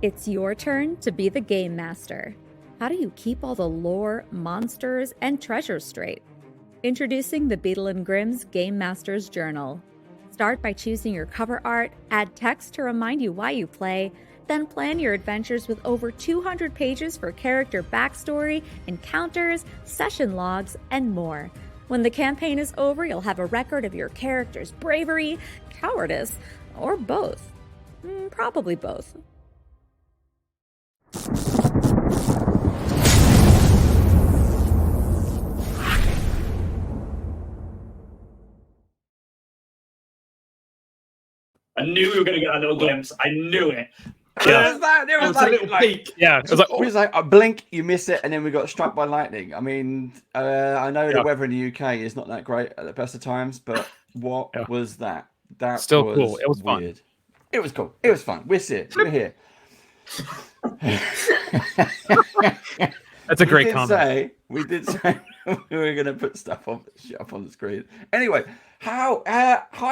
It's your turn to be the game master. How do you keep all the lore, monsters, and treasures straight? Introducing the Beadle & Grimm's Game Master's Journal. Start by choosing your cover art, add text to remind you why you play, then plan your adventures with over 200 pages for character backstory, encounters, session logs, and more. When the campaign is over, you'll have a record of your character's bravery, cowardice, or both. Probably both. I knew we were going to get a little glimpse. I knew it. Yeah. There was a little peek. Yeah, it was like, It was like a blink, you miss it, and then we got struck by lightning. I mean, I know the weather in the UK is not that great at the best of times, but what was that? That still was cool. It was weird. fun. It was cool. It was fun. We're here. We're here. That's a great comment. We did say we were going to put stuff up on the screen. Anyway, hi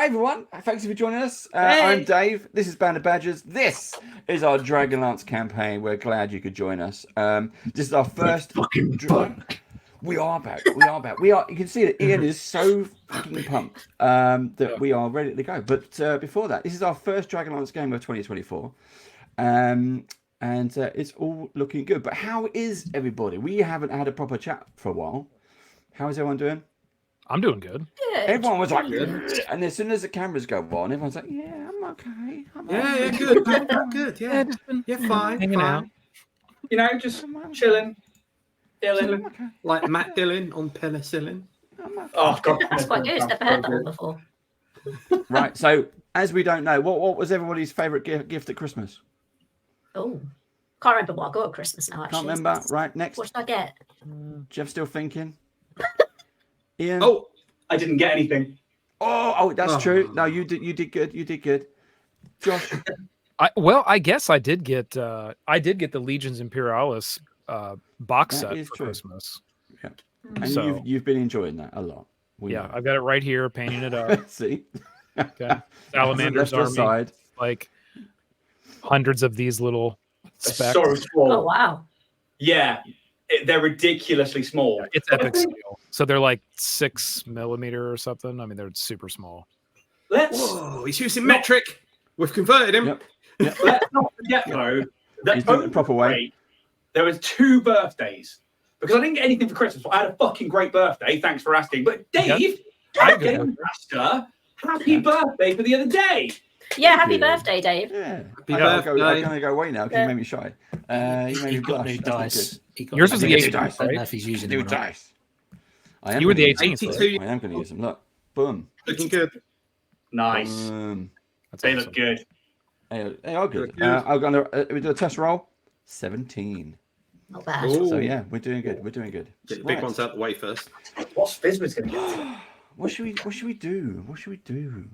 everyone. Thanks for joining us. I'm Dave. This is Band of Badgers. This is our Dragonlance campaign. We're glad you could join us. This is our first. We are back. We are. You can see that Ian is so fucking pumped that we are ready to go. But before that, this is our first Dragonlance game of 2024. And it's all looking good. But how is everybody? We haven't had a proper chat for a while. How is everyone doing? I'm doing good. Everyone was like, and as soon as the cameras go on, everyone's like, yeah, I'm okay. Yeah, good. Yeah, fine. Hanging out. You know, just chilling. Okay. Like Matt Dillon on penicillin. Oh, God. That's quite good. Never heard that one before. Right, so as we don't know, what was everybody's favourite gift at Christmas? Oh, can't remember what I got at Christmas now. Actually, Can't remember. Right, next. What did I get? Jeff still thinking. Ian. Oh, I didn't get anything. Oh, that's true. No, you did good. You did good. Josh. I guess I did get the Legions Imperialis box That set is for true. Christmas. Yeah. And So- you've been enjoying that a lot. We know. I've got it right here, painting it up. See. Okay. Salamander's Left army, aside. like hundreds of these little specks. So small. Oh wow! Yeah, they're ridiculously small. It's epic scale. So they're like 6 millimeter or something. I mean, they're super small. Whoa, he's using metric. We've converted him. Yep. Let's not forget though that He's doing it the proper way. There was 2 birthdays because I didn't get anything for Christmas. But I had a fucking great birthday. Thanks for asking. But Dave, Game Master, happy birthday for the other day. Yeah, happy birthday, Dave. Yeah. Happy I'm birthday. going to go away now because you made me shy. You made me He got blush. new That's not dice. good. Yours was the New 18th, dice. I don't know right? if he's using New them or not. dice. I am You were the gonna use 18th. 82. them. I am going to use them. Look. Boom. Looking good. Nice. That's They awesome. look good. They are good. Good. I'm going to we do a test roll. 17. Not bad. Ooh. So yeah, we're doing good. We're doing good. Get the big Right. ones out the way first. What's Fizbit's going to get? What should we do? What should we do?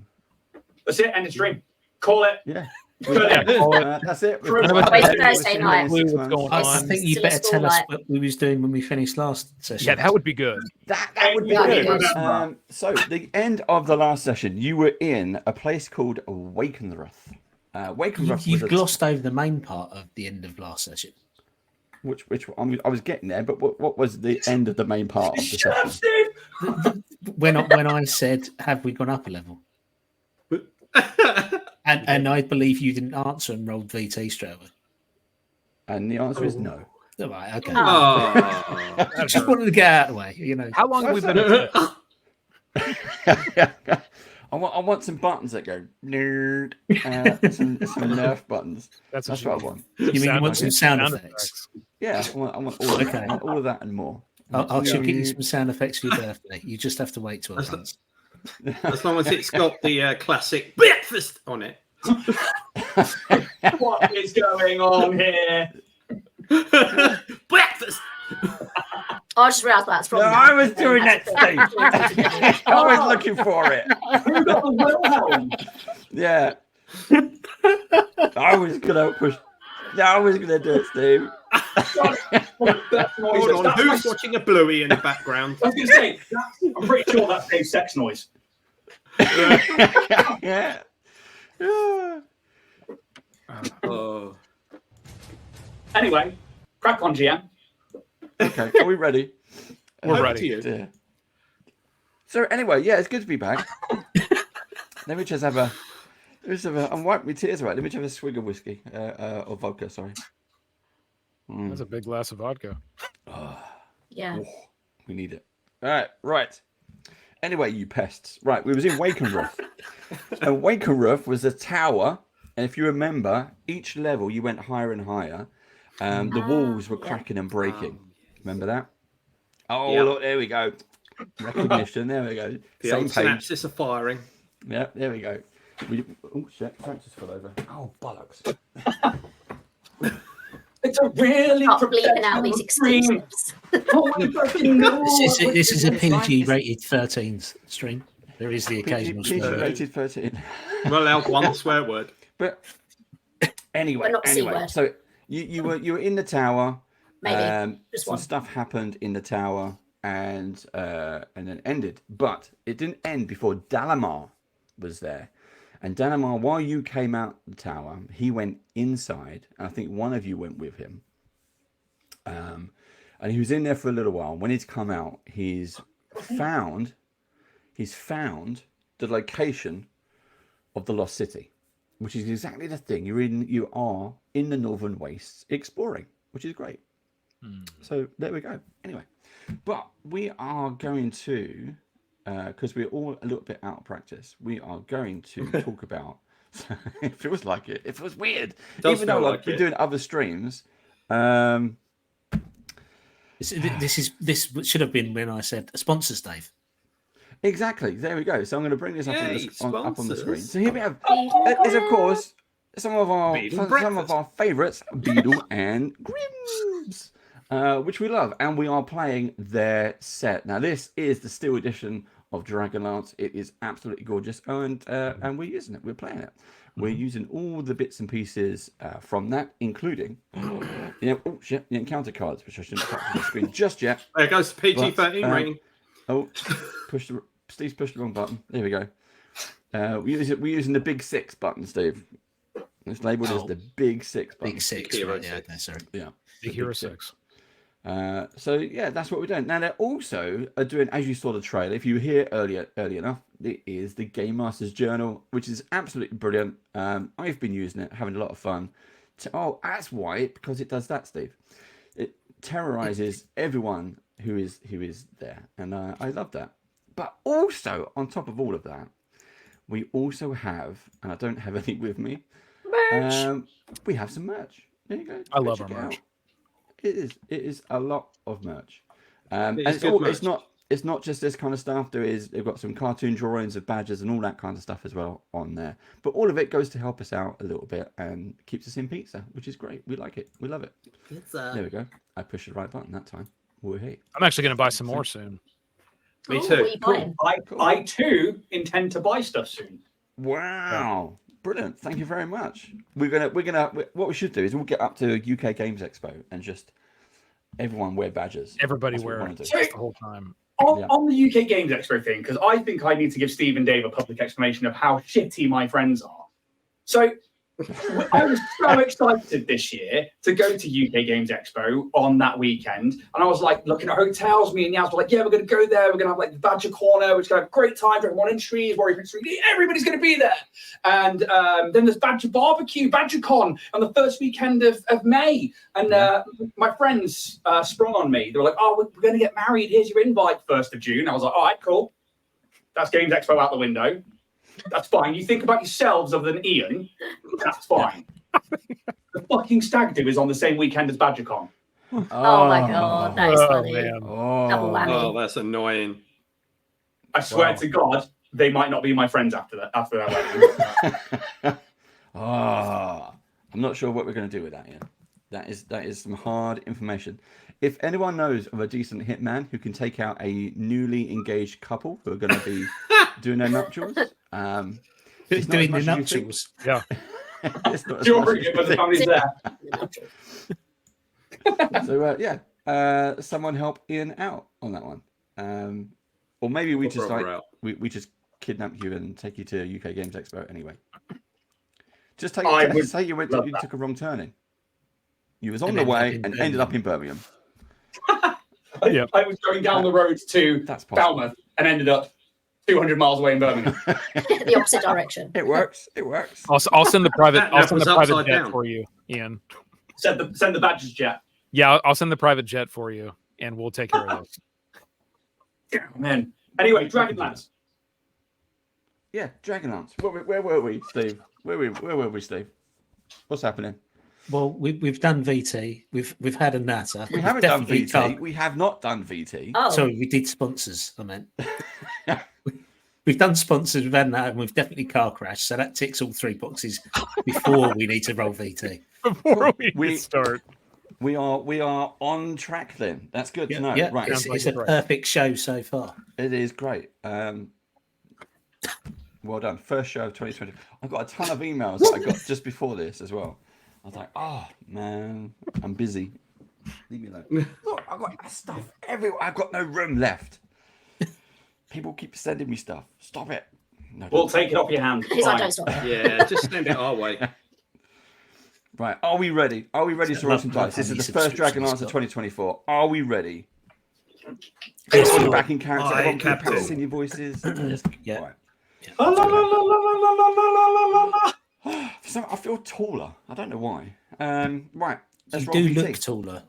That's it. End of stream. Call it. Yeah. Yeah. That's it. Wait till Thursday night. What's going I on? think you Still better a school tell us night. what we was doing when we finished last session. Yeah, that would be good. That would be That'd be good. good. So the end of the last session, you were in a place called Wakenrath. Wakenrath You've was glossed over the main part of the end of last session. which I was getting there, but what was the end of the main part of the Shut up, session? Steve. When I said, "Have we gone up a level?" and I believe you didn't answer and rolled VT straight away. And the answer is no. All right, okay. Oh. I just wanted to get out of the way, you know. How long have we been at this? I want some buttons that go nerd. Some Nerf buttons. That's what I want. You mean you want some sound effects? Yeah, I want all of that. I want all of that and more. I'll get you some sound effects for your birthday. You just have to wait 12 months. As long as it's got the classic breakfast on it. What is going on here? Breakfast. I just realised that's from. No, I was doing that, Steve. I was looking for it. Who got the Wilhelm? Yeah. I was gonna push. No, I was gonna do it, Steve. Hold on, who's watching a bluey in the background? I was going to say, I'm pretty sure that's Dave's sex noise. Yeah. Oh. Anyway, crack on, GM. Okay, are we ready? We're Over ready. to you. Dear. So anyway, yeah, it's good to be back. Let me just have a. I'm wiping my tears away. Let me just have a swig of whiskey or vodka. Sorry. That's a big glass of vodka. Yeah. Oh, we need it. All right, right. Anyway, you pests. Right, we was in Wakenruff. And Wakenruff was a tower. And if you remember, each level you went higher and higher. The walls were cracking and breaking. Remember that? Oh, Yep. look, there we go. Recognition. There we go. The Same old page. synapses are firing. Yep, there we go. Oh, shit. Frank just fell over. Oh, bollocks. It's a really Stop bleeping out these dream. exclusives. Oh, we fucking know. This is a PG rated 13 stream. There is the occasional PG swear. rated 13. We're allowed one swear word. But anyway, But not C anyway, word. so you were in the tower. Maybe. Just Some one. stuff happened in the tower and then ended. But it didn't end before Dalamar was there. And Dalamar, while you came out the tower, he went inside. And I think one of you went with him. And he was in there for a little while. When he's come out, he's found the location of the Lost City, which is exactly the thing. You are in the Northern Wastes exploring, which is great. So there we go. Anyway, but we are going to, because we're all a little bit out of practice, we are going to talk about. It feels like it. It feels weird, Does even though feel I've like been it. doing other streams. This should have been when I said sponsors, Dave. Exactly. There we go. So I'm going to bring this up, Yay, up on the screen. sponsors. So here we have, is of course some of our favourites, Beadle and Grims, which we love, and we are playing their set. Now this is the Steel Edition of Dragonlance. It is absolutely gorgeous, and we're using it. We're playing it. We're using all the bits and pieces from that, including the encounter cards, which I shouldn't put on the screen just yet. There goes the PG-13 But, rating. Oh, Steve's pushed the wrong button. There we go. We're using the big 6 button, Steve. It's labelled as the big 6 button. Big 6. Hero Right, yeah, six. okay, sorry. Yeah. Big Hero 6. So yeah, that's what we're doing. Now they're also doing, as you saw the trailer, if you were here early enough, it is the Game Master's Journal, which is absolutely brilliant. I've been using it, having a lot of fun. That's why, because it does that, Steve. It terrorizes everyone who is there, and I love that. But also, on top of all of that, we also have, and I don't have any with me, we have some merch. There you go. I love Check our it merch. out. It is a lot of merch. And It is it's, good merch. it's not just this kind of stuff. They've got some cartoon drawings of badges and all that kind of stuff as well on there. But all of it goes to help us out a little bit and keeps us in pizza, which is great. We like it. We love it. There we go. I pushed the right button that time. Woohoo. I'm actually going to buy some more soon. Me Oh, too. what are you buying? I too intend to buy stuff soon. Wow. Brilliant. Thank you very much. We're gonna what we should do is we'll get up to UK Games Expo and just everyone wear badges. Everybody That's what we wear wanna it do. just the whole time. On the UK Games Expo thing, because I think I need to give Steve and Dave a public explanation of how shitty my friends are. So I was so excited this year to go to UK Games Expo on that weekend, and I was like looking at hotels. Me and Yaz were like, "Yeah, we're going to go there. We're going to have like the Badger Corner, which is going to have a great time for everyone in trees, Warrior Prince 3D. Everybody's going to be there." And then there's Badger Barbecue, BadgerCon on the first weekend of May. And my friends sprung on me. They were like, "Oh, we're going to get married. Here's your invite, 1st of June." I was like, "All right, cool. That's Games Expo out the window. That's fine. You think about yourselves other than Ian. That's fine." The fucking stag do is on the same weekend as BadgerCon. Oh my god, that is funny. Man. Double whammy. Oh, that's annoying. I swear to God, they might not be my friends after that wedding. I'm not sure what we're going to do with that yet. That is some hard information. If anyone knows of a decent hitman who can take out a newly engaged couple who are going to be doing their nuptials, it's not as Doing the much as you think. nuptials. Yeah. It's not as Sure, much as you but the think. family's there. So someone help Ian out on that one, or maybe we just brother like out. we just kidnap you and take you to UK Games Expo anyway. Just I would say you love you that. took a wrong turning. You was on And the ended up way in and ended up in Birmingham. Yeah. I was going down the road to That's possible. Falmouth and ended up 200 miles away in Birmingham. The opposite direction. It works. It works. I'll send the private. That I'll send was the private upside jet down. for you, Ian. Send the badges jet. Yeah, I'll send the private jet for you, and we'll take care of this. Yeah, man. Anyway, Dragonlance. Yeah, Dragonlance. Where were we, Steve? Where were we, Steve? What's happening? Well, we've done VT. We've had a natter. We We've haven't done definitely VT. We have not done VT. Oh, Sorry, we did sponsors. I meant. We've done sponsors. We've had that, and we've definitely car crashed. So that ticks all 3 boxes before we need to roll VT. Before We- we start, We are on track then. That's good to know. Yeah, Right. it's, Sounds it's like a right. perfect show so far. It is great. Well done. First show of 2020. I've got a ton of emails that I got just before this as well. I was like, oh man, I'm busy. Leave me alone. Look, I've got stuff everywhere. I've got no room left. People keep sending me stuff. Stop it. No, We'll don't. take it off your hands. he's like, Fine. don't stop it. Yeah, just send it our way. Right. Are we ready? Are we ready to roll some Love dice? This is how the many first Dragonlance of subscriptions 2024. Are we ready? Yes, Everyone we are. back in character. Aye, Everyone keep Captain. practicing your voices. Yes. Yeah. Right. La, la, la, la, la, la, la, la, la, la, la. For some, I feel taller. I don't know why. Right. Let's You roll do VT. look taller.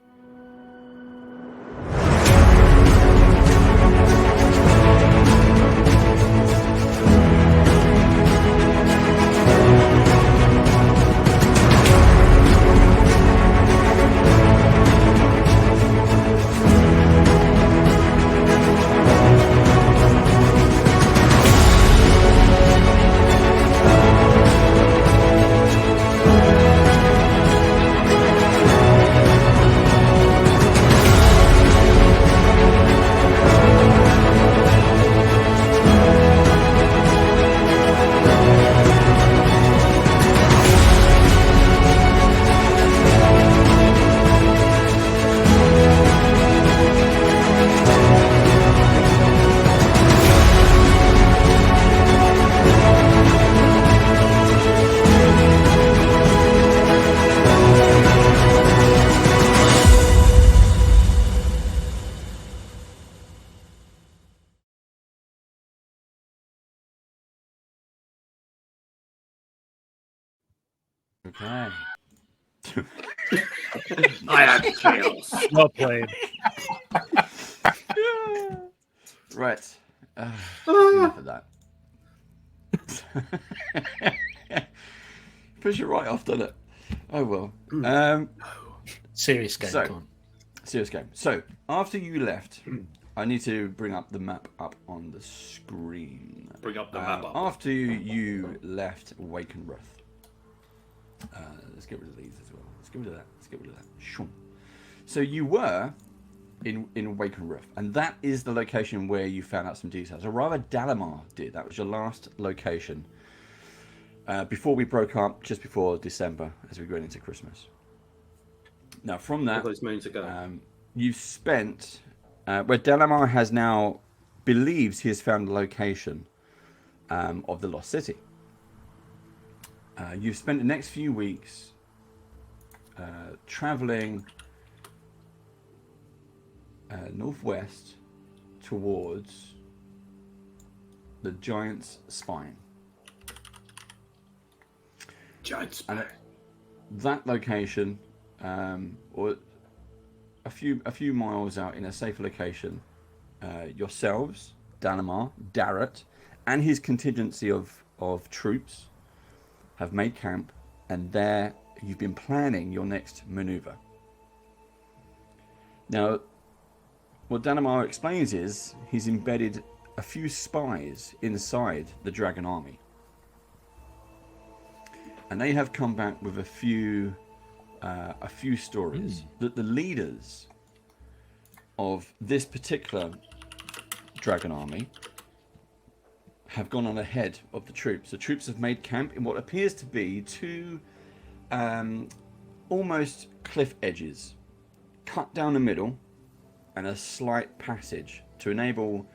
Okay. I am chaos. well played. Right. Enough of that. Push you right off, doesn't it? Oh well. Serious game. So- Go on. Serious game. So after you left, I need to bring up the map up on the screen. Bring up the map up. After you left Wakenruth. Let's get rid of these as well. Let's get rid of that. Let's get rid of that. Shoom. So you were in Wakenruth, and that is the location where you found out some details. Or rather, Dalamar did. That was your last location before we broke up, just before December, as we went into Christmas. Now, from All that, those moons ago. you've spent where Dalamar has now believes he has found the location of the Lost City. You've spent the next few weeks traveling northwest towards the Giant's Spine. Giants. And at that location, or a few miles out in a safe location, yourselves, Dalamar, Darrett, and his contingency of troops have made camp, and there you've been planning your next maneuver. Now, what Dalamar explains is he's embedded a few spies inside the Dragon Army. And they have come back with a few stories that the leaders of this particular Dragon Army have gone on ahead of the troops. The troops have made camp in what appears to be two almost cliff edges, cut down the middle, and a slight passage to enable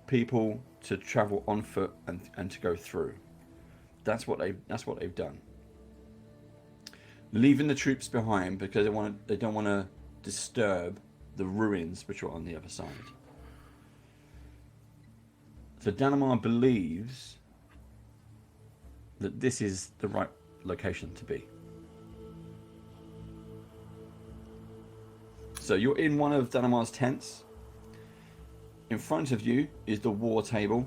people to travel on foot and to go through. That's what they've done. leaving the troops behind because they don't want to disturb the ruins which are on the other side. So Dalamar believes that this is the right location to be. So you're in one of Dalamar's tents. In front of you is the war table.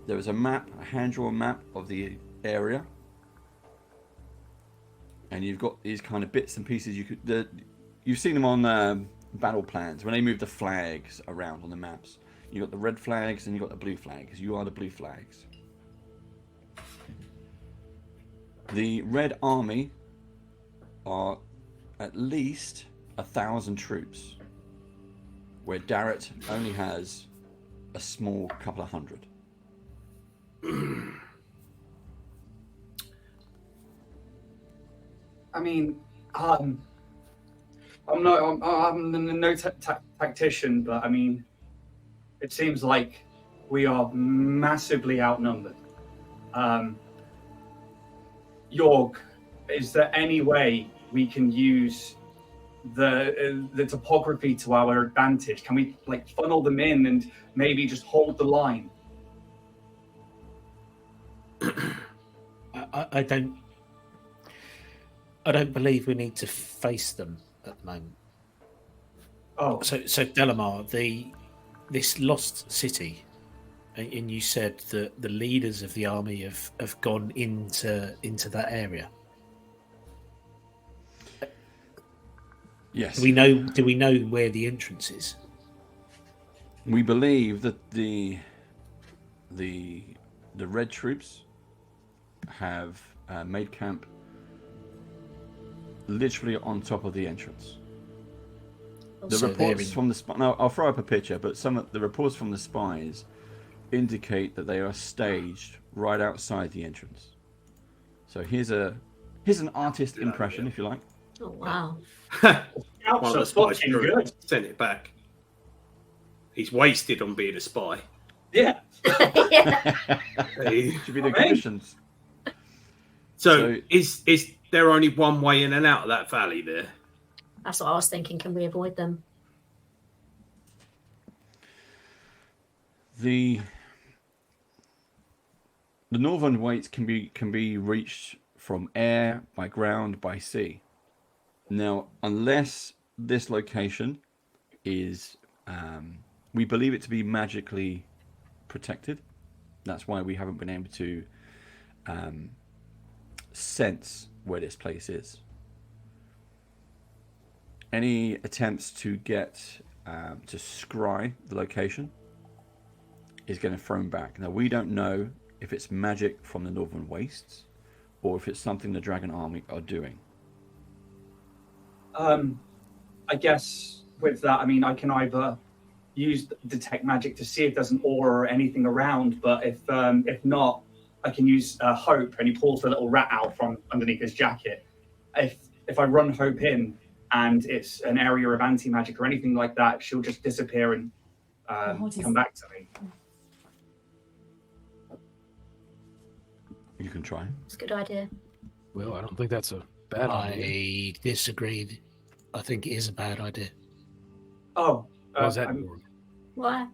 There is a map, a hand-drawn map of the area. And you've got these kind of bits and pieces. You've seen them on battle plans when they move the flags around on the maps. You've got the red flags and you've got the blue flags. You are the blue flags. The Red Army are at least 1,000 troops, where Darrett only has a small couple of hundred. I mean, I'm no tactician, but I mean, it seems like we are massively outnumbered. York, is there any way we can use the topography to our advantage? Can we like funnel them in and maybe just hold the line? I don't believe we need to face them at the moment. Oh, So Dalamar, this lost city, and you said that the leaders of the army have gone into that area. Yes. Do we know where the entrance is? We believe that the red troops have made camp literally on top of the entrance. The So they're reports from the spies. Now, I'll throw up a picture, but some of the reports from the spies indicate that they are staged right outside the entrance. So here's an artist impression, if you like. Oh, wow. One of the that's spies fucking good. sent it back. He's wasted on being a spy. Yeah. Hey. Should be the commissions. So is there only one way in and out of that valley there? That's what I was thinking. Can we avoid them? The northern weights can be reached from air, by ground, by sea. Now, unless this location is, we believe it to be magically protected. That's why we haven't been able to sense where this place is. Any attempts to get to scry the location is getting thrown back. Now, we don't know if it's magic from the Northern Wastes or if it's something the Dragon Army are doing. I guess with that, I mean, I can either use detect magic to see if there's an aura or anything around, but if not, I can use Hope, and he pulls the little rat out from underneath his jacket. If I run Hope in and it's an area of anti-magic or anything like that, she'll just disappear and come back to me. You can try. It's a good idea. Well, I don't think that's a bad idea. I disagreed. I think it is a bad idea. Oh, What was that? Why?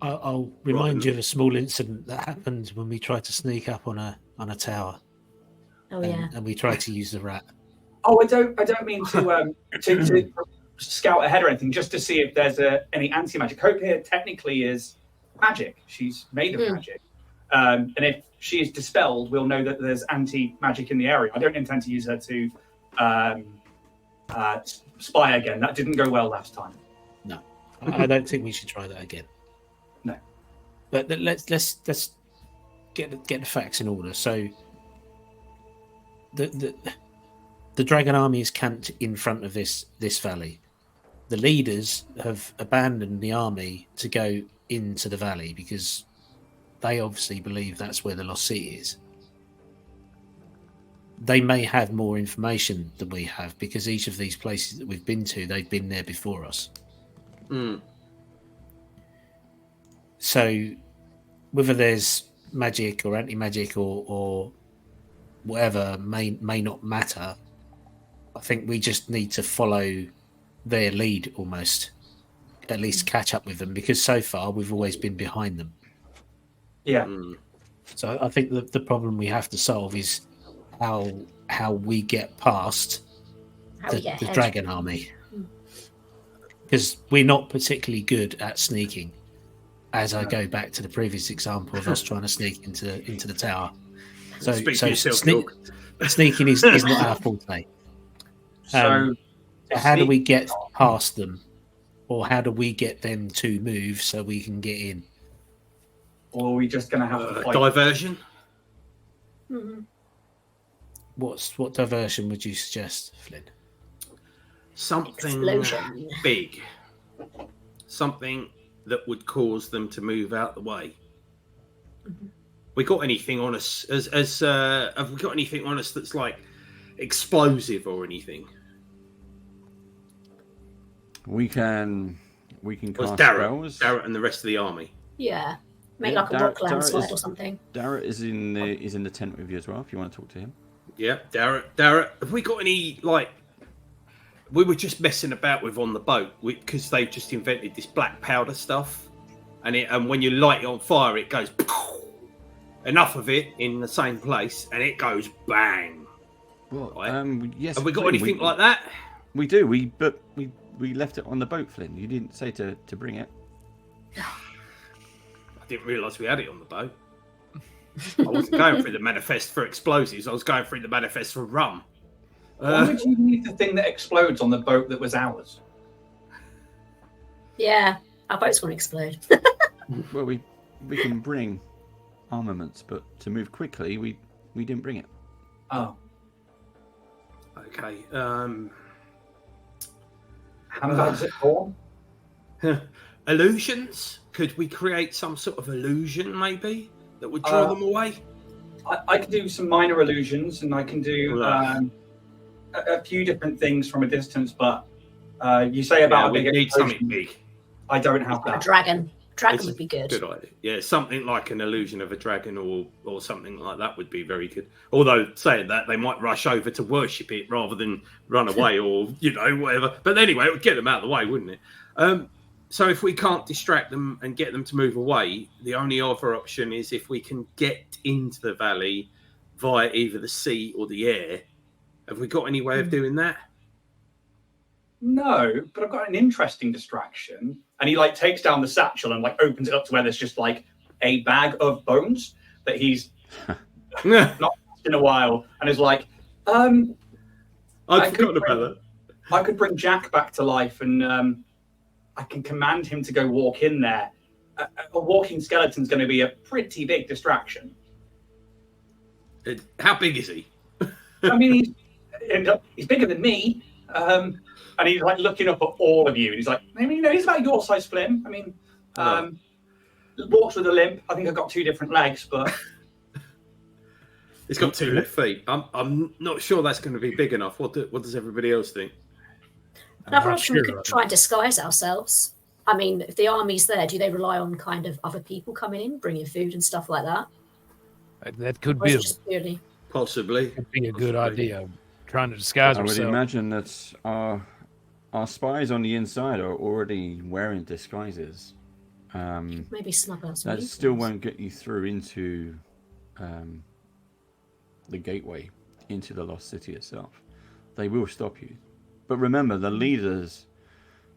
I'll remind you of a small incident that happened when we tried to sneak up on a tower. Oh, yeah. And we tried to use the rat. Oh, I don't mean to scout ahead or anything, just to see if there's any anti-magic. Hope here technically is magic. She's made of magic. And if she is dispelled, we'll know that there's anti-magic in the area. I don't intend to use her to spy again. That didn't go well last time. No, I don't think we should try that again. No. But let's get the facts in order. So the Dragon Army is camped in front of this valley. The leaders have abandoned the army to go into the valley because they obviously believe that's where the lost city is. They may have more information than we have because each of these places that we've been to, they've been there before us. Mm. So whether there's magic or anti-magic or whatever may not matter. I think we just need to follow their lead almost, at least catch up with them, because so far we've always been behind them. Yeah. So I think the problem we have to solve is how we get past the dragon army, because we're not particularly good at sneaking. As I go back to the previous example of us trying to sneak into the tower, so sneaking is not our forte. So how do we get past them, or how do we get them to move so we can get in? Or are we just going to have to fight? Diversion? What diversion would you suggest, Flynn? Something Explosion. big. Something that would cause them to move out the way. We got anything on us have we got anything on us that's like explosive or anything? We can cast Darrett, spells. Darrett and the rest of the army. Yeah. Make Yeah, like a rock landslide Darrett or something. Darrett is in the tent with you as well. If you want to talk to him. Yeah, Darrett. Have we got any like? We were just messing about with on the boat because they've just invented this black powder stuff, and when you light it on fire, it goes enough of it in the same place, and it goes bang. Well, right? Yes. Have we got Flynn, anything like that? We do. We left it on the boat, Flynn. You didn't say to bring it. I didn't realise we had it on the boat. I wasn't going through the manifest for explosives. I was going through the manifest for rum. Why would you need the thing that explodes on the boat that was ours? Yeah, our boat's going to explode. Well, we can bring armaments, but to move quickly, we didn't bring it. Oh. Okay. How bad's it for? Illusions? Could we create some sort of illusion, maybe, that would draw them away? I can do some minor illusions, and I can do a few different things from a distance. But you say about a big need explosion. something big. I don't have A that. dragon. Dragon would be good. Good idea. Yeah, something like an illusion of a dragon or something like that would be very good. Although saying that, they might rush over to worship it rather than run away or whatever. But anyway, it would get them out of the way, wouldn't it? So if we can't distract them and get them to move away, the only other option is if we can get into the valley via either the sea or the air. Have we got any way of doing that? No, but I've got an interesting distraction. And he takes down the satchel and opens it up to where there's just a bag of bones that he's not touched in a while, and is like, I'd forgotten about that. I could bring Jack back to life, and I can command him to go walk in there. A walking skeleton's going to be a pretty big distraction. How big is he? I mean, he's bigger than me. And he's looking up at all of you, and he's like, he's about your size, Flynn. I mean, walks with a limp. I think I've got two different legs, but he's got 2 left feet. I'm not sure that's going to be big enough. What does everybody else think? Another option, we could try and disguise ourselves. I mean, if the army's there, do they rely on kind of other people coming in, bringing food and stuff like that? That could Or is be it just purely... Possibly. a good idea. Trying to disguise I would ourselves. imagine that our spies on the inside are already wearing disguises. Maybe snub us. That still won't get you through into the gateway, into the lost city itself. They will stop you. But remember, the leaders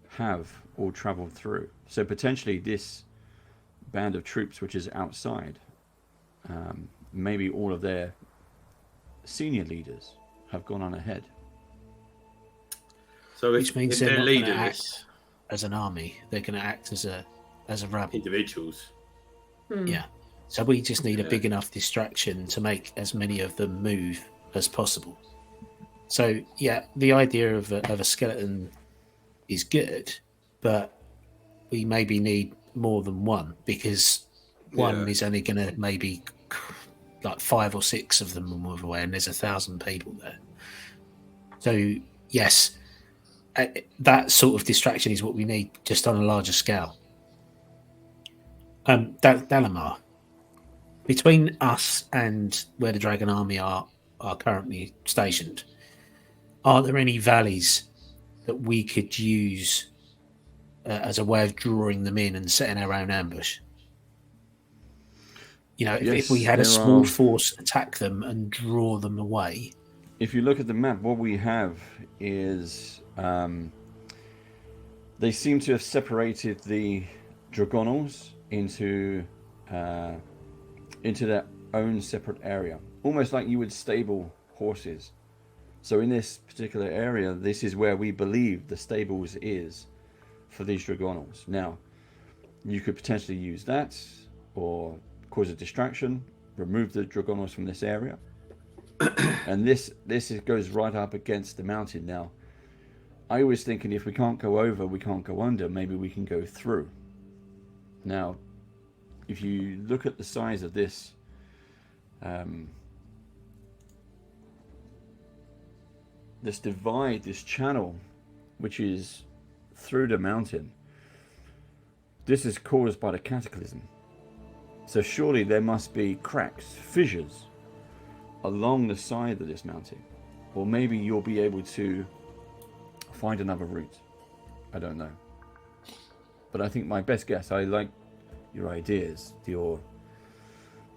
have all travelled through. So potentially this band of troops which is outside, maybe all of their senior leaders have gone on ahead. So Which means if they're they're not going to leaders, act as an army. They're going to act as a rabble. individuals. Yeah. So we just need a big enough distraction to make as many of them move as possible. So yeah, the idea of a skeleton is good, but we maybe need more than one, because one is only going to maybe 5 or 6 of them will move away, and there's 1,000 people there. So yes, that sort of distraction is what we need, just on a larger scale. Dalamar, between us and where the Dragon Army are currently stationed, are there any valleys that we could use as a way of drawing them in and setting our own ambush? You know, if we had a small force attack them and draw them away. If you look at the map, what we have is they seem to have separated the Dragonals into their own separate area, almost like you would stable horses. So in this particular area, this is where we believe the stables is for these Dragonals. Now, you could potentially use that or cause a distraction, remove the Dragonals from this area. And this goes right up against the mountain. Now, I was thinking if we can't go over, we can't go under, maybe we can go through. Now, if you look at the size of this, this divide, this channel, which is through the mountain, this is caused by the cataclysm. So surely there must be cracks, fissures along the side of this mountain. Or maybe you'll be able to find another route. I don't know. But I think my best guess, I like your ideas, your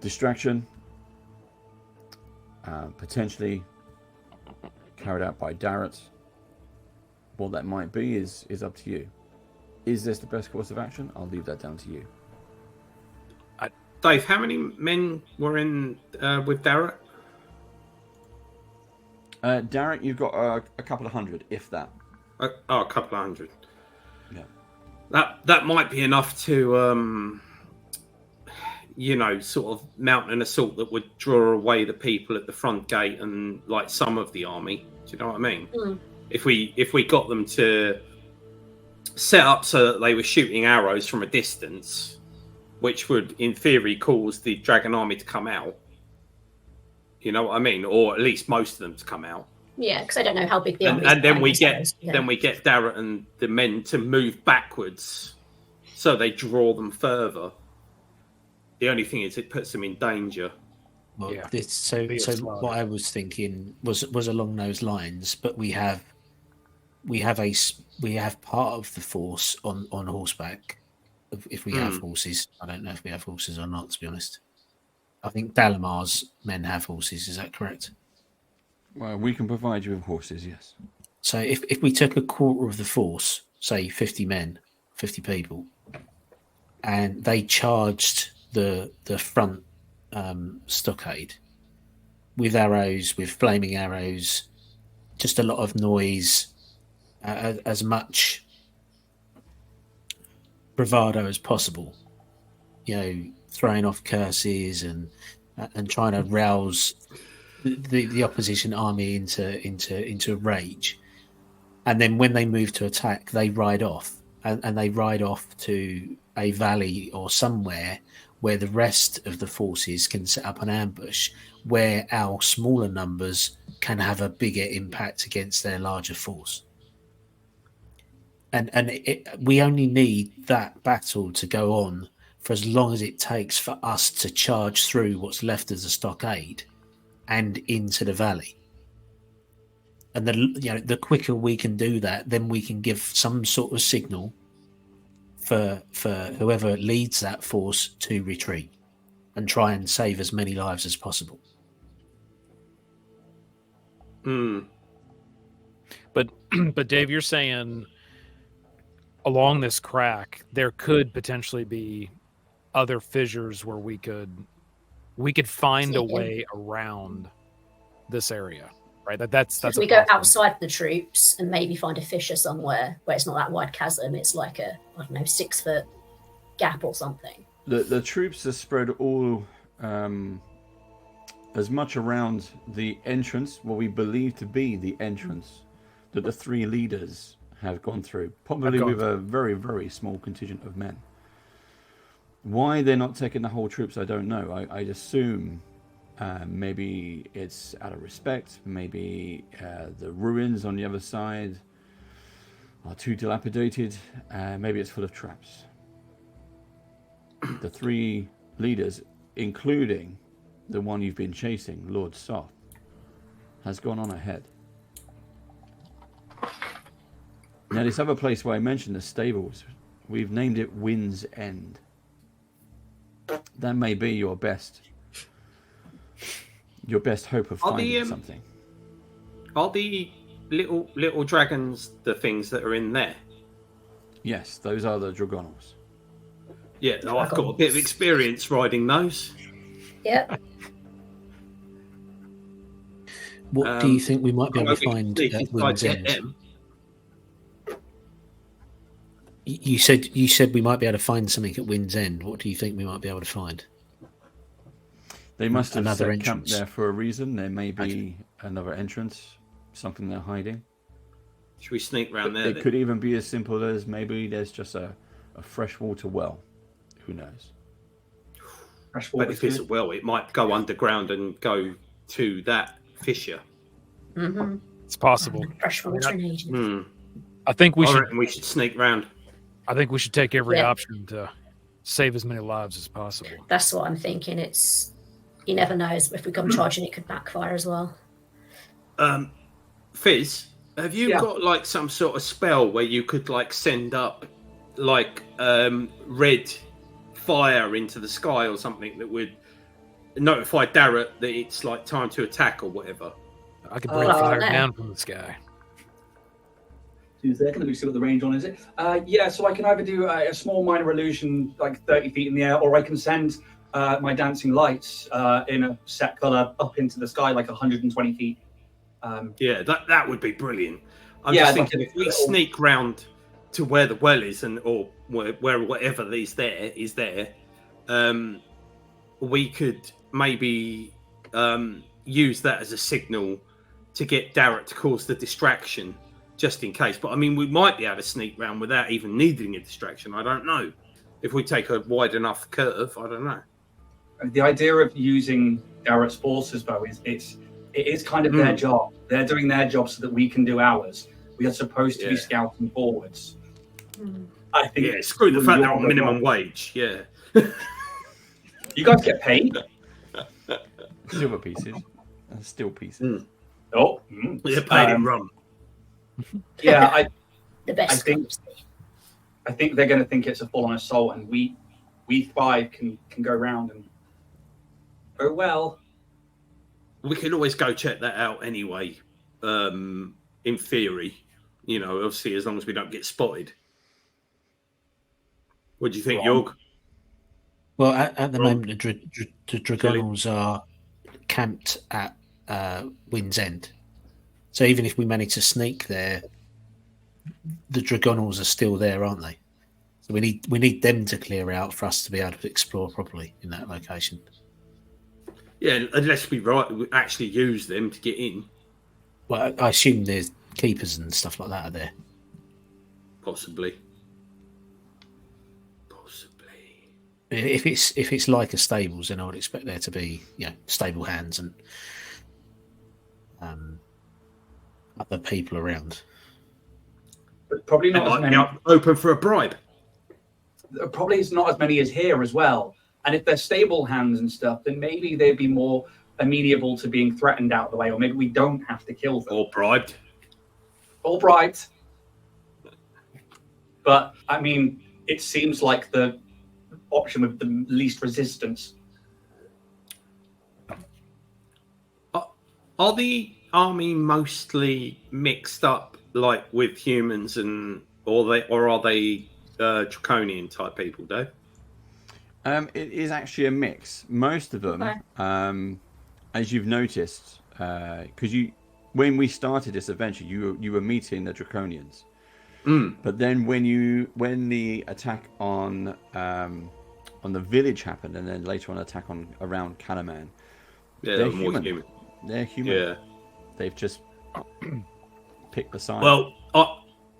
distraction, potentially carried out by Darrett. What that might be is up to you. Is this the best course of action? I'll leave that down to you. Dave, how many men were in with Darrett? Darrett, you've got a couple of hundred, if that. A couple of hundred. Yeah. That might be enough to, sort of mount an assault that would draw away the people at the front gate and like some of the army. Do you know what I mean? Mm. If we got them to set up so that they were shooting arrows from a distance, which would, in theory, cause the dragon army to come out. You know what I mean? Or at least most of them to come out. Yeah, because I don't know how big the army is. And then we get Darrett and the men to move backwards, so they draw them further. The only thing is, it puts them in danger. Well, yeah. So what I was thinking was along those lines, but we have part of the force on horseback. If we have horses, I don't know if we have horses or not. To be honest, I think Dalamar's men have horses. Is that correct? Well, we can provide you with horses, yes. So if we took a quarter of the force, say 50 men, 50 people, and they charged the front stockade with arrows, with flaming arrows, just a lot of noise, as much bravado as possible, throwing off curses and trying to rouse the opposition army into rage. And then when they move to attack, they ride off and they ride off to a valley or somewhere where the rest of the forces can set up an ambush where our smaller numbers can have a bigger impact against their larger force. And we only need that battle to go on for as long as it takes for us to charge through what's left of the stockade and into the valley. And the quicker we can do that, then we can give some sort of signal for whoever leads that force to retreat and try and save as many lives as possible. But Dave, you're saying along this crack there could potentially be other fissures where we could find a way around this area, right? That's if we go outside the troops and maybe find a fissure somewhere where it's not that wide chasm, it's like a 6-foot gap or something. The troops are spread all as much around the entrance, what we believe to be the entrance that the three leaders have gone through, probably with a very, very small contingent of men. Why they're not taking the whole troops, I don't know. I'd assume maybe it's out of respect. Maybe the ruins on the other side are too dilapidated. Maybe it's full of traps. The three leaders, including the one you've been chasing, Lord Soth, has gone on ahead. Now, this other place where I mentioned the stables, we've named it Wind's End. That may be your best hope of finding something. Are the little dragons the things that are in there? Yes, those are the Dragonals. Yeah, no, I've got a bit of experience riding those. Yep. What do you think we might be able to find at Wind's End? You said we might be able to find something at Wind's End. What do you think we might be able to find? They must have Another set camp entrance. there for a reason. There may be another entrance, something they're hiding. Should we sneak round there? It could even be as simple as maybe there's just a freshwater well. Who knows? But if it's a well, it might go underground and go to that fissure. Mm-hmm. It's possible. Fresh water needed. I think we reckon we should sneak round. I think we should take every option to save as many lives as possible. That's what I'm thinking. You never know. If we come charging, it could backfire as well. Fizz, have you got like some sort of spell where you could like send up like red fire into the sky or something that would notify Darrett that it's like time to attack or whatever? I could bring fire down from the sky. Let me see what the range on is. So I can either do a small minor illusion, like 30 feet in the air, or I can send my dancing lights in a set color up into the sky, like 120 feet. That would be brilliant. I'm just thinking if we sneak round to where the well is, or where whatever is there, we could maybe use that as a signal to get Darrett to cause the distraction, just in case. But I mean, we might be able to sneak round without even needing a distraction. I don't know. If we take a wide enough curve, I don't know. The idea of using Darrett's forces, though, it is kind of their job. They're doing their job so that we can do ours. We are supposed to be scouting forwards. I think. Screw the fact they're on minimum wage. Yeah. You guys get paid. Silver pieces and steel pieces. They're paid in rum. Yeah, the best. I think they're going to think it's a full-on assault, and we five can go around and oh well. We can always go check that out anyway. In theory, obviously as long as we don't get spotted. What do you think, Jorg? Well, at the moment, the Dragonals are camped at Wind's End. So even if we manage to sneak there, the Dragonals are still there, aren't they? So we need them to clear out for us to be able to explore properly in that location. Yeah, unless we actually use them to get in. Well, I assume there's keepers and stuff like that are there. Possibly. If it's like a stables, then I would expect there to be stable hands and other people around. But probably not as many. Open for a bribe. Probably it's not as many as here as well. And if they're stable hands and stuff, then maybe they'd be more amenable to being threatened out of the way, or maybe we don't have to kill them. Or bribed. Or bribed. But I mean, it seems like the option with the least resistance. Are the army mostly mixed up like with humans, or are they draconian type people, Dave? It is actually a mix. Most of them, as you've noticed, because when we started this adventure, you were meeting the draconians. But then when the attack on the village happened, and then later on attack around Calaman, they're human. They're human. Yeah. They've just picked the side. Well,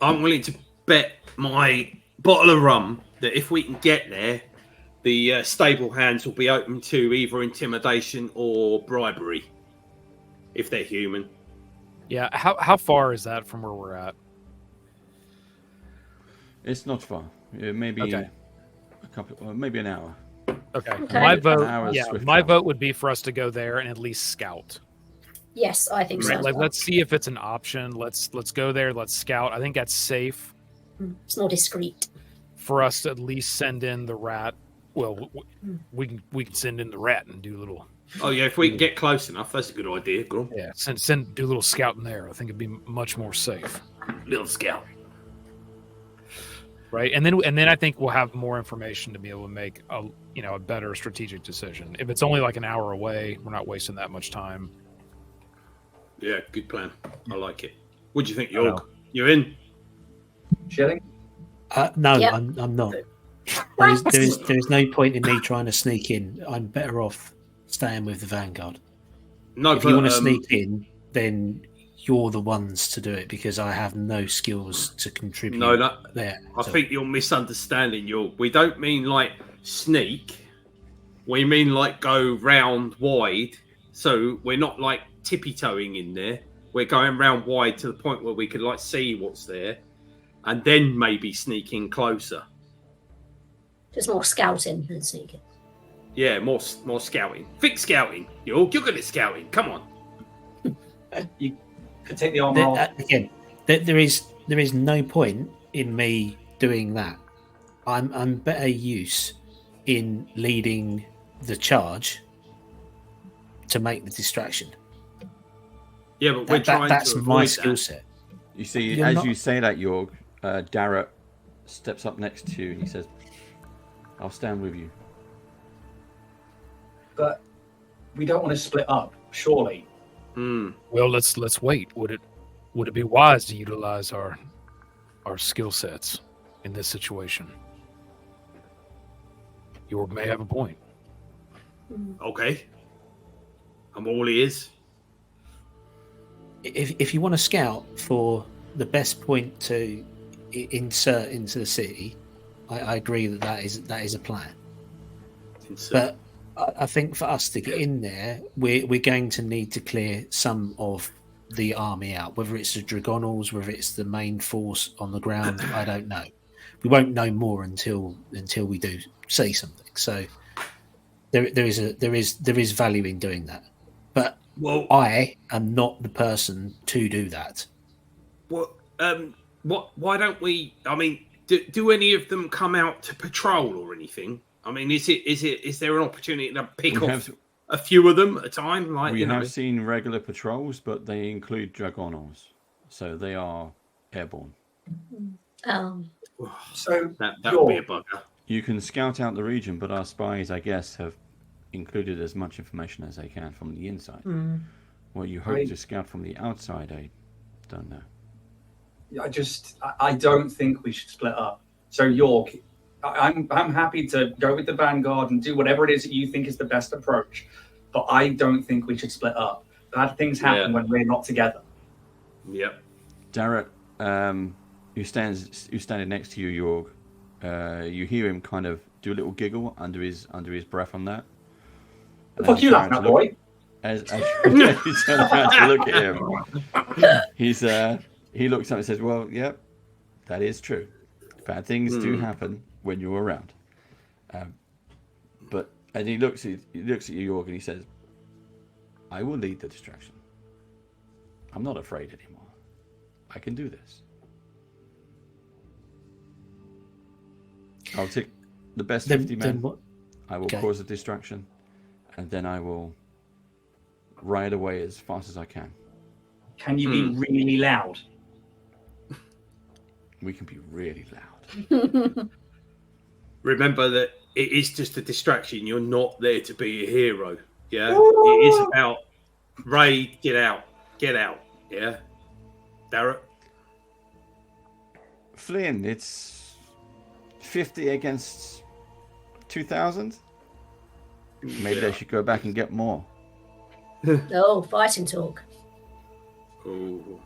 I'm willing to bet my bottle of rum that if we can get there, the stable hands will be open to either intimidation or bribery, if they're human. Yeah, how far is that from where we're at? It's not far. Maybe a couple, maybe an hour. Okay. My vote would be for us to go there and at least scout. Yes, I think so. Right, like, let's see if it's an option. Let's go there. Let's scout. I think that's safe It's more discreet. for us to at least send in the rat. Well, we can send in the rat and do a little. Oh yeah, if we can get close enough, that's a good idea. Go on. Yeah, do a little scouting there. I think it'd be much more safe. Little scout. Right, and then I think we'll have more information to be able to make a better strategic decision. If it's only like an hour away, we're not wasting that much time. Yeah, good plan. I like it. What do you think, I know. York? You in? Shilling? No, Yep. I'm not. There is no point in me trying to sneak in. I'm better off staying with the Vanguard. No, If you want to sneak in, then you're the ones to do it because I have no skills to contribute. No, there. I think you're misunderstanding. We don't mean like sneak. We mean like go round wide. So we're not like tippy-toeing in there. We're going round wide to the point where we could like see what's there, and then maybe sneak in closer. Just more scouting than sneaking. Yeah, more scouting. Think scouting. You're good at scouting. Come on. You could take the armor off. Again, there is no point in me doing that. I'm better use in leading the charge to make the distraction. Yeah, but we're trying that's to my avoid skill that. set. You see, You're as not- you say that, York, Darrett steps up next to you and he says, "I'll stand with you." But we don't want to split up, surely. Well, let's wait. Would it be wise to utilize our skill sets in this situation? York may have a point. Okay. I'm all ears. If you want to scout for the best point to insert into the city, I agree that is a plan. But I think for us to get in there, we're going to need to clear some of the army out. Whether it's the Dragonals, whether it's the main force on the ground, I don't know. We won't know more until we do see something. So there is value in doing that. But I am not the person to do that. Well, why don't we? I mean, do any of them come out to patrol or anything? I mean, is there an opportunity to pick off a few of them at a time? Like We have seen regular patrols, but they include Dragonals, so they are airborne. So that would be a bugger. You can scout out the region, but our spies, I guess, have included as much information as they can from the inside. Well, you hope to scout from the outside, I don't know. I don't think we should split up. So York, I'm happy to go with the Vanguard and do whatever it is that you think is the best approach, but I don't think we should split up. Bad things happen when we're not together. Yep. Darrett, who's standing next to you, York, you hear him kind of do a little giggle under his breath on that. The fuck you laughing at, boy? As you turn around to look at him, he looks up and says, "Well, yep, that is true. Bad things do happen when you're around." But and he looks at you, York, and he says, "I will lead the distraction. I'm not afraid anymore. I can do this. I'll take the best 50 men. I will cause a distraction, and then I will ride away as fast as I can." Can you be really loud? We can be really loud. Remember that it is just a distraction. You're not there to be a hero. Yeah, it is about raid. Get out. Yeah, Darrett. Flynn, it's 50 against 2,000. Maybe they should go back and get more. Oh, fighting talk. Oh,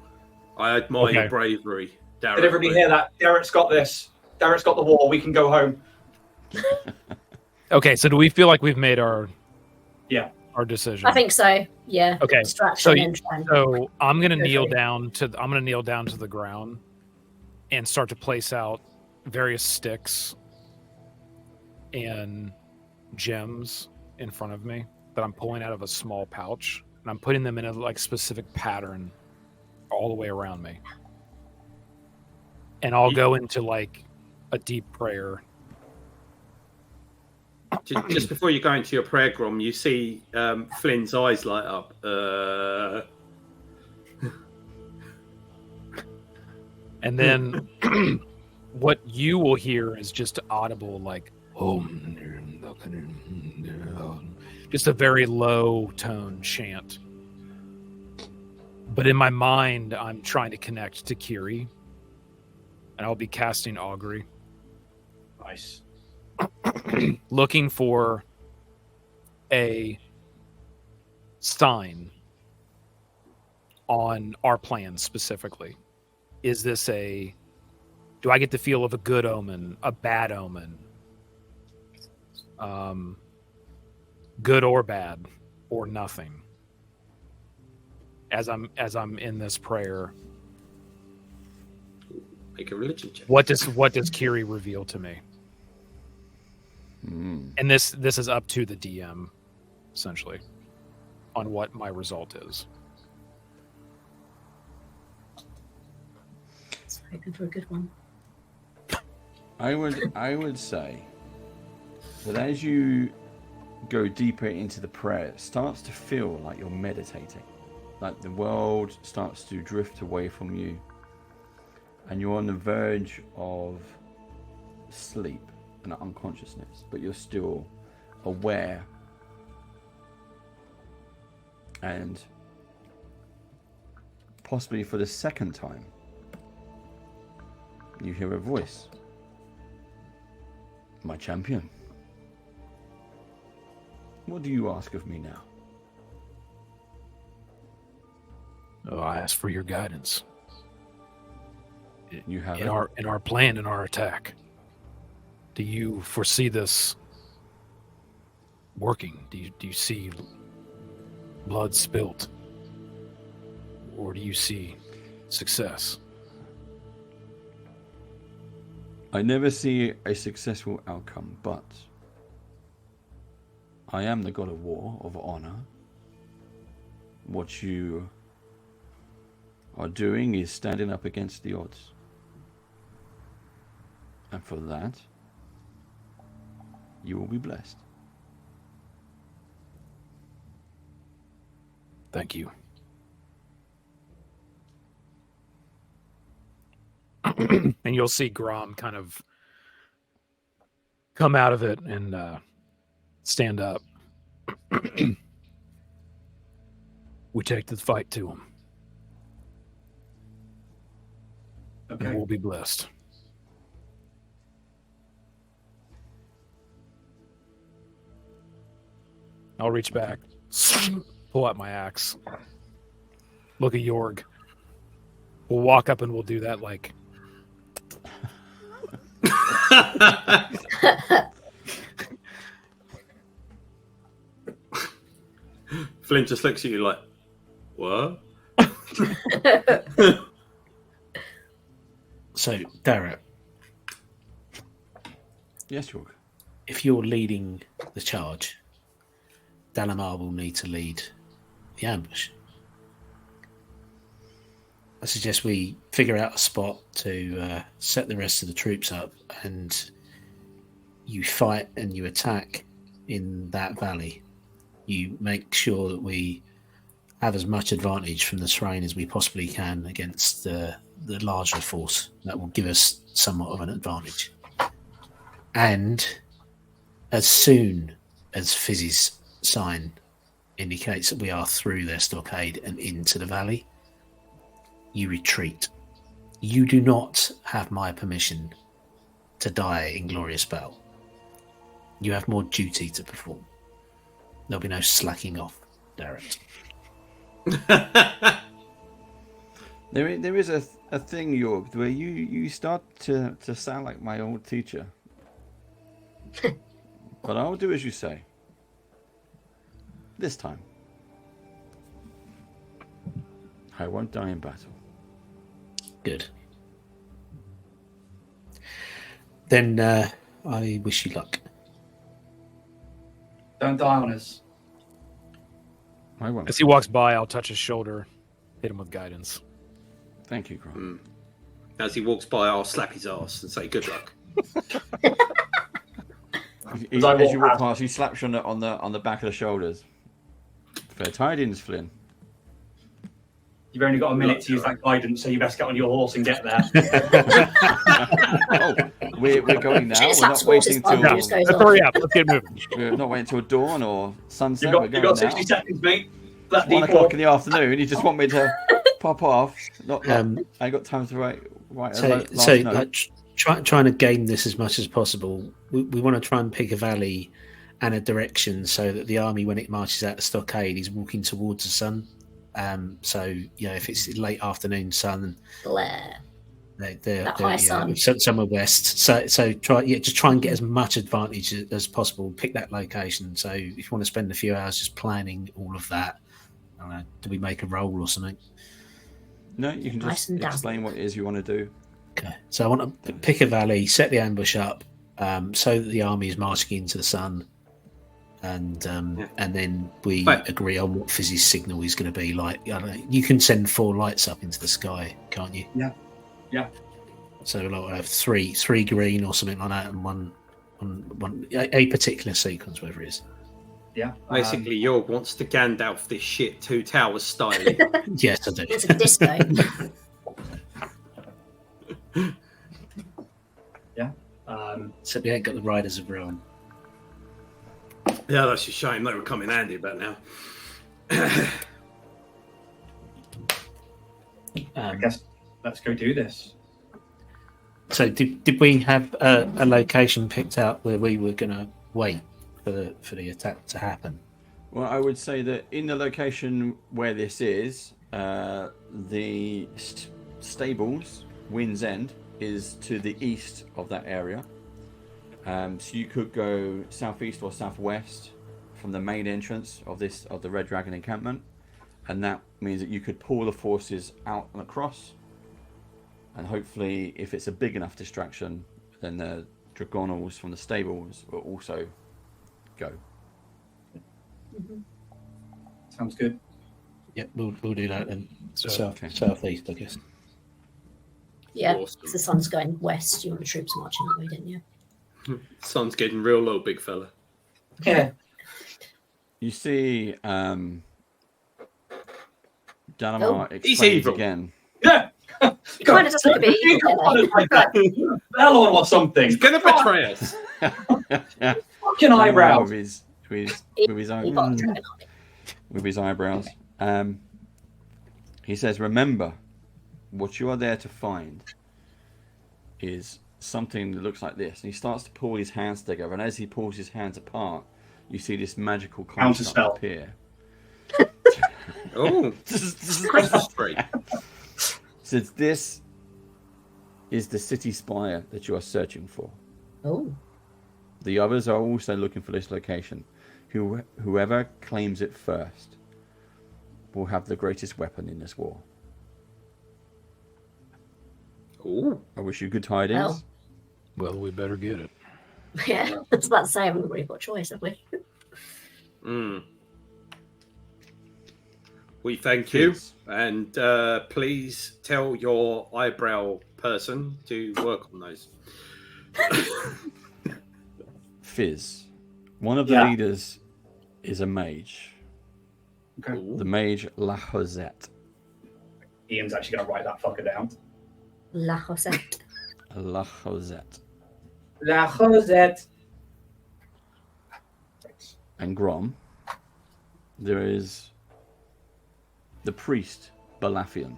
I admire your bravery, Darrett. Did everybody hear that? Darrett's got this. Darrett's got the war. We can go home. Okay, so do we feel like we've made our decision? I think so. Yeah. Okay. Distraction. So I'm gonna kneel down to the ground and start to place out various sticks and gems in front of me that I'm pulling out of a small pouch and I'm putting them in a like specific pattern all the way around me. And I'll go into like a deep prayer. Just before you go into your prayer, Grom, you see Flynn's eyes light up. And then what you will hear is just audible, like, just a very low tone chant. But in my mind, I'm trying to connect to Kiri, and I'll be casting Augury. Nice. Looking for a sign on our plan specifically. Is this do I get the feel of a good omen, a bad omen, good or bad, or nothing? As I'm in this prayer, make a religion check. what does Kiri reveal to me? And this is up to the DM, essentially, on what my result is. Hoping for a good one. I would say that as you go deeper into the prayer, it starts to feel like you're meditating, like the world starts to drift away from you, and you're on the verge of sleep and unconsciousness, but you're still aware. And possibly for the second time, you hear a voice. My champion, what do you ask of me now? Oh, I ask for your guidance. You have in our plan, in our attack. Do you foresee this working? Do you see blood spilt, or do you see success? I never see a successful outcome, but I am the god of war, of honor. What you are doing is standing up against the odds. And for that, you will be blessed. Thank you. And you'll see Grom kind of come out of it and stand up. We take the fight to him. Okay. And we'll be blessed. I'll reach back, pull out my axe, look at Jorg. We'll walk up and we'll do that like... Flynn just looks at you like, what? So, Darrett. Yes, Jorg. If you're leading the charge, Dalamar will need to lead the ambush. I suggest we figure out a spot to set the rest of the troops up, and you fight and you attack in that valley. You make sure that we have as much advantage from the terrain as we possibly can against the larger force. That will give us somewhat of an advantage. And as soon as Fizz's sign indicates that we are through their stockade and into the valley, you retreat. You do not have my permission to die in glorious battle. You have more duty to perform. There'll be no slacking off, Darrett. There is a thing, Jorg, where you start to sound like my old teacher. But I'll do as you say. This time. I won't die in battle. Good. Then I wish you luck. Don't die on us. I won't. As he walks by, I'll touch his shoulder, hit him with guidance. Thank you, Grom. As he walks by, I'll slap his ass and say, "Good luck." As you walk past, he slaps you on the back of the shoulders. Fair tidings, Flynn. You've only got a minute to use that guidance, so you best get on your horse and get there. Oh, we're going now. We're not waiting till. Let's hurry up. Let's get moving. We're not waiting till dawn or sunset. You've got 60 seconds, mate. It's 1 o'clock in the afternoon. You just want me to pop off? Not. I ain't got time to write. Trying to game this as much as possible. We want to try and pick a valley and a direction so that the army, when it marches out the stockade, is walking towards the sun. So if it's late afternoon sun, Glare. They're high sun. somewhere west. So try and get as much advantage as possible. Pick that location. So if you want to spend a few hours just planning all of that, I don't know, do we make a roll or something? No, you can just explain what it is you want to do. Okay, so I want to pick a valley, set the ambush up, so that the army is marching into the sun, and then we agree on what Fizz's signal is going to be. Like, I don't know, you can send 4 lights up into the sky, can't you? Yeah. So we'll have three green or something like that, and one a particular sequence, whatever it is. Yeah. Basically, Jorg wants to Gandalf this shit 2 Towers style. Yes, I do. It's a disco. Yeah. So we ain't got the Riders of Rohan. Yeah, that's a shame. They would come in handy about now. I guess let's go do this. So did we have a location picked out where we were going to wait for the attack to happen? Well, I would say that in the location where this is, the stables, Wind's End, is to the east of that area. So you could go southeast or southwest from the main entrance of the Red Dragon encampment, and that means that you could pull the forces out and across. And hopefully, if it's a big enough distraction, then the Dragonals from the stables will also go. Sounds good. Yeah, we'll do that then. Southeast, I guess. Yeah, Awesome. the sun's going west. You want the troops marching that way, didn't you? Sun's getting real low, big fella. Yeah. You see, Dalamar He's explains evil. again. Yeah. He kind of does look a bit evil. Bell or something. He's going to betray us. Fucking eyebrows. With his eyebrows. He says, remember, what you are there to find is something that looks like this. And he starts to pull his hands together. And as he pulls his hands apart, you see this magical construct Counterspell. appear. Oh, Christmas tree. Says this is the city spire that you are searching for. Oh, The others are also looking for this location. Whoever claims it first will have the greatest weapon in this war. Ooh. I wish you good tidings. Well, we better get it. yeah. I was about to say, I haven't really got a choice, have we? We thank you, Please. and please tell your eyebrow person to work on those. Fizz. One of the leaders is a mage. Okay. The mage La Josette. Ian's actually going to write that fucker down. La Josette. La Josette. La Josette. And Grom. There is the priest Balafian.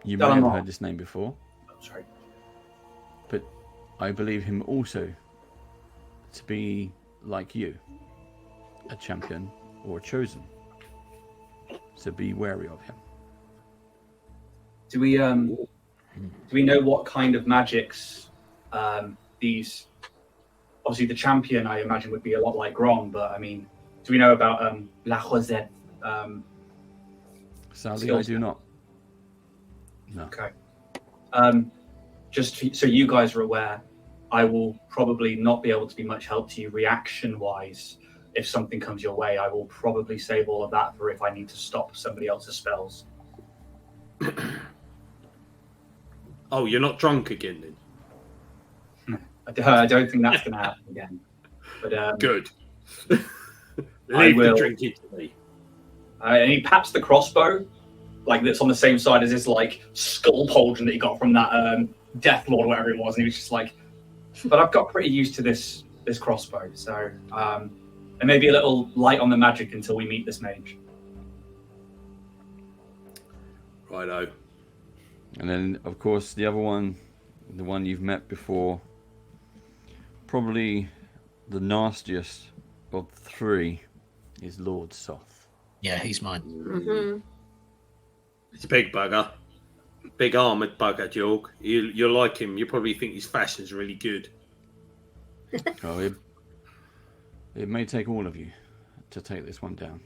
You may have heard this name before. Oh, sorry. But I believe him also to be like you, a champion or a chosen. So be wary of him. Do we know what kind of magics these? Obviously, the champion I imagine would be a lot like Grom, but I mean, do we know about La Josette? Sadly, I do not. No. Okay. Just so you guys are aware, I will probably not be able to be much help to you reaction-wise if something comes your way, I will probably save all of that for if I need to stop somebody else's spells. Oh, you're not drunk again then? I don't think that's going to happen again. But Good. I Leave will. the drinking to me. And he pats the crossbow, like that's on the same side as his like skull pauldron that he got from that Death Lord, whatever it was, and he was just like, "But I've got pretty used to this crossbow, so and maybe a little light on the magic until we meet this mage." Righto. And then, of course, the other one, the one you've met before, probably the nastiest of the three, is Lord Soth. Yeah, he's mine. Mm-hmm. It's a big bugger. Big armoured bugger, Jorg. You like him. You probably think his fashion's really good. Oh, it may take all of you to take this one down.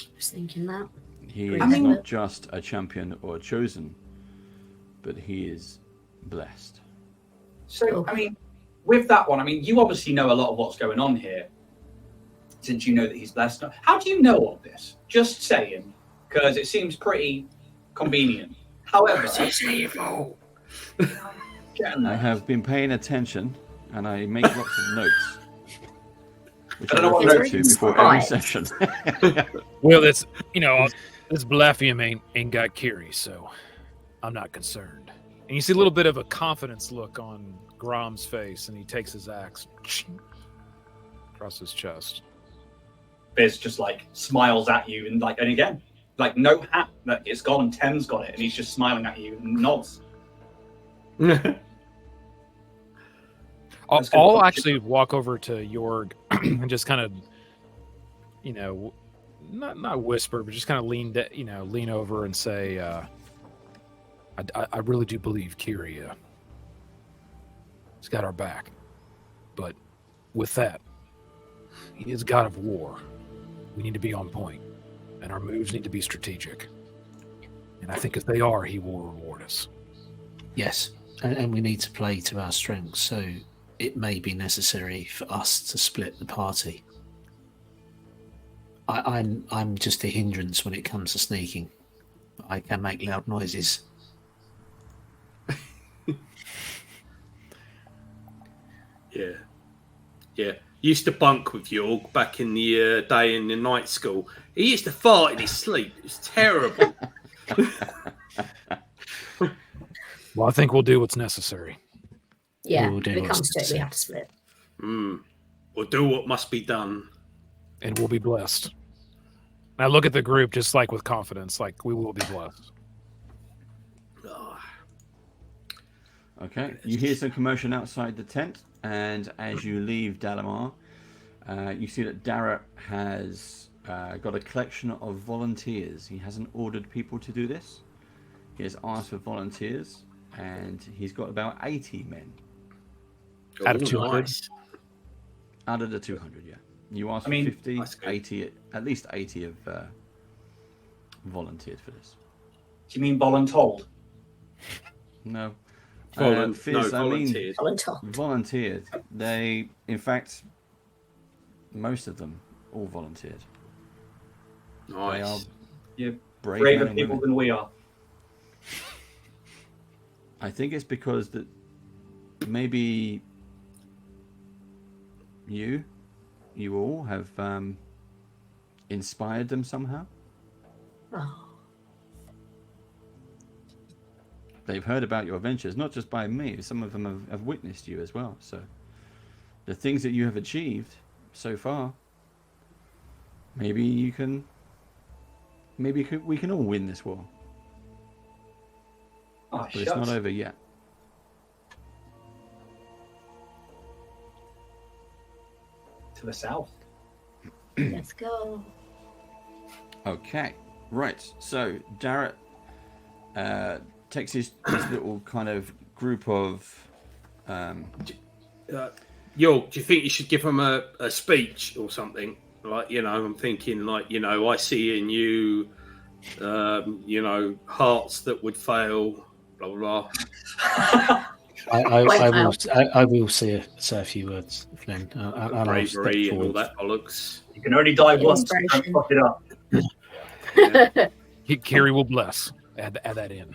I was thinking that. He is mean- not just a champion or a chosen, but he is blessed. So, I mean, with that one, I mean, you obviously know a lot of what's going on here, since you know that he's blessed. How do you know all this? Just saying, because it seems pretty convenient. However, evil. I have been paying attention, and I make lots of notes, which I don't know what refer notes to it's before every right. session. Well, that's this Blathium ain't got Kiri, so I'm not concerned. And you see a little bit of a confidence look on Grom's face, and he takes his axe across his chest. Biz just like smiles at you and again, like no hat, like it's gone. Ten's got it, and he's just smiling at you and nods. I'll actually walk over to Jorg and just kind of, not whisper, but just kind of lean over and say, I really do believe Kiri has got our back. But with that, he is God of War. We need to be on point, and our moves need to be strategic. And I think if they are, he will reward us. Yes, and we need to play to our strengths, so it may be necessary for us to split the party. I'm just a hindrance when it comes to sneaking. I can make loud noises. Yeah. Used to bunk with Jorg back in the day in the night school. He used to fart in his sleep. It was terrible. Well, I think we'll do what's necessary. Yeah, We'll if do it what's comes to it, we necessary. have to split. We'll do what must be done. And we'll be blessed. And I look at the group just like with confidence, like we will be blessed. Okay, you hear some commotion outside the tent, and as you leave Dalamar, you see that Darrett has got a collection of volunteers. He hasn't ordered people to do this. He has asked for volunteers, and he's got about 80 men. Out of 200? Nice. Out of the 200, yeah. You asked for 50, that's good. 80, at least 80 have volunteered for this. Do you mean voluntold? No. Volunteered. Volunteered. They, in fact, most of them all volunteered. Nice. They are brave Braver men and people women. than we are. I think it's because that maybe you all have inspired them somehow. Oh, They've heard about your adventures, not just by me. Some of them have witnessed you as well. So the things that you have achieved so far, maybe we can all win this war. Oh, But it's not over yet. To the south. let's go. Okay, right. So Darrett takes his little kind of group of. Yo, do you think you should give them a speech or something? Like, I'm thinking, like, I see in you, hearts that would fail, blah, blah, blah. I will say a few words, Flynn. Bravery and all that bollocks. You can only die once. Don't fuck it up. Kiri will bless. Add that in.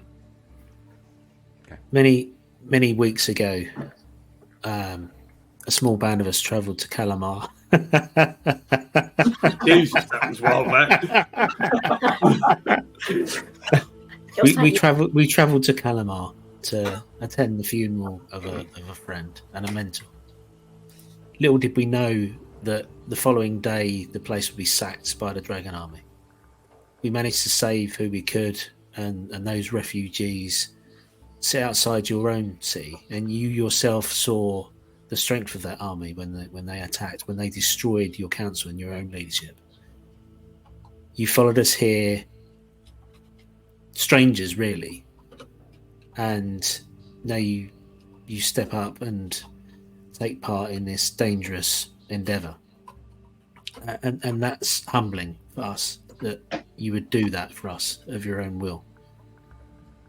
Many weeks ago, a small band of us travelled to Calamar. Jesus, that was wild, man. we travelled to Calamar to attend the funeral of a friend and a mentor. Little did we know that the following day the place would be sacked by the Dragon Army. We managed to save who we could, and those refugees sit outside your own city, and you yourself saw the strength of that army when they attacked, when they destroyed your council and your own leadership. You followed us here, strangers really, and now you step up and take part in this dangerous endeavour, and that's humbling for us that you would do that for us of your own will.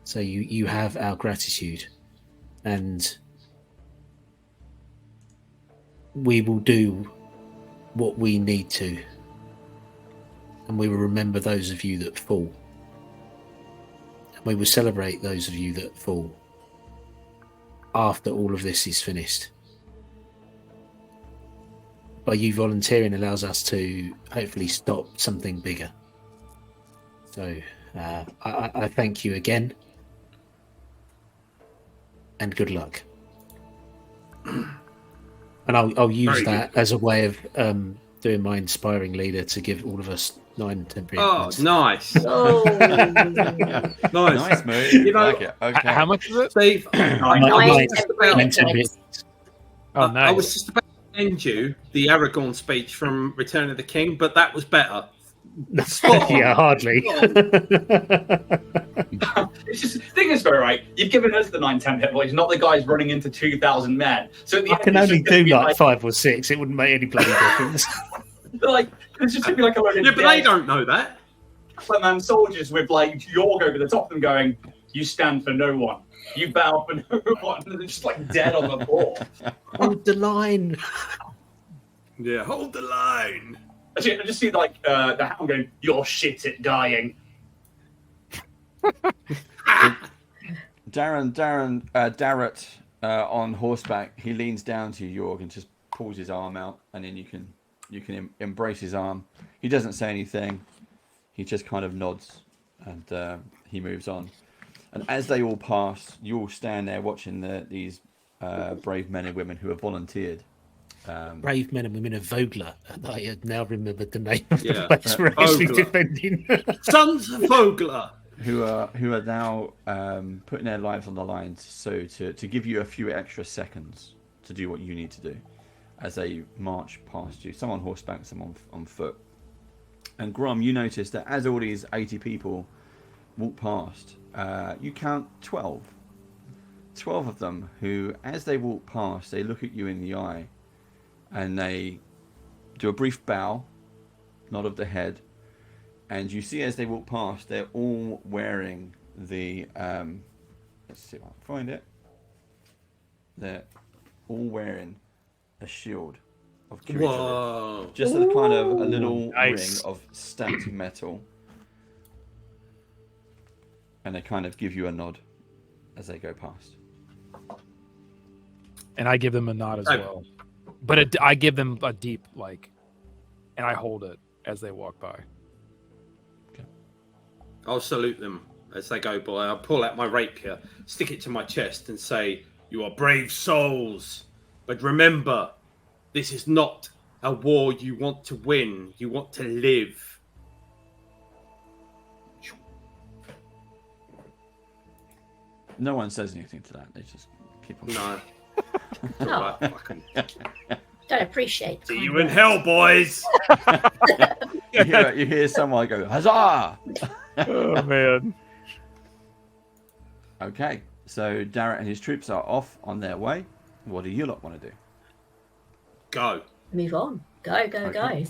So you have our gratitude, and we will do what we need to, and we will remember those of you that fall, and we will celebrate those of you that fall after all of this is finished. By you volunteering allows us to hopefully stop something bigger. So I thank you again, and good luck. And I'll use that as a way of doing my inspiring leader to give all of us 9 temporary points. Nice. Oh, Nice move. You know, like it. Okay. How much is it? Steve, nine temporary points. Oh, nice. I was just about to send you the Aragorn speech from Return of the King, but that was better. Yeah, hardly. It's just the thing is, though, right? You've given us the 9-10 hit points, not the guys running into 2,000 men. So at the I end, can it's only just gonna do be like 5 or 6. It wouldn't make any bloody difference. like it's just gonna be like a load of Yeah, but they don't know that. man soldiers with like York over the top of them going, "You stand for no one. You bow for no one." And they're just like dead on the floor. Hold the line. Yeah, hold the line. I just see like the hound going, "You're shit at dying." Darrett on horseback, he leans down to you, Jorg, and just pulls his arm out, and then you can embrace his arm. He doesn't say anything. He just kind of nods, and he moves on. And as they all pass, you all stand there watching these brave men and women who have volunteered. Brave men and women of Vogler. I had now remembered the name of the Yeah, place we're actually Vogler. defending. Sons of Vogler. Who are now putting their lives on the line, so to give you a few extra seconds to do what you need to do as they march past you. Some on horseback, some on foot. And Grom, you notice that as all these 80 people walk past, you count 12. 12 of them who, as they walk past, they look at you in the eye, and they do a brief bow, nod of the head. And you see as they walk past, they're all wearing the, let's see if I can find it. They're all wearing a shield of Ch03. Whoa. Just a kind of a little Nice. ring of stamped metal. And they kind of give you a nod as they go past. And I give them a nod as well. But I give them a deep, and I hold it as they walk by. I'll salute them as they go by. I'll pull out my rapier, stick it to my chest, and say, "You are brave souls. But remember, this is not a war you want to win. You want to live." No one says anything to that. They just keep on. No. No. All right, fucking... Don't appreciate. See you in hell, boys. You hear someone go, "Huzzah!" Oh, man. Okay, so Darrett and his troops are off on their way. What do you lot want to do? Go. Move on. Go. Okay.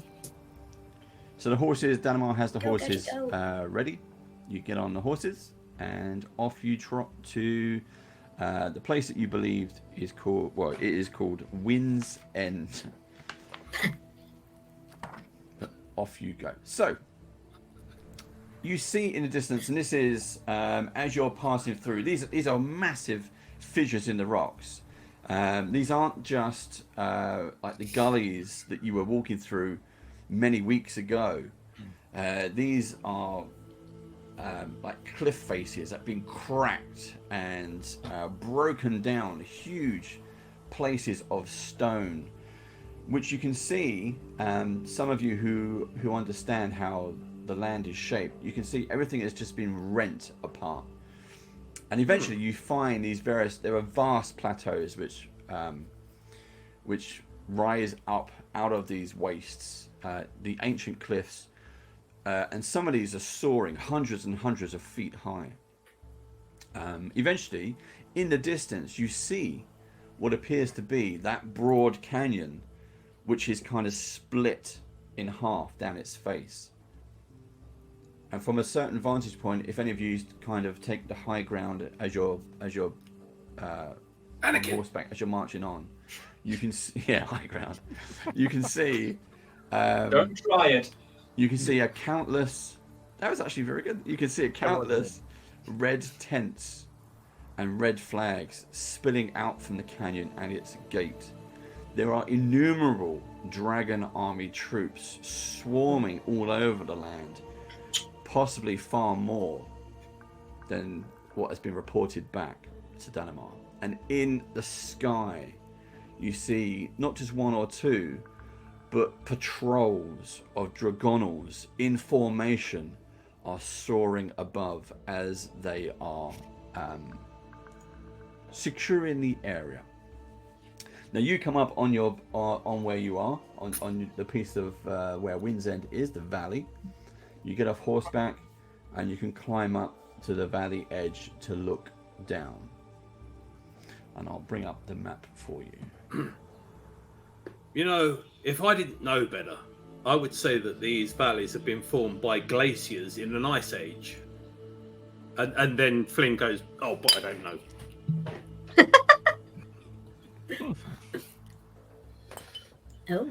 So the horses, Danimar has the Go, horses go. ready. You get on the horses and off you trot to The place that you believed is called, well, it is called Wind's End. Off you go. So, you see in the distance, and this is as you're passing through, these are massive fissures in the rocks. These aren't just like the gullies that you were walking through many weeks ago. These are like cliff faces that have been cracked and broken down, huge places of stone, which you can see. Some of you who understand how the land is shaped, you can see everything has just been rent apart. And eventually you find these there are vast plateaus which rise up out of these wastes, the ancient cliffs, and some of these are soaring hundreds and hundreds of feet high. Eventually, in the distance, you see what appears to be that broad canyon, which is kind of split in half down its face. And from a certain vantage point, if any of you kind of take the high ground as you're on horseback, as you're marching on, you can see, high ground. You can see. Don't try it. You can see a countless. That was actually very good. You can see a countless red tents and red flags spilling out from the canyon and its gate. There are innumerable dragon army troops swarming all over the land, possibly far more than what has been reported back to Danamar. And in the sky, you see not just one or two, but patrols of dragonals in formation are soaring above as they are securing the area. Now you come up on your on where you are on the piece of where Wind's End is, the valley. You get off horseback and you can climb up to the valley edge to look down. And I'll bring up the map for you. You know, if I didn't know better, I would say that these valleys have been formed by glaciers in an ice age. And then Flynn goes, oh, but I don't know. Oh.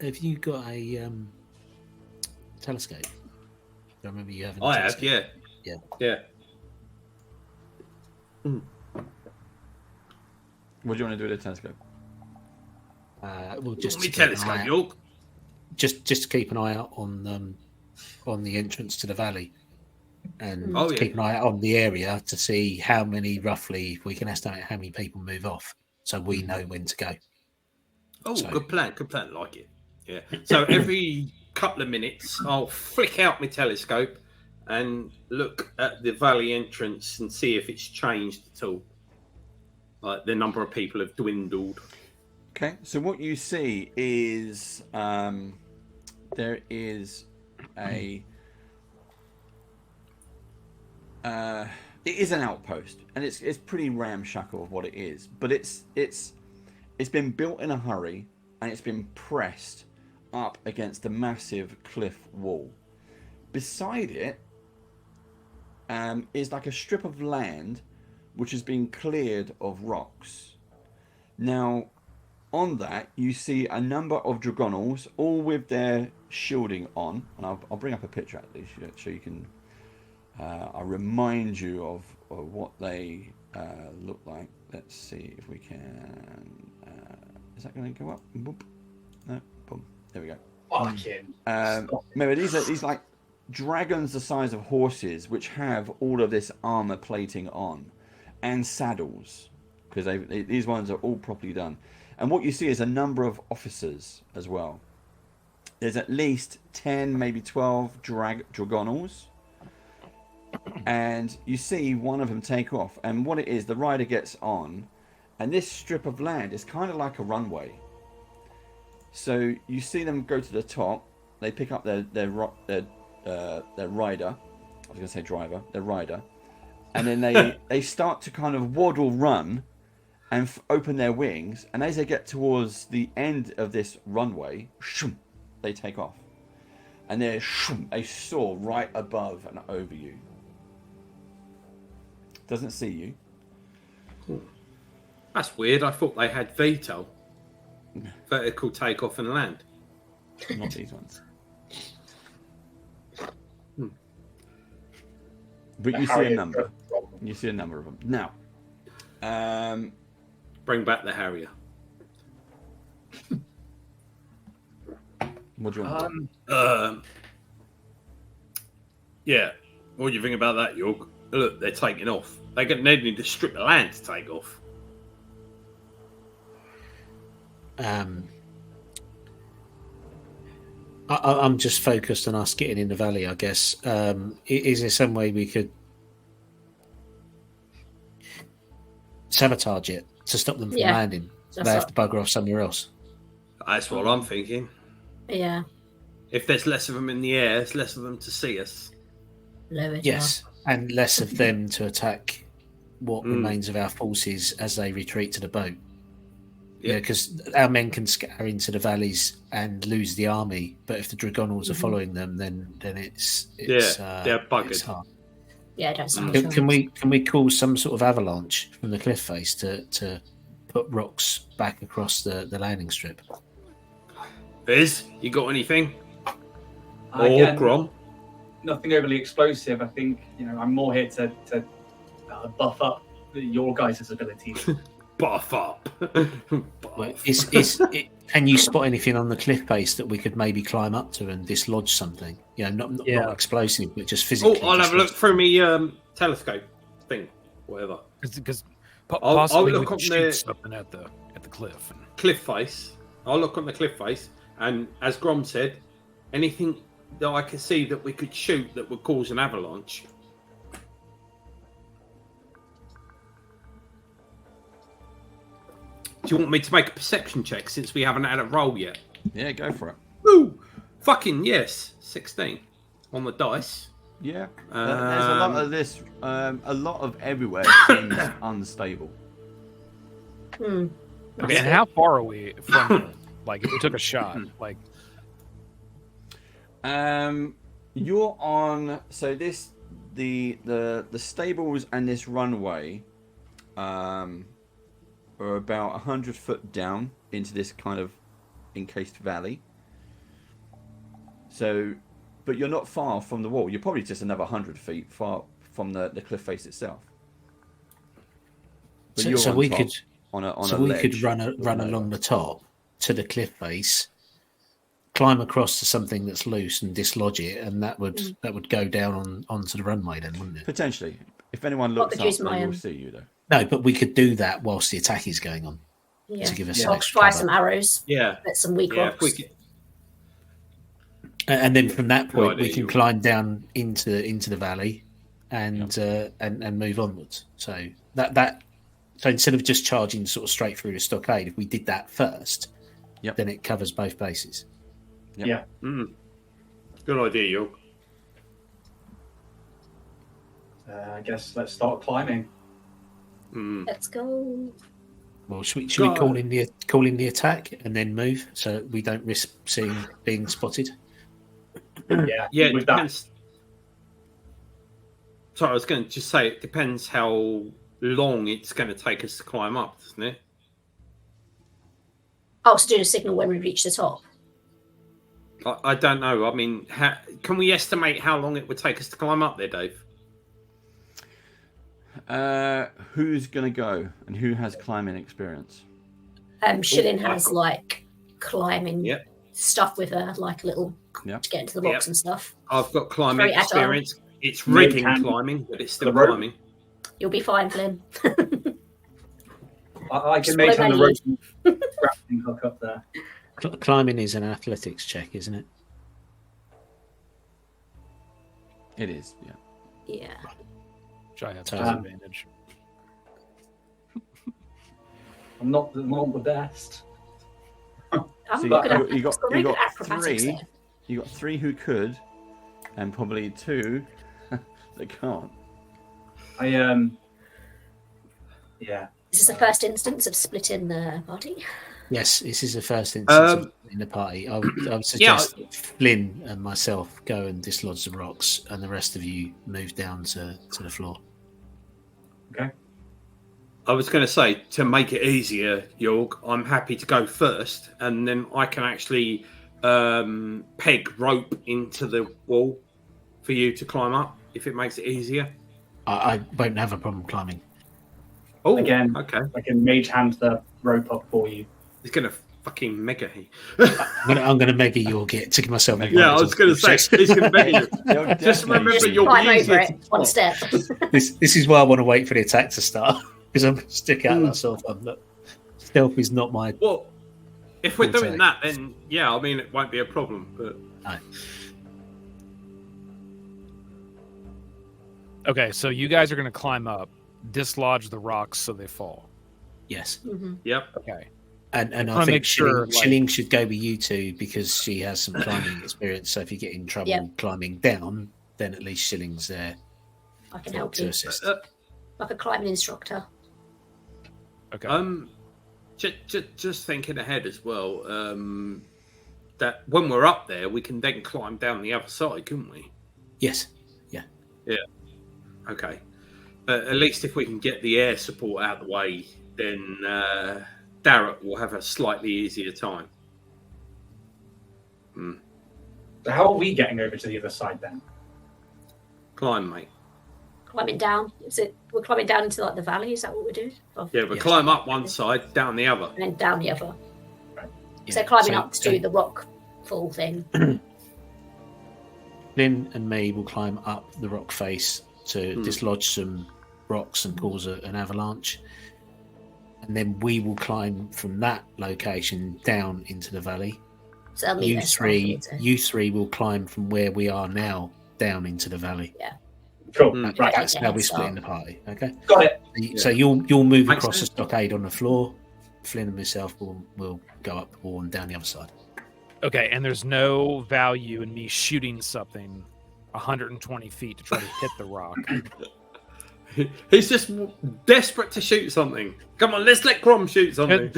Have you got a telescope? I remember you having. I have, yeah. What do you want to do with the telescope? Well, just me telescope, York. Just to keep an eye out on the entrance to the valley, and keep an eye out on the area to see how many roughly we can estimate how many people move off, so we know when to go. Oh, so. Good plan, like it. Yeah. So every couple of minutes, I'll flick out my telescope and look at the valley entrance and see if it's changed at all. Like the number of people have dwindled. Okay, so what you see is there is a it is an outpost, and it's pretty ramshackle of what it is, but it's been built in a hurry, and it's been pressed up against a massive cliff wall. Beside it is like a strip of land which has been cleared of rocks. Now, on that, you see a number of dragonals, all with their shielding on. And I'll bring up a picture at least, so you can. I'll remind you of what they look like. Let's see if we can. Is that going to go up? Boop. No, boom. There we go. Fucking. Remember, these like dragons the size of horses, which have all of this armor plating on, and saddles, because these ones are all properly done. And what you see is a number of officers as well. There's at least 10, maybe 12 dragonals. And you see one of them take off. And what it is, the rider gets on. And this strip of land is kind of like a runway. So you see them go to the top. They pick up their rider. I was going to say driver. Their rider. And then they start to kind of waddle run and open their wings, and as they get towards the end of this runway, they take off, and they soar right above and over you. Doesn't see you. That's weird. I thought they had veto. Vertical takeoff and land. Not these ones. But you see a number. You see a number of them. Now, bring back the Harrier. What do you want? Yeah. What do you think about that, York? Look, they're taking off. They need to strip the land to take off. I'm just focused on us getting in the valley, I guess. Is there some way we could sabotage it to stop them from landing? So they have to bugger off somewhere else. That's what I'm thinking. Yeah. If there's less of them in the air, there's less of them to see us. Yes, and less of them to attack what remains of our forces as they retreat to the boat. Yeah, because our men can scatter into the valleys and lose the army, but if the Dragonals are following them, then it's they're buggered. It's hard. Yeah, don't see Can we cause some sort of avalanche from the cliff face to put rocks back across the landing strip? Viz, you got anything? Again, Grom? Nothing overly explosive. I think I'm more here to buff up your guys' abilities. Buff up. Can you spot anything on the cliff face that we could maybe climb up to and dislodge something? Not explosive, but just physically. I'll have a look through me telescope thing, whatever. Because I'll possibly look we on could shoot the something at the cliff. cliff face. I'll look on the cliff face, and as Grom said, anything that I could see that we could shoot that would cause an avalanche. Do you want me to make a perception check since we haven't had a roll yet? Yeah, go for it. Woo! Fucking yes. 16 on the dice. Yeah. There's a lot of this. A lot of everywhere seems unstable. Okay, and how far are we from like if we took a shot? Like you're on the stables and this runway are about 100 foot down into this kind of encased valley. So, but you're not far from the wall. You're probably just another 100 feet far from the cliff face itself. But So we could ledge run along the top to the cliff face, climb across to something that's loose and dislodge it, and that would go down onto the runway then, wouldn't it? Potentially. If anyone looks up, they will see you though. No, but we could do that whilst the attack is going on. Yeah. To give us I'll fire some arrows. Yeah. Get some weak rocks. And then from that point, we can climb down into the valley, and move onwards. So so instead of just charging sort of straight through the stockade, if we did that first, then it covers both bases. Yep. Yeah. Good idea, York. I guess let's start climbing. Let's go. Well, should we call in the attack and then move so we don't risk being spotted? Yeah. With Depends. Sorry, I was going to just say it depends how long it's going to take us to climb up, doesn't it? Oh, so do a signal when we reach the top. I don't know. I mean, can we estimate how long it would take us to climb up there, Dave? Who's going to go and who has climbing experience? Shilin has like climbing stuff with her, like a little to get into the box and stuff. I've got climbing Very experience. It's rigging climbing, but it's still climbing. You'll be fine, Flynn. I can make on the rope grappling hook up there. Climbing is an athletics check, isn't it? It is, yeah. Yeah. Which I have disadvantage. I'm not the best. I'm So not good at you got acrobatics three. there. You got 3 who could, and probably 2 that can't. Yeah. This is the first instance of splitting the party. Yes, this is the first instance in the party. I would suggest Flynn and myself go and dislodge the rocks, and the rest of you move down to the floor. Okay. I was going to say, to make it easier, Jorg, I'm happy to go first, and then I can actually peg rope into the wall for you to climb up, if it makes it easier. I won't have a problem climbing. Oh, Again, okay. I can mage hand the rope up for you. He's going to fucking mega he. I'm gonna mega your get to give myself. Yeah, I was going to say, he's going to mega you. Just remember you'll Climb be over easier it, one step. This is why I want to wait for the attack to start, because I'm gonna stick out that sort of. Look, stealth is not my. Well, if we're Full doing take. that, then yeah, I mean, it won't be a problem. But No. Okay, so you guys are going to climb up, dislodge the rocks so they fall. Yes, yep. Okay. and I I wanna think make sure, like- Chilling should go with you two because she has some climbing experience. So if you get in trouble Yep. climbing down, then at least Shilling's there I can help to you, assist. like a climbing instructor. Okay. Just thinking ahead as well. That when we're up there, we can then climb down the other side, couldn't we? Yes. Okay. At least if we can get the air support out of the way, then Darrett will have a slightly easier time. So how are we getting over to the other side then? Climb, mate. Climbing down. We're climbing down into like the valley? Is that what we do? Yeah, but Yes. climb up one side, down the other. And then down the other. Yeah. So climbing So, up to do the rock fall thing. Lynn and me will climb up the rock face to dislodge some rocks and cause an avalanche. And then we will climb from that location down into the valley. So that'll mean You there's three, something to- you three will climb from where we are now down into the valley. Cool. Mm. Right. That's Yeah, how we're so- splitting the party. Okay. Got it. So you'll move Makes across sense. the stockade on the floor. Flynn and myself will go up the wall and down the other side. Okay, and there's no value in me shooting something 120 feet to try to hit the rock. He's just desperate to shoot something. Come on, let's let Crom shoot something.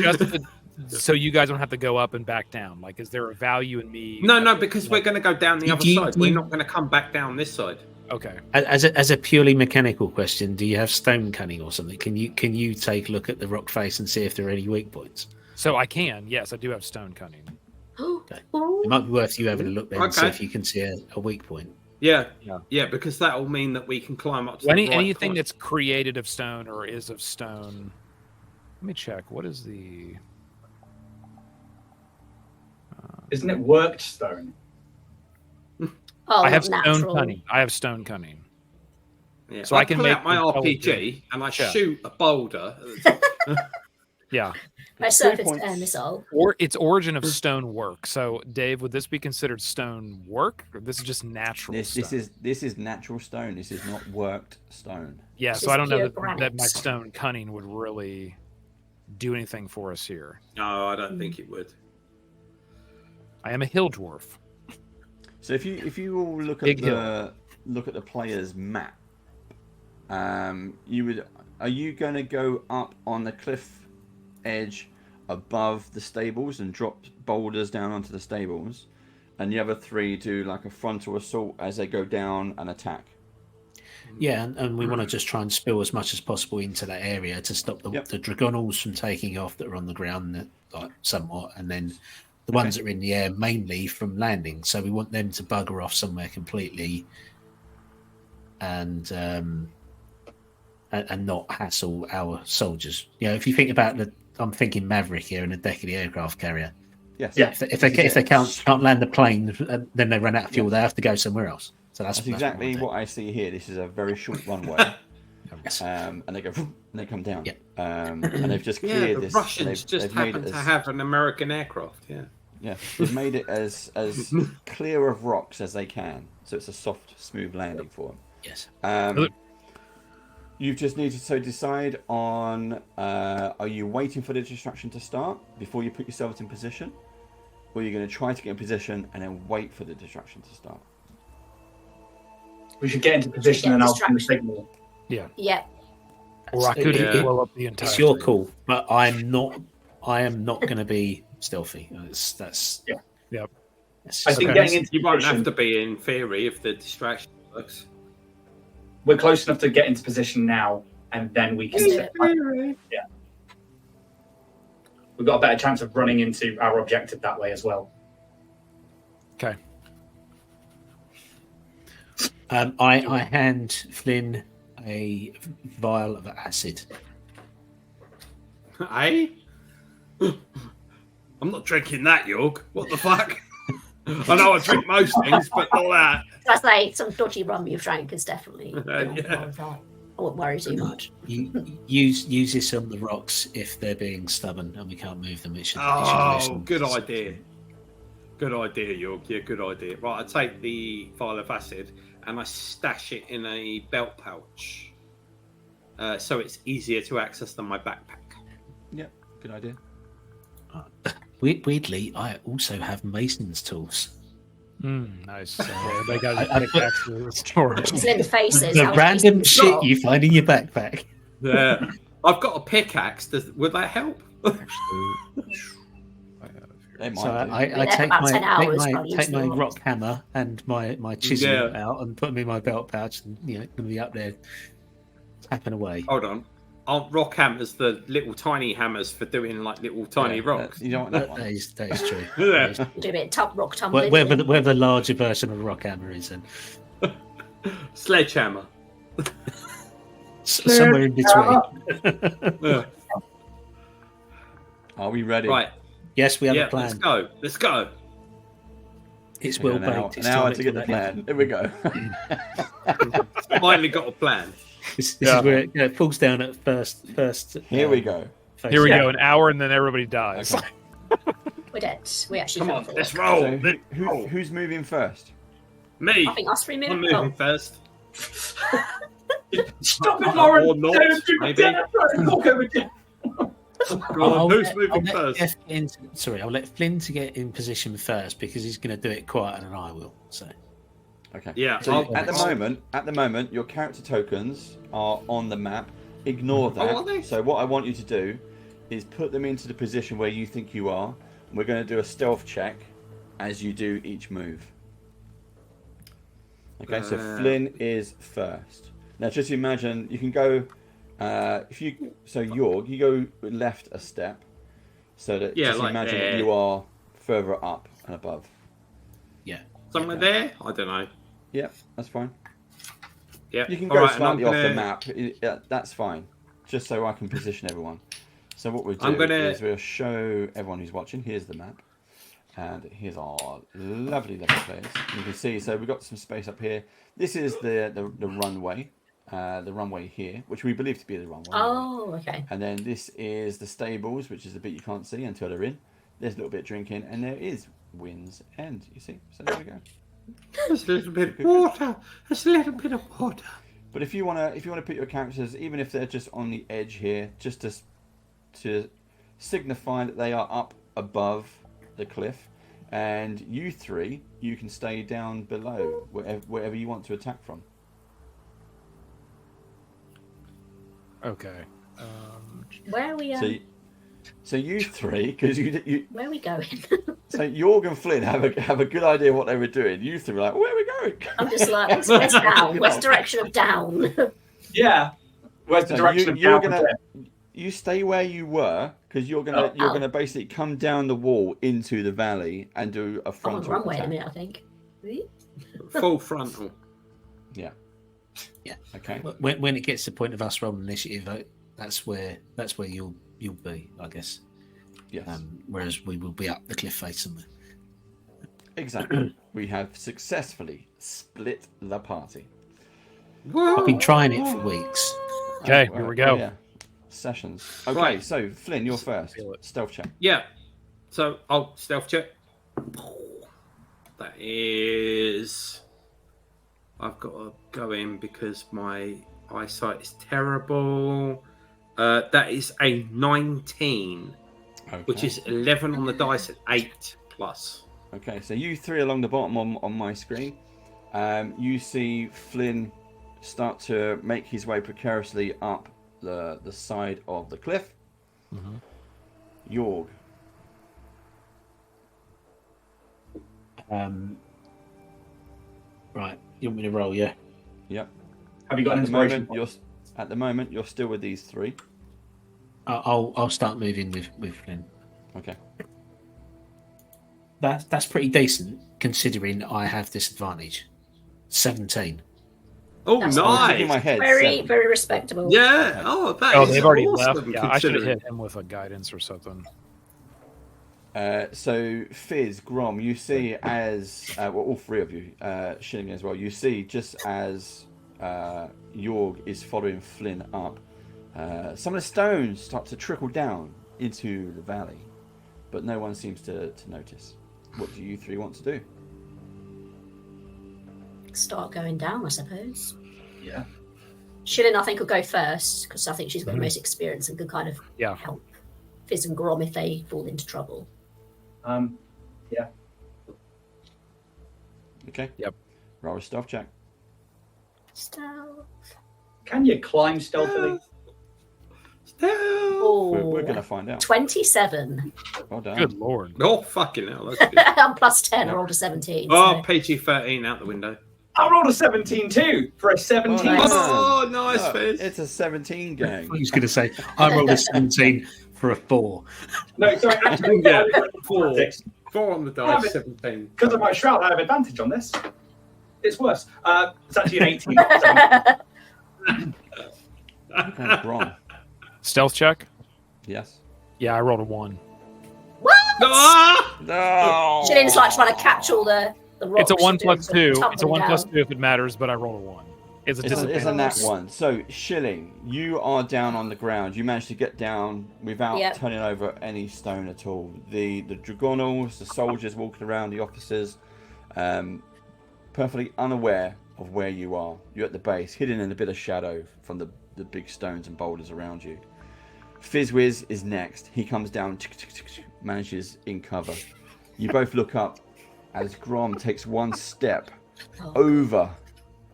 So you guys don't have to go up and back down. Like, is there a value in me? No, because we're going to go down the other Do you- side. do We're you- not going to come back down this side. Okay. As a purely mechanical question, do you have stone cunning or something? Can you take a look at the rock face and see if there are any weak points? So I can. Yes, I do have stone cunning. It might be worth you having a look there and see Okay. if you can see a weak point. Yeah, Yeah. because that will mean that we can climb up to Any, the right anything point. that's created of stone or is of stone. Let me check. What is the? Isn't it worked stone? Oh, I have not stone natural. cunning. I have stone cunning. Yeah. So I I can pull make out my intelligent RPG and I check. shoot a boulder. At the top. Yeah. My surface points. missile. Or its origin of stone work. So, Dave, would this be considered stone work, or this is just natural? This stone? is natural stone. This is not worked stone. Yeah. This So is I don't know pure that granite. my stone cunning would really do anything for us here. No, I don't think it would. I am a hill dwarf. So if you all look at Big the player's map, are you going to go up on the cliff edge above the stables and drop boulders down onto the stables, and the other three do like a frontal assault as they go down and attack? Yeah, and we want to just try and spill as much as possible into that area to stop the dragonals from taking off that are on the ground, like somewhat, and then the ones that are in the air mainly from landing. So we want them to bugger off somewhere completely, and not hassle our soldiers. You know, if you think about I'm thinking Maverick here and a deck of the aircraft carrier. Yes. Yeah. If they can't land the plane, then they run out of fuel. They have to go somewhere else. So that's exactly what what I see here. This is a very short runway. Yes. And they go and they come down. Yeah. And they've just Yeah, cleared the this. Russians just they've made happen it to as- have an American aircraft. Yeah. Yeah, they've made it as clear of rocks as they can, so it's a soft, smooth landing for them. Yes. You just need to decide on: are you waiting for the distraction to start before you put yourselves in position, or are you going to try to get in position and then wait for the distraction to start? We should get into position and I'll send the signal. Yeah. Or I could Yeah. blow up the entire. It's your thing. call, but I am not going to be stealthy. That's Yeah. Yep. that's I just- think Okay. getting into You won't position, have to be in theory if the distraction works. we're close enough to get into position now and then we can. Let's do it. We've got a better chance of running into our objective that way as well. Okay. I hand Flynn a vial of acid. Eh? I'm not drinking that, York. What the fuck? I know I drink most things, but not that. I say some dodgy rum you've drank is definitely. Yeah. I wouldn't worry too much. Use this on the rocks if they're being stubborn and we can't move them. It should Oh, loosen. good idea. Good idea, York. Yeah, good idea. Right, I take the vial of acid and I stash it in a belt pouch, so it's easier to access than my backpack. Yep, good idea. Weirdly, I also have mason's tools. Nice. They got pickaxe to the storage. Just let the faces. The random shit you find in your backpack. Yeah, I've got a pickaxe. Would that help? They might So do. I Yeah, take about 10 hours my probably take use my the rock hammer and my chisel Yeah. out and put them in my belt pouch and going to be up there tapping away. Hold on. Aren't rock hammers the little tiny hammers for doing like little tiny rocks? You don't want that That one. is true. Yeah. That is- Do a bit of rock tumbling. where the larger version of a rock hammer is, and Sledgehammer. somewhere in between. Yeah. Are we ready? Right. Yes, we have Yeah, a plan. let's go. Let's go. It's We well got an hour- baked. An It's hour too to get the late plan. Here we go. Finally got a plan. This is where it falls down at first. Here we go. Here we go. An hour and then everybody dies. Okay. We're dead. We actually Come fell on, for let's it. roll. So Let's roll. who's moving first? Me. I think us 3 I'm minutes. moving first. Stop it, Lauren! Or not, maybe. Go on, who's moving first? I'll let Flynn to get in position first because he's going to do it quieter than I will. So Okay. Yeah. So I'll- at the moment, your character tokens are on the map. Ignore that. Oh, are they? So what I want you to do is put them into the position where you think you are. And we're going to do a stealth check as you do each move. Okay. So Flynn is first. Now just imagine you can go. Yorg, you go left a step, so that just like imagine there. that you are further up and above. Somewhere there? I don't know. Yep, that's fine. Yeah. You can All go right, and slightly I'm off the gonna- map. That's fine. Just so I can position everyone. So what we'll do I'm gonna- is we'll show everyone who's watching. Here's the map, and here's our lovely players. You can see. So we've got some space up here. This is the runway. The runway here, which we believe to be the runway. Oh, okay. And then this is the stables, which is the bit you can't see until they're in. There's a little bit of drinking, and there is Wind's End. You see? So there we go. There's a little bit of water. There's a little bit of water. But if you wanna put your characters, even if they're just on the edge here, just to signify that they are up above the cliff, and you three, you can stay down below wherever you want to attack from. Okay. Where are we? So you three, because you Where are we going? so Jorg and Flynn have a good idea what they were doing. You three were like, where are we going? I'm just like, let's down. Where's the direction of down? Yeah. Where's the So direction of you're down? gonna you stay where you were because you're gonna basically come down the wall into the valley and do a I'm on frontal the runway in a attack. minute, I think. Full frontal. Yeah. Yeah. Okay. when it gets to the point of us rolling initiative, that's where you'll be, I guess. Yes. Whereas we will be up the cliff face somewhere. Exactly. We have successfully split the party. I've been trying it for weeks. Okay, here we go. Yeah. Sessions. Okay, Right. so Flynn, you're first. Feel it. Stealth check. Yeah. So I'll stealth check. That is. I've got to go in because my eyesight is terrible. That is a 19, Okay. which is 11 on the dice at 8 plus. Okay, so you three along the bottom on my screen. You see Flynn start to make his way precariously up the side of the cliff. Jorg. Right, you want me to roll? Yeah. Yep. Have you got an At the inspiration? moment, At the moment, you're still with these three. I'll start moving with Flynn. Okay. That's pretty decent considering I have disadvantage. 17. Oh, That's I was thinking in my nice. head. Very, 7. very respectable. Yeah. Oh, that Oh, is they've already awesome, left. Yeah, I should have considering. hit him with a guidance or something. So Fizz, Grom, you see as all three of you, Shilling as well. You see just as Jorg is following Flynn up, some of the stones start to trickle down into the valley, but no one seems to notice. What do you three want to do? Start going down, I suppose. Yeah. Shilin, I think, will go first because I think she's got the most experience and can kind of help Fizz and Grom if they fall into trouble. Yeah. Okay. Yep. Roll a stealth check. Stealth. Can you climb stealthily? We're going to find out. 27. Well done. Good lord. Oh, fucking hell. That's good. I'm plus 10. I rolled a 17. Oh, So. PG-13 out the window. I rolled a 17 too for a 17. Nice. Oh, nice, No, Fizz. it's a 17 gang. I was going to say, I rolled a 17 for a 4. No, sorry, actually, Yeah, I rolled 4. six. 4 on the Yeah, dice, but- 17. Because of my shroud, I have advantage on this. It's worse. It's actually an 18. Okay, Grom. Stealth check? Yes. Yeah, I rolled a 1. What? Ah! No. Shilin's like trying to catch all the rocks. It's a 1 and plus doing 2. some It's a 1 plus tumbling 2 if it matters, but I rolled a 1. It's a It's a disadvantage. nat one. So, Shilling, you are down on the ground. You managed to get down without Yep. turning over any stone at all. The dragonals, the soldiers walking around, the officers, perfectly unaware of where you are. You're at the base, hidden in a bit of shadow from the big stones and boulders around you. Fizzwiz is next. He comes down, manages in cover. You both look up as Grom takes one step over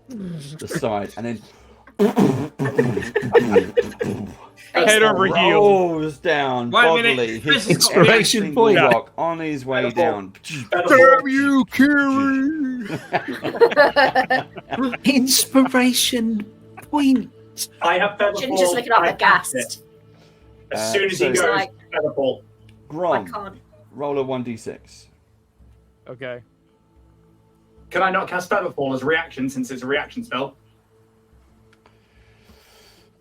the side and then Head over heel. rolls down Wait a minute. bodily. This Hits is got every inspiration single point. rock on his way down. Damn you, Kiri! Inspiration point. I have feather Shilin's just looking up aghast. As soon as so- he goes, Like- feather fall. I Grom, can't. roll a 1d6. Okay. Can I not cast feather fall as a reaction since it's a reaction spell?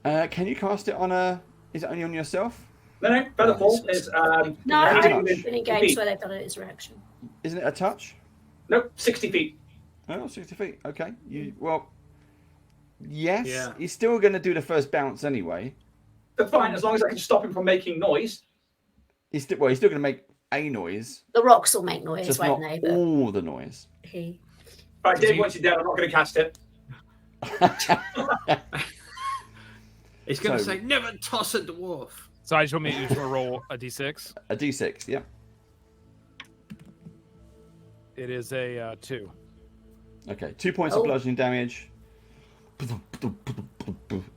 Can you cast it on a... Is it only on yourself? No, feather fall is No, Yeah. I've been in games where they've done it as a reaction. Isn't it a touch? Nope, 60 feet. Oh, 60 feet. Okay. Yes. Yeah. He's still going to do the first bounce anyway. That's fine, as long as I can stop him from making noise. He's still going to make a noise, The rocks will make noise, just won't not they? But all the noise. he. All right, Dave, once you're dead, I'm not going to cast it. It's going to So- say, never toss a dwarf. So I just want me to just roll a d6. A d6, yeah. It is a 2. Okay, 2 points of Oh. bludgeoning damage.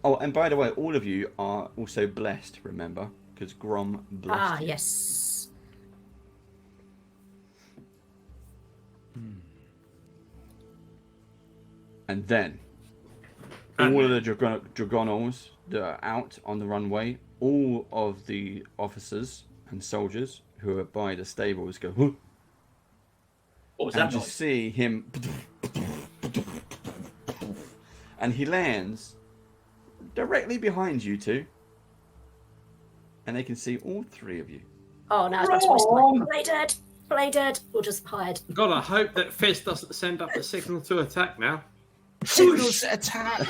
Oh, and by the way, all of you are also blessed, remember? Because Grom blessed Ah, you. yes. And then, all of the dragonals that are out on the runway, all of the officers and soldiers who are by the stables go, "Huh," What was and that just noise? see him, and he lands directly behind you two, and they can see all three of you. Oh, now I was about to whisper, Bladed! Bladed! We'll just hide. God, I hope that Fizz doesn't send up a signal to attack now. Signals attack.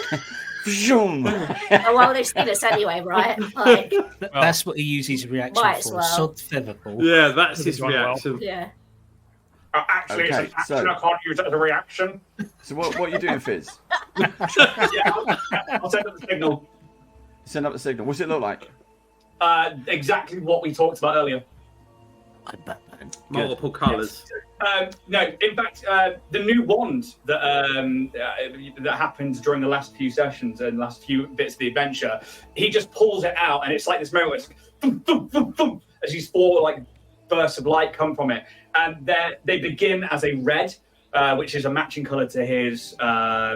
Vroom. Oh, well, they've seen us anyway, right? Like, That's what he uses reaction Might as for. well. Sod featherball. Yeah, that's Could've his gone well. reaction. yeah. Actually, it's Okay, an action. so- I can't use it as a reaction. So what are you doing, Fizz? Yeah, I'll send up the signal. Send up the signal. What's it look like? Exactly what we talked about earlier. I'm Batman. Multiple colours. No, in fact, the new wand that that happened during the last few sessions and last few bits of the adventure, he just pulls it out, and it's like this moment where it's thump, thump, thump, thump, as these four like bursts of light come from it, and they begin as a red, which is a matching color to his now,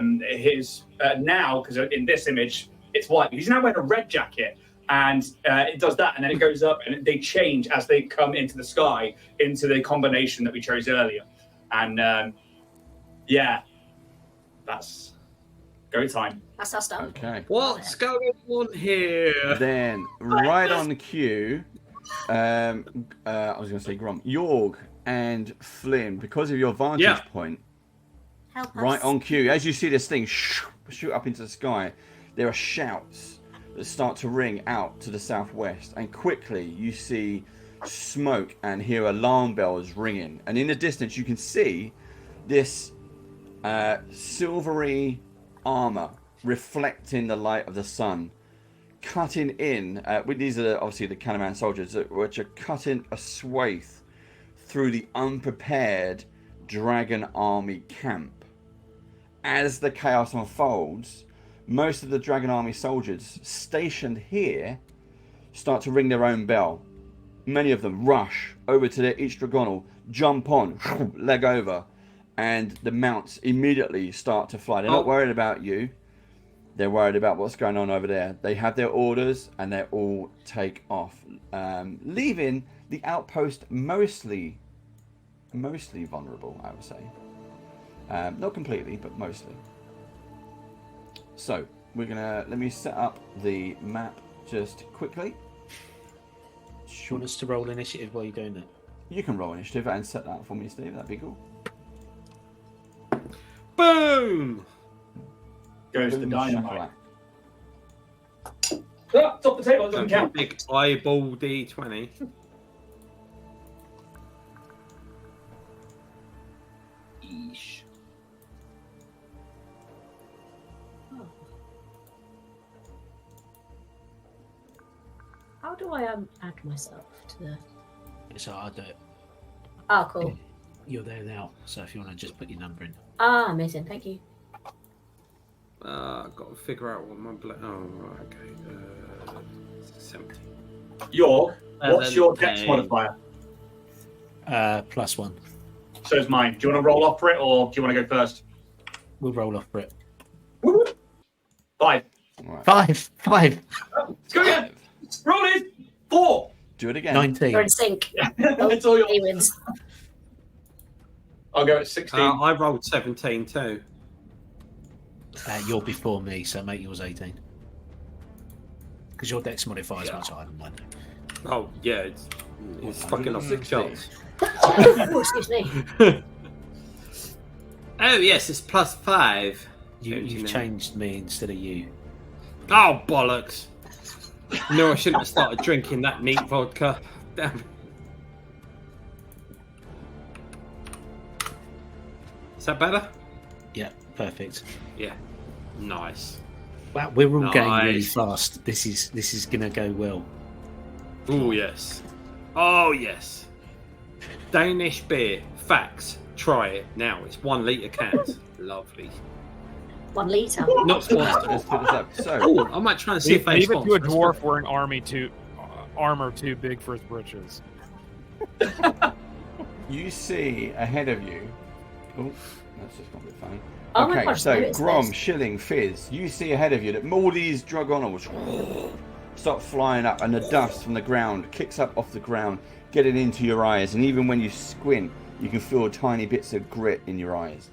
because in this image it's white. He's now wearing a red jacket, and it does that, and then it goes up, and they change as they come into the sky into the combination that we chose earlier. And yeah, that's go time. That's our stuff. Okay. What's going on here? Then, right on cue, I was going to say Grom, Yorg and Flynn, because of your vantage point, Help us. right on cue, as you see this thing shoot up into the sky, there are shouts that start to ring out to the southwest, and quickly you see smoke and hear alarm bells ringing, and in the distance you can see this silvery armor reflecting the light of the sun, cutting in. These are obviously the Canaman soldiers, which are cutting a swathe through the unprepared dragon army camp. As the chaos unfolds, most of the dragon army soldiers stationed here start to ring their own bell. Many of them rush over to each dragonal, jump on, leg over, and the mounts immediately start to fly. They're not worried about you. They're worried about what's going on over there. They have their orders, and they all take off, leaving the outpost mostly vulnerable, I would say. Not completely, but mostly. So, let me set up the map just quickly. Do you want us to roll initiative while you're doing that? You can roll initiative and set that for me, Steve. That'd be cool. Boom! Goes the Boom, dynamite. shakalak. Ah, top the table, it doesn't count. Big eyeball D20. Eesh. How do I add myself to the... So I'll do it. Oh, cool. You're there now, so if you want to just put your number in. Ah, amazing. Thank you. I've got to figure out what my... Oh, right, okay. 70. York, what's your dex 10. modifier? +1. So is mine. Do you want to roll off for it, or do you want to go first? We'll roll off for it. Woo-woo. 5. Right. 5. Let's go again. Roll it. 4. Do it again. 19. You're in sync. It's all He yours. wins. I'll go at 16. I rolled 17 too. You're before me, so make yours 18. Because your dex modifier is much higher than mine. Oh, yeah, it's fucking off the 160. charts. Oh, excuse me. Oh, yes, it's +5. You've changed me instead of you. Oh, bollocks. No, I shouldn't have started drinking that neat vodka. Damn. Is that better? Yeah, perfect. Yeah. Nice. Wow, we're all going really Nice. fast. This is gonna go well. Oh, yes. Oh, yes. Danish beer. Facts. Try it now. It's 1 litre cans. Lovely. 1 litre. Not sponsored. Let's put this up. So, Oh, I might try and see if they Leave it to a sponsor us. dwarf wearing armor too big for his britches. you see ahead of you. Oh, that's just gonna be funny. Oh my Okay, gosh, so there it is. Grom, Shilling, Fizz, you see ahead of you that all these dragonals start flying up, and the dust from the ground kicks up off the ground, getting into your eyes, and even when you squint, you can feel tiny bits of grit in your eyes.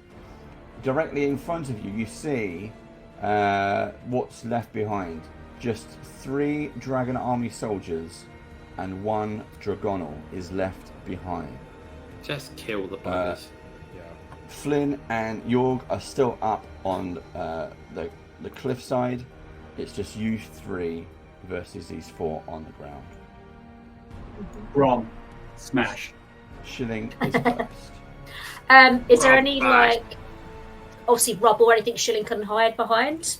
Directly in front of you, you see what's left behind. Just 3 dragon army soldiers and 1 dragonal is left behind. Just kill the bunnies. Flynn and Yorg are still up on the cliffside. It's just you 3 versus these 4 on the ground. Grom. Smash. Shilling is first. Is there any, Right. like, obviously rubble or anything Shilling can hide behind?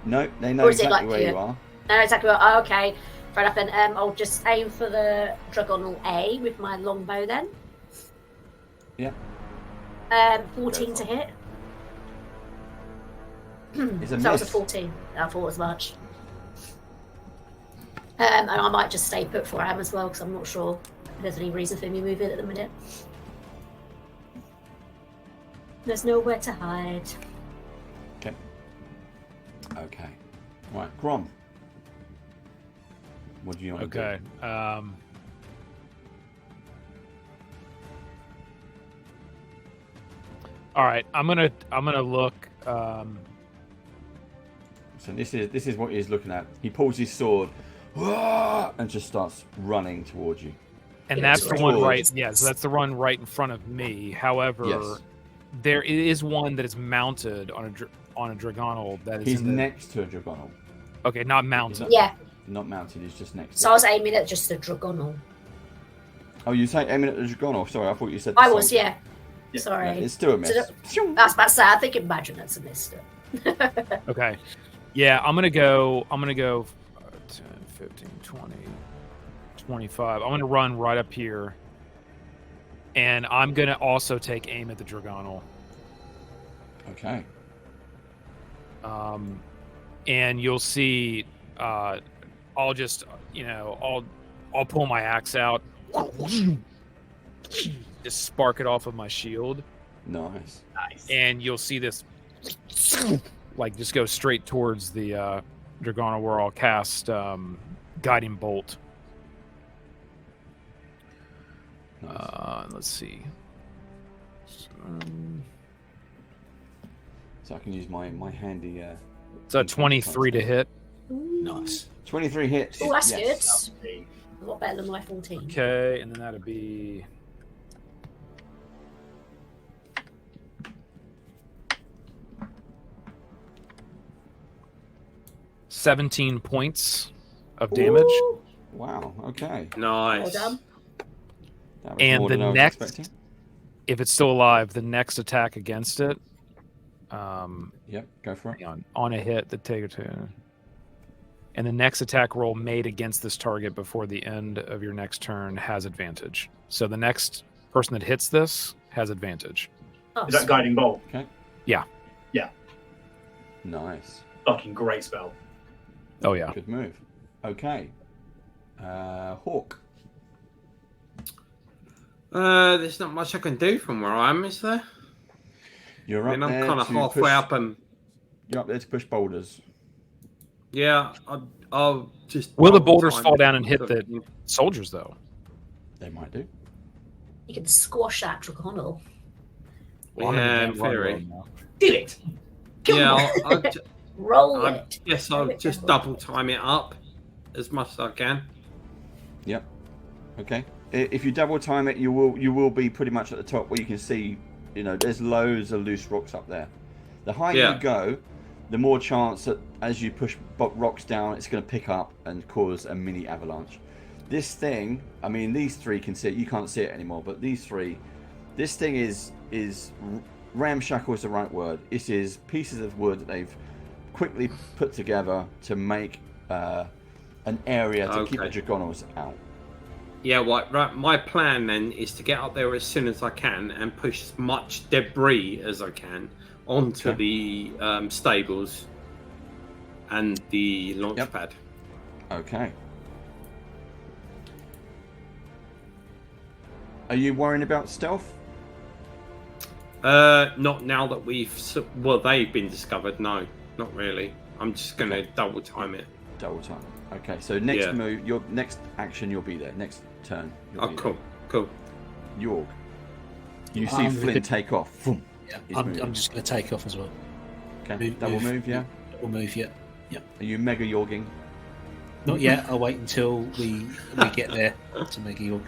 No, they know Or is it exactly like where you? you are. No, exactly. Oh, okay. Fair enough. Then I'll just aim for the Dragonal A with my longbow then. Yeah. 14 to hit. It's a So that was a miss. 14. I thought as much. And I might just stay put for him as well, because I'm not sure if there's any reason for me moving at the minute. There's nowhere to hide. Okay. Right, Grom. What do you want to Okay. do? All right. I'm gonna look. So this is what he's looking at. He pulls his sword and just starts running towards you. And Yeah, that's so the it's one like- right. Yeah, so that's the one right in front of me. However, Yes. there is one that is mounted on a Dragonal that is He's in the, next to a Dragonal. Okay, not mounted. Yeah. Not mounted, he's just next So to I it. was aiming at just the Dragonal. Oh, you say aiming at the Dragonal? Sorry, I thought you said the I was, soldier. yeah. Yeah, Sorry. No, it's still a miss. So I was about to say, I think imagine that's a miss. Okay. Yeah, I'm gonna go 10, 15, 20, 25. I'm gonna run right up here. And I'm gonna also take aim at the Dragonal. Okay. And you'll see I'll just I'll pull my axe out. Just spark it off of my shield. Nice. Nice. And you'll see this like just go straight towards the Dragonal where I'll cast Guiding Bolt. Nice. Let's see. So I can use my handy. It's a 23 to hit. Nice. 23 hits. Oh, that's yes. good. A lot better than my 14. Okay, and then that'd be 17 points of damage. Ooh. Wow. Okay. Well Nice. done. That was And more the than I was next- expecting. If it's still alive, the next attack against it, Yep. Go for it. hang on a hit, the take two. And the next attack roll made against this target before the end of your next turn has advantage. So the next person that hits this has advantage. Oh, Is that guiding bolt? Nice. Fucking great spell. Oh yeah. Good move. Okay. Hawk. There's not much I can do from where I am, is there? You're I up mean, I'm there kind of to halfway push- up, and You're up there to push boulders. yeah, I'll just. Will the double boulders time fall it. down and hit the soldiers though? They might do. You can squash that Dragonal. Well, I'm Yeah, gonna in run theory. roll now. Did it. Yeah, Roll I it. guess I'll just double time it up as much as I can. Yep. Okay. If you double time it, you will be pretty much at the top where you can see. There's loads of loose rocks up there. The higher Yeah. you go, the more chance that as you push rocks down, it's going to pick up and cause a mini avalanche. This thing, I mean, these three can see it. You can't see it anymore, but these three, this thing is ramshackle is the right word. It is pieces of wood that they've quickly put together to make an area to keep the Okay. Dragonals out. Yeah, right. My plan then is to get up there as soon as I can and push as much debris as I can onto Okay. the stables and the launch Yep. pad. Okay. Are you worrying about stealth? Not now that they've been discovered. No, not really. I'm just gonna double time it. Double time. Okay, so next Yeah. move, your next action, you'll be there. Next turn, you'll Oh, be cool, cool. there. York. You see I'm Flynn good. take off. Boom. Yeah, He's I'm moving. just going to take off as well. Okay, double move, yeah. Double move, yeah. Are you mega yorging? Not yet. I'll wait until we get there to make your.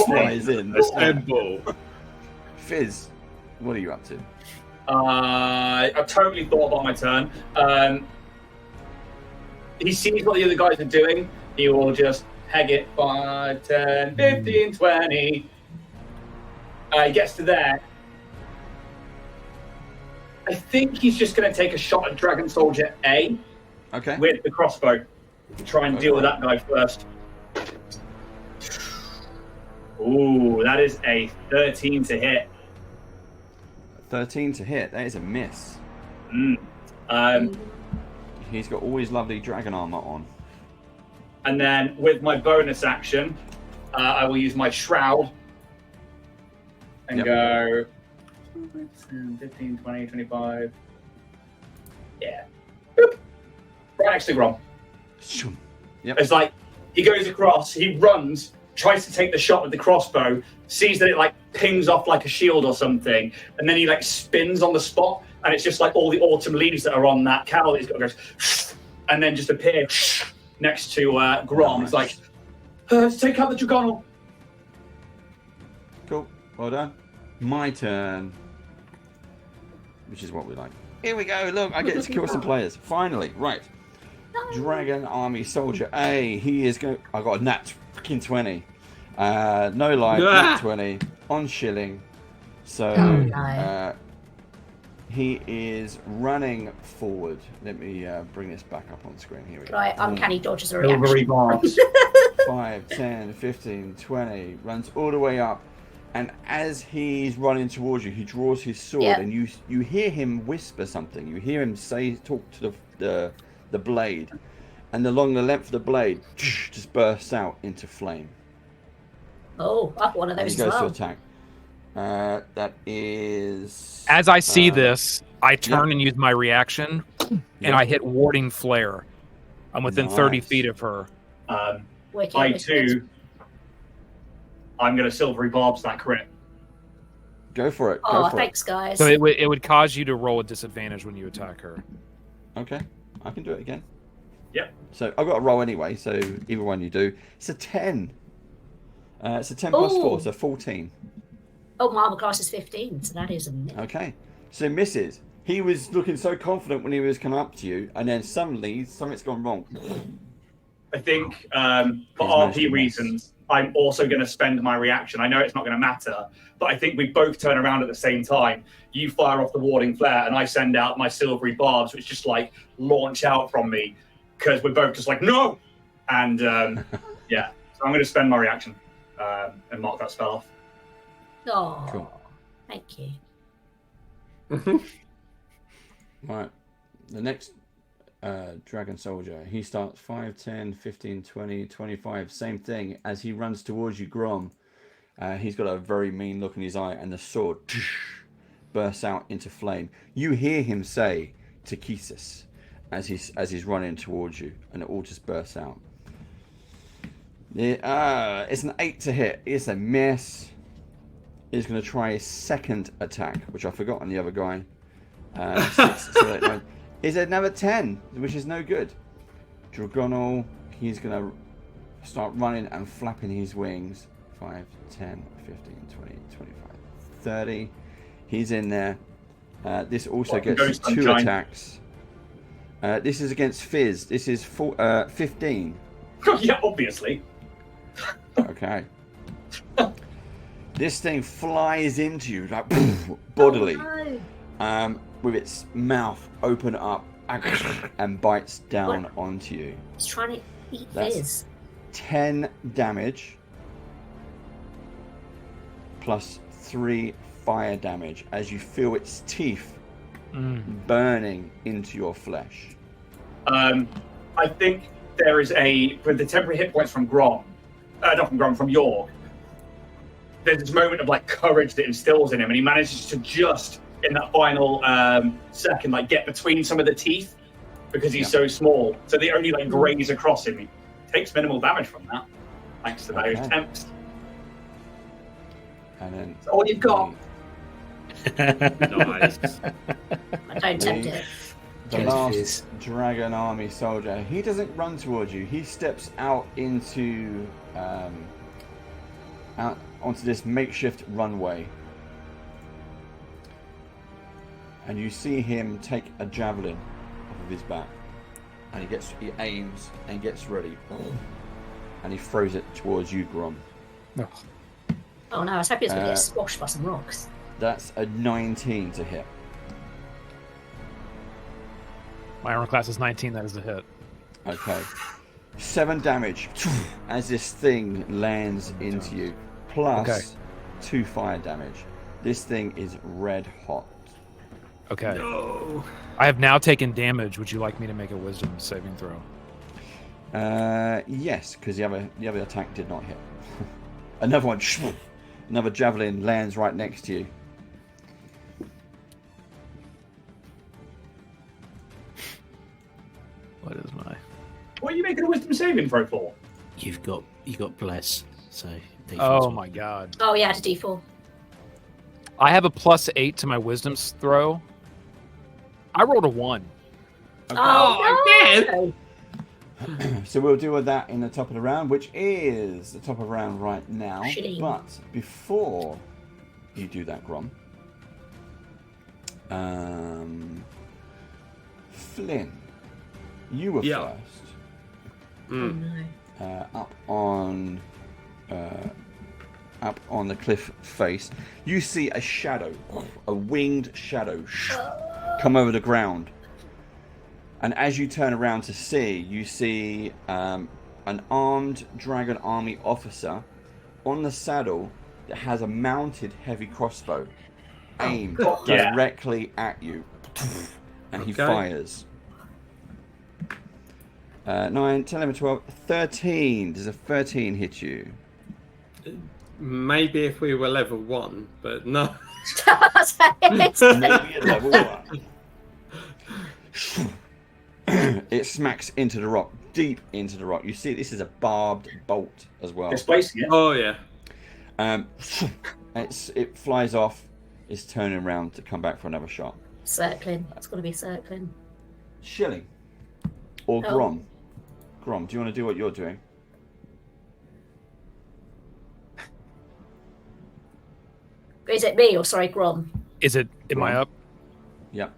Flies in. Assemble. Fizz, what are you up to? I've totally thought about my turn. He sees what the other guys are doing. He will just peg it 5, 10, 15, 20. He gets to there. I think he's just going to take a shot at Dragon Soldier A Okay. with the crossbow. Try and deal with that guy first. Ooh, that is a 13 to hit. 13 to hit. That is a miss. He's got all his lovely dragon armor on. And then with my bonus action, I will use my shroud and go 15, 20, 25. Yeah. Boop. Right next to Grom. Yep. It's like he goes across, he runs, tries to take the shot with the crossbow, sees that it like pings off like a shield or something, and then he like spins on the spot, and it's just like all the autumn leaves that are on that cowl that he's got goes, and then just appear next to Grom. It's like, take out the Dragonal. Cool. Well done. My turn. Which is what we like. Here we go. Look, I get to kill some players. Finally. Right. Dragon Army Soldier A. He is going. I got a nat freaking 20. No lie. Nat 20 on shilling. So he is running forward. Let me bring this back up on screen. Here we go. Right, uncanny dodges a Silvery reaction. barbs. 5, 10, 15, 20. Runs all the way up. And as he's running towards you, he draws his sword, and you hear him whisper something. You hear him talk to the blade, and along the length of the blade, just bursts out into flame. Oh, I have one of those He goes as well. to attack. That is. As I see this, I turn and use my reaction, and I hit Warding Flare. I'm within 30 feet of her. Wicked, I wicked. too. I'm going to silvery barbs that crit. Go for it. Oh, Go for thanks, guys. So it would cause you to roll a disadvantage when you attack her. it. Okay, I can do it again. Yep. So I've got a roll anyway. So either one you do, it's a 10. It's a 10 plus 4, so 14. Oh, my armor class is 15, so that is a miss. Okay, so misses. He was looking so confident when he was coming up to you, and then suddenly something's gone wrong. I think for RP reasons, I'm also going to spend my reaction. I know it's not going to matter, but I think we both turn around at the same time. You fire off the warding flare, and I send out my silvery barbs, which just like launch out from me because we're both just like, no! And yeah, so I'm going to spend my reaction and mark that spell off. Oh, Cool. thank you. Right, the next Dragon Soldier, he starts 5, 10, 15, 20, 25, same thing. As he runs towards you, Grom, he's got a very mean look in his eye, and the sword bursts out into flame. You hear him say Takesis as he's running towards you, and it all just bursts out. It's an 8 to hit. It's a miss. He's going to try his second attack, which I forgot on the other guy. 6, 7, 8, 9. Is another 10, which is no good. Dragonal, he's going to start running and flapping his wings. 5, 10, 15, 20, 25, 30. He's in there. This also gets 2 attacks. This is against Fizz. This is 15. Yeah, obviously. Okay. This thing flies into you like bodily. Oh, no. With its mouth open up and bites down onto you. It's trying to eat That's- Fizz. 10 damage plus 3 fire damage as you feel its teeth burning into your flesh. I think there is with the temporary hit points from Grom, not from Grom, from York. There's this moment of like courage that instills in him, and he manages to just in that final second, like get between some of the teeth because he's so small. So they only like graze across him. He takes minimal damage from that, thanks to those attempts. And then That's all you've got. Nice. I don't tempt it. the Yes, last it is. Dragon Army Soldier, he doesn't run towards you. He steps out into out onto this makeshift runway, and you see him take a javelin off of his back, and he aims and gets ready, and he throws it towards you, Grom. Oh no, I was hoping it was going to get squashed by some rocks. That's a 19 to hit. My armor class is 19. That is a hit. Okay. 7 damage as this thing lands into you, plus 2 fire damage. This thing is red hot. Okay. No. I have now taken damage. Would you like me to make a wisdom saving throw? Yes, because the other attack did not hit. Another one Another javelin lands right next to you. What is my? What are you making a wisdom saving throw for? You got bless. So. Oh my god! Oh yeah, it's a D4. I have a +8 to my wisdom throw. I rolled a 1. Okay. Oh, no! So we'll deal with that in the top of the round, which is the top of the round right now. Shitty. But before you do that, Grom, Flynn, you were Yeah. first. Oh, no. Up on the cliff face. You see a shadow, a winged shadow, come over the ground. And as you turn around to see, you see an armed dragon army officer on the saddle that has a mounted heavy crossbow aimed directly at you. And he fires. 9, 10, 11, 12, 13. Does a 13 hit you? Maybe if we were level 1, but no. Maybe a level 1. It smacks into the rock, deep into the rock. You see, this is a barbed bolt as well. Displacing it. Oh yeah. It flies off. It's turning around to come back for another shot. Circling. It's got to be circling. Shilling or Grom. Grom, do you want to do what you're doing? Is it me or sorry, Grom? Is it? Am I up? Yep.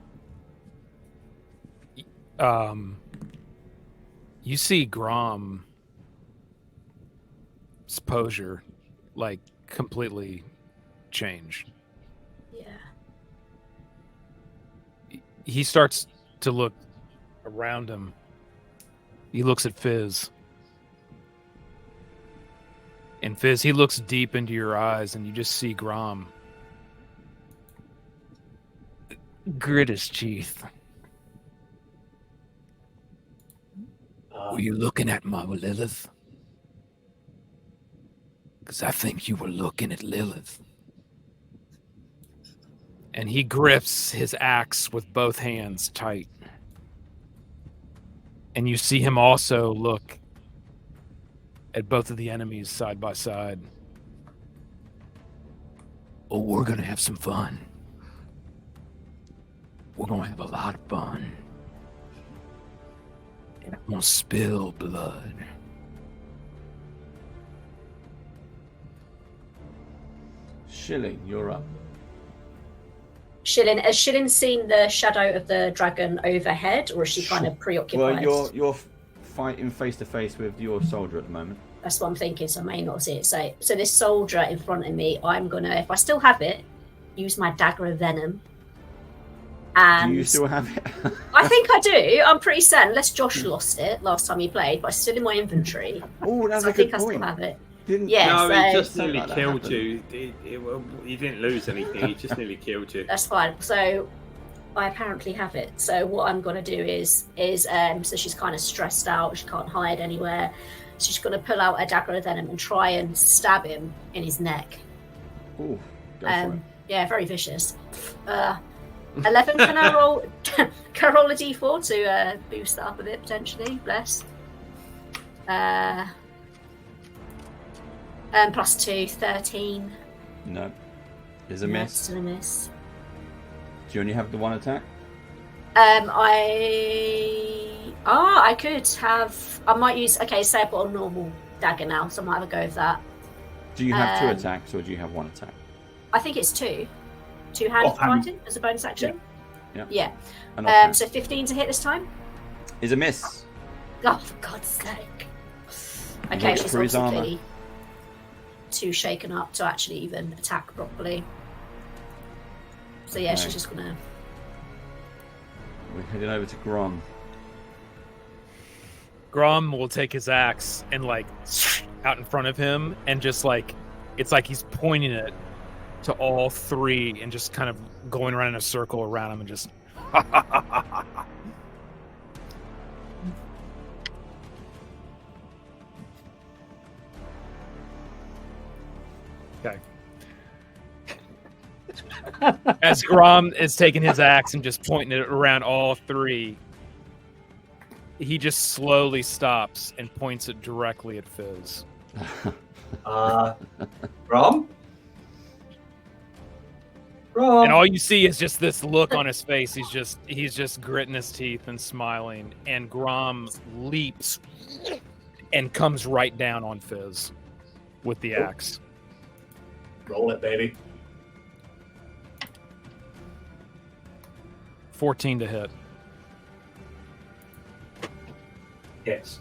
You see Grom's posture like completely change. Yeah. He starts to look around him. He looks at Fizz. And Fizz, he looks deep into your eyes and you just see Grom grit his teeth. Were you looking at my Lilith? Because I think you were looking at Lilith. And he grips his axe with both hands tight. And you see him also look at both of the enemies side by side. Oh, we're going to have some fun. We're going to have a lot of fun. And I'm going to spill blood. Shilling, you're up. Shilling, has Shilling seen the shadow of the dragon overhead, or is she kind of preoccupied? Well, you're fighting face to face with your soldier at the moment. That's what I'm thinking, so I may not see it. So this soldier in front of me, I'm gonna, if I still have it, use my dagger of venom. And Do you still have it? I think I do. I'm pretty certain. Unless Josh lost it last time he played, but it's still in my inventory. Oh, that's So a I think good I point. still have it. Didn't Yeah, No, so he just Something nearly like that killed happened. you. He didn't lose anything. He just nearly killed you. that's fine. So I apparently have it. So what I'm gonna do is so she's kind of stressed out. She can't hide anywhere. She's gonna pull out a dagger of venom and try and stab him in his neck. Ooh, go for it. Yeah, very vicious. 11. Can I roll? Can I roll a d4 to boost that up a bit potentially? Bless. +2, 13. No. Is a No, miss. still a miss. Do you only have the one attack? I could have. I might use. Okay, say I've got a normal dagger now, so I might have a go with that. Do you have two attacks or do you have one attack? I think it's two-handed Offhand. fighting as a bonus action. Yeah. Yeah. So 15 to hit this time. Is a miss. Oh, for God's sake. Okay, Looks she's for his armor. obviously too shaken up to actually even attack properly. So yeah, Okay. she's just gonna. We're heading over to Grom. Grom will take his axe and like out in front of him and just like it's like he's pointing it to all three and just kind of going around in a circle around him and just okay. As Grom is taking his axe and just pointing it around all three, he just slowly stops and points it directly at Fizz. Rom? And all you see is just this look on his face. He's just gritting his teeth and smiling. And Grom leaps and comes right down on Fizz with the axe. Roll it, baby. 14 to hit. Yes.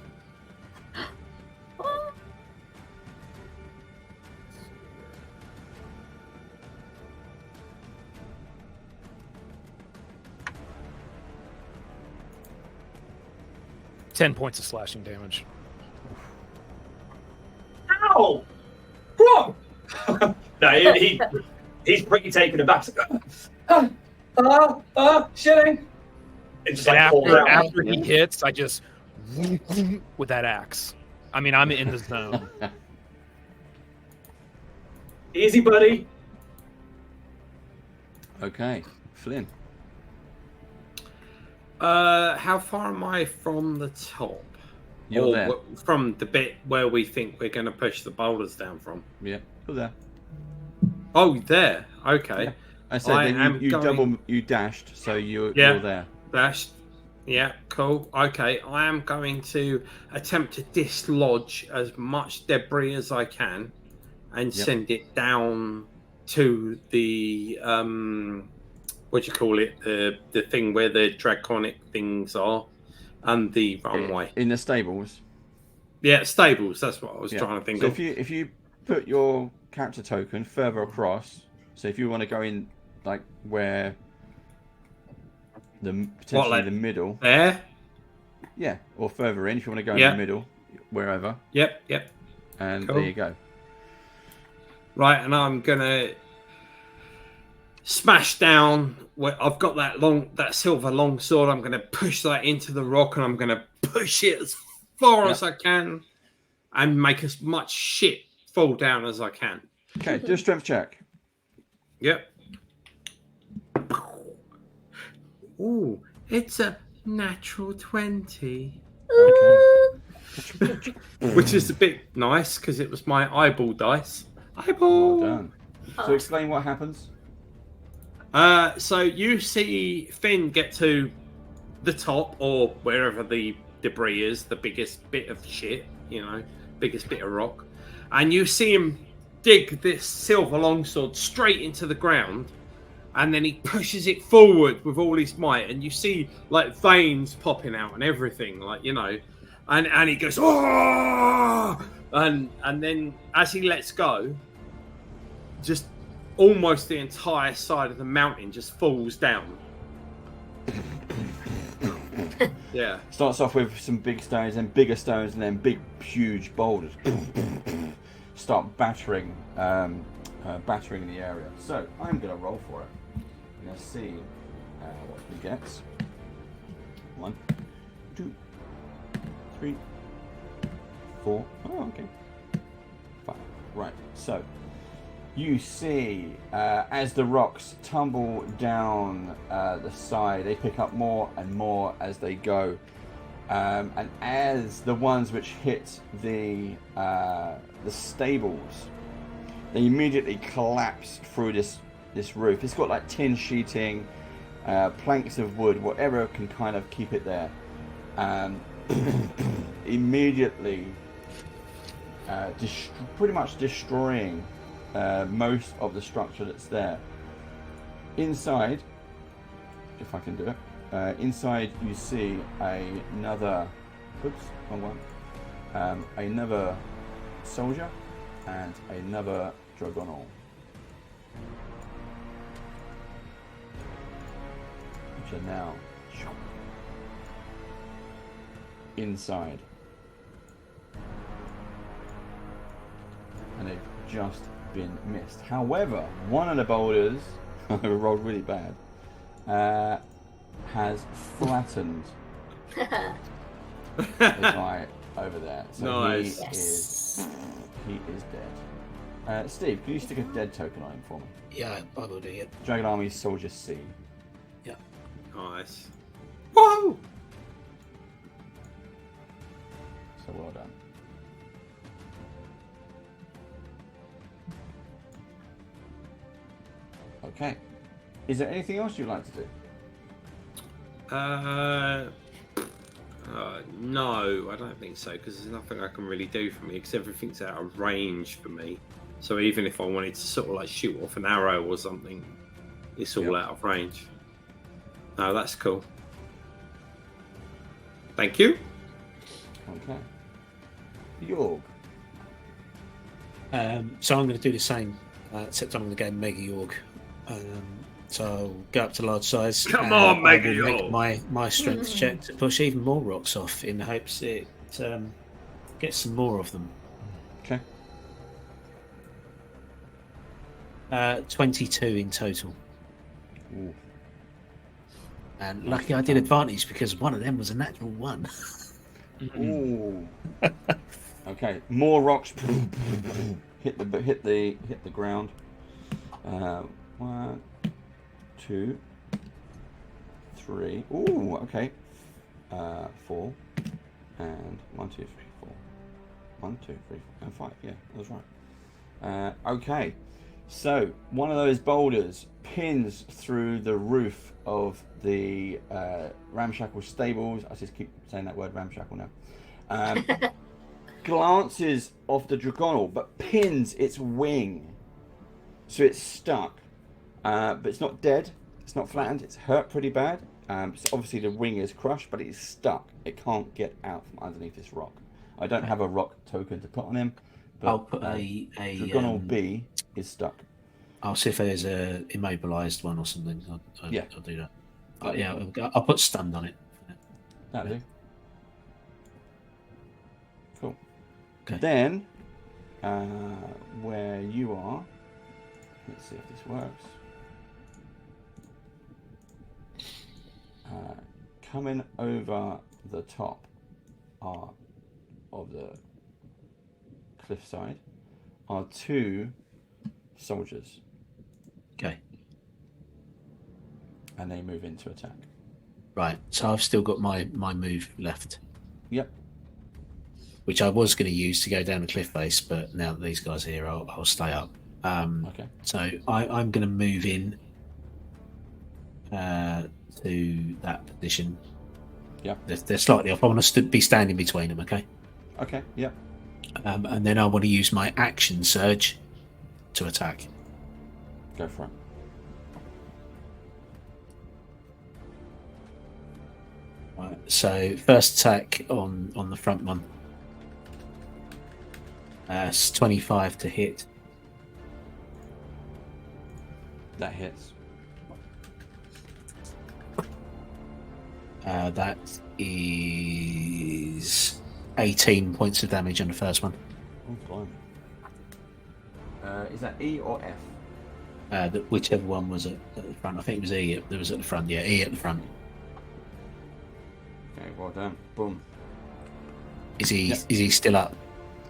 Ten points of slashing damage. Ow! Whoa! No, he's pretty taken aback. Shitting. It's just And like after he hits, I just with that axe. I mean, I'm in the zone. Easy, buddy. Okay, Flynn. How far am I from the top? You're there. From the bit where we think we're going to push the boulders down from. Yeah, you're there. Oh, there. Okay. Yeah. I said you dashed, so you're there. Dashed. Yeah, cool. Okay, I am going to attempt to dislodge as much debris as I can and send it down to the what do you call it? The thing where the draconic things are and the runway. In the stables. Yeah, stables, that's what I was trying to think of. If you put your character token further across, so if you want to go in like where potentially the middle. There? Yeah, or further in if you want to go in the middle, wherever. Yep. And cool. there you go. Right, and I'm gonna smash down where I've got that silver long sword. I'm gonna push that into the rock and I'm gonna push it as far as I can and make as much shit fall down as I can. Okay, do a strength check. Yep. Ooh, it's a natural 20. Okay. Which is a bit nice because it was my eyeball dice. Eyeball! Well done. So explain what happens. So you see Finn get to the top or wherever the debris is, the biggest bit of shit, biggest bit of rock. And you see him dig this silver longsword straight into the ground. And then he pushes it forward with all his might. And you see like veins popping out and everything, and he goes, oh! And then as he lets go, just almost the entire side of the mountain just falls down. Yeah. Starts off with some big stones, then bigger stones, and then big, huge boulders start battering the area. So I'm going to roll for it. I'm going to see what he gets. 1, 2, 3, 4. Oh, okay. 5. Right. So you see as the rocks tumble down the side, they pick up more and more as they go, and as the ones which hit the stables, they immediately collapse through this roof. It's got like tin sheeting, planks of wood, whatever can kind of keep it there. Immediately, pretty much destroying most of the structure that's there. Inside, if I can do it, inside you see another soldier and another dragonal, which are now inside, and they've just been missed. However, one of the boulders rolled really bad, has flattened the guy over there. So nice. he is dead. Steve, can you stick a dead token on him for me? Yeah, I will do it. Dragon Army Soldier C. Nice. Whoa! So well done. Okay. Is there anything else you'd like to do? No, I don't think so, because there's nothing I can really do for me, because everything's out of range for me. So even if I wanted to sort of like shoot off an arrow or something, it's all out of range. No, that's cool. Thank you. Okay. Yorg. So I'm going to do the same, except I'm going to go Mega Yorg. So I'll go up to large size. Come on, Mega I will Yorg. make my strength check to push even more rocks off in the hopes it gets some more of them. Okay. 22 in total. Ooh. And lucky I did advantage because one of them was a natural one. Ooh. Okay. More rocks hit the ground. 1, 2, 3. Ooh. Okay. 4 and 1, 2, 3, 4. 1, 2, 3, 4, and 5. Yeah, that was right. Okay. So one of those boulders pins through the roof of the ramshackle stables. I just keep saying that word, ramshackle now. Glances off the Dragonal, but pins its wing, so it's stuck. But it's not dead. It's not flattened. It's hurt pretty bad. So obviously the wing is crushed, but it's stuck. It can't get out from underneath this rock. I don't have a rock token to put on him. But, I'll put a Dragonal B is stuck. I'll see if there's a immobilized one or something. I'll do that. Yeah. I'll put stunned on it. That'll do. Cool. Okay. Then, where you are, let's see if this works. Coming over the top of the cliffside are 2 soldiers. Okay. And they move into attack. Right. So I've still got my move left. Yep. Which I was going to use to go down the cliff face, but now that these guys are here, I'll stay up. Okay. So I'm going to move in to that position. Yep. They're slightly off. I want to be standing between them. Okay. Okay. Yep. And then I want to use my action surge to attack. Go for it. Right. So first attack on the front one. It's 25 to hit. That hits. That is 18 points of damage on the first one. Oh, blimey. Is that E or F? Whichever one was at the front. I think it was E that was at the front. Yeah, E at the front. Okay, well done. Boom. Is he still up?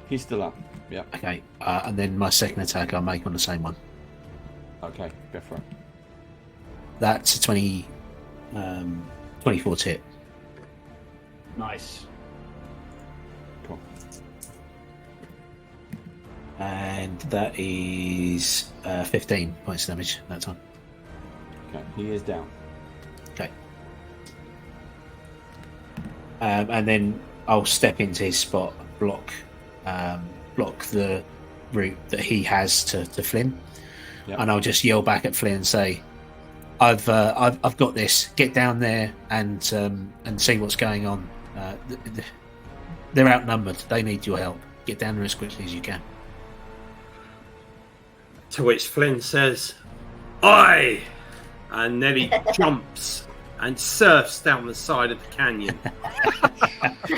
He's still up. Yeah. Okay. And then my second attack I'll make on the same one. Okay, go for it. That's a 24 to hit. Nice. Cool. And that is 15 points of damage that time. Okay, he is down. Okay. And then I'll step into his spot, block the route that he has to Flynn, Yep. and I'll just yell back at Flynn and say, "I've got this. Get down there and see what's going on. They're outnumbered. They need your help. Get down there as quickly as you can." To which Flynn says, "Aye!" And then he jumps and surfs down the side of the canyon.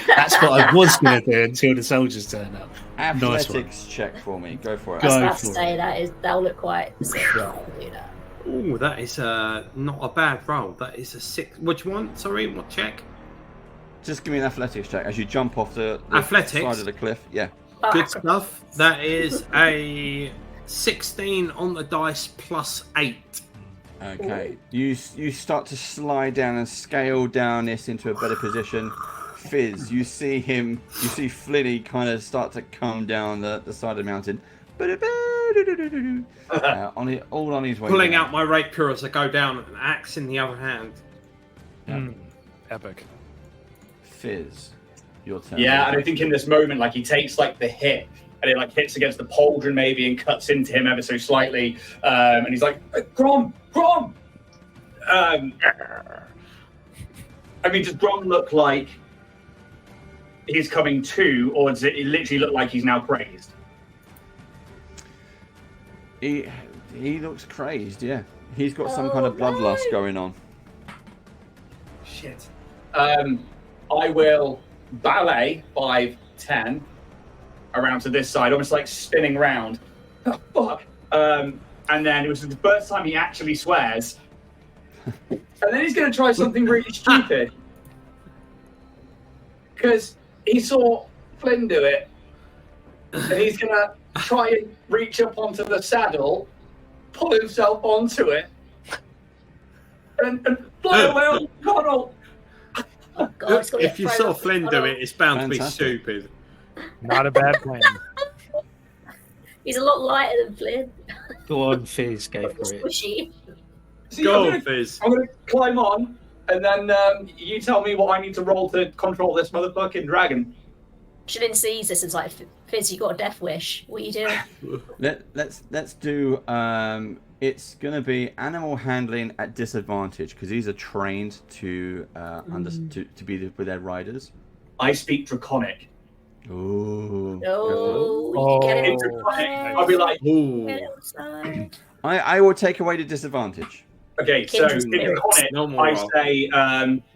That's what I was going to do until the soldiers turn up. Athletics check for me. Go for it. I was Go about to for say that'll look quite sick. Do that. Oh, that is not a bad roll. That is a 6. Which one? Sorry, what check? Just give me an athletics check as you jump off the Athletics? side of the cliff. Yeah. Oh, Good stuff. That is a 16 on the dice plus 8. Okay, you start to slide down and scale down this into a better position. Fizz, you see Flinny kind of start to come down the side of the mountain. All on his way. Pulling down. out my rapier as I go down, an axe in the other hand. Epic. Fizz, your turn. Yeah, and I think in this moment, like he takes like the hit, and it like hits against the pauldron maybe and cuts into him ever so slightly, and he's like, Grom. I mean, does Grom look like he's coming to, or does it literally look like he's now crazed? He looks crazed. Yeah, he's got some kind of bloodlust going on. Shit. I will ballet 5, 10 around to this side, almost like spinning round. Oh, fuck. And then it was the first time he actually swears. And then he's going to try something really stupid. Because he saw Flynn do it. And he's going to try and reach up onto the saddle, pull himself onto it, and fly away on the tunnel. Oh, God, it's got If you saw Flynn do it, it's bound to be stupid. Not a bad plan. He's a lot lighter than Flynn. Go on, Fizz, go for it. Squishy. See, Go, I'm Fizz. going to climb on, and then you tell me what I need to roll to control this motherfucking dragon. Shouldn't sees this as like, Fizz, you got a death wish. What are you doing? Let's do. It's gonna be animal handling at disadvantage because these are trained to to be with their riders. I speak Draconic. Ooh. No, get it Draconic. outside. I'll be like, Get it outside. I will take away the disadvantage. okay, so in Spirits. Draconic, No more I roll. say,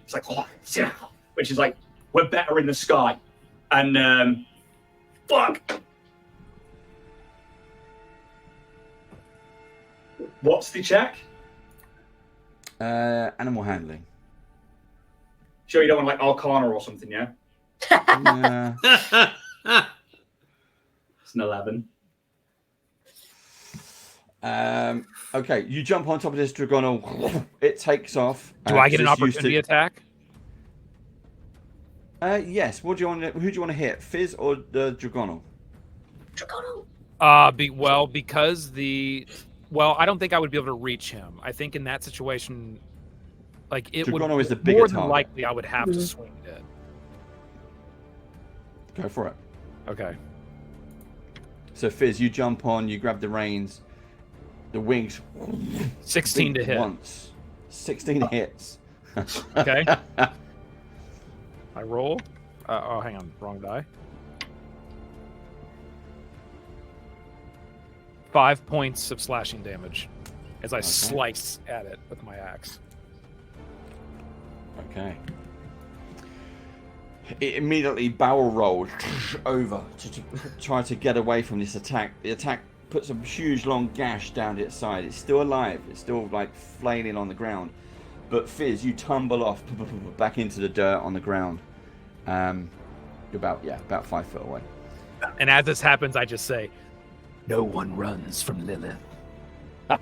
it's like, which is like, we're better in the sky. And, fuck. What's the check? Animal handling. Sure, you don't want like Arcana or something, yeah? Yeah. It's an 11. Okay, you jump on top of this dragonal. It takes off. Do I get an it's used opportunity attack? Yes. What do you want? Who do you want to hit? Fizz or the dragonal? Dragonal. Well, I don't think I would be able to reach him. I think in that situation, like it Dragonal would is the bigger more than target. likely I would have to swing it. Go for it. Okay. So Fizz, you jump on. You grab the reins. The wings. 16 to beat hit. once. 16 hits. Okay. I roll. Hang on, wrong die. 5 points of slashing damage as I slice at it with my axe. Okay. It immediately barrel rolls over to try to get away from this attack. The attack puts a huge long gash down its side. It's still alive. It's still like flailing on the ground. But Fizz, you tumble off back into the dirt on the ground. You're about 5 foot away. And as this happens, I just say, "No one runs from Lilith." Oh,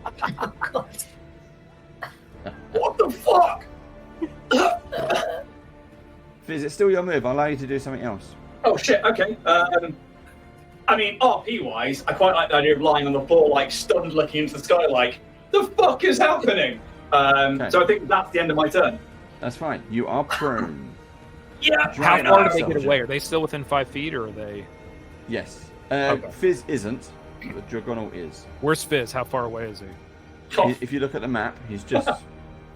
God. What the fuck? Fizz, it's still your move. I'll allow you to do something else. Oh shit, okay. I mean, RP-wise, I quite like the idea of lying on the floor, like, stunned looking into the sky, like, the fuck is happening? So I think that's the end of my turn. That's fine. You are prone. Yeah! How Right far now, do they get soldier. away? Are they still within 5 feet, or are they? Yes. Okay. Fizz isn't, but Dragonal is. Where's Fizz? How far away is he? If you look at the map, he's just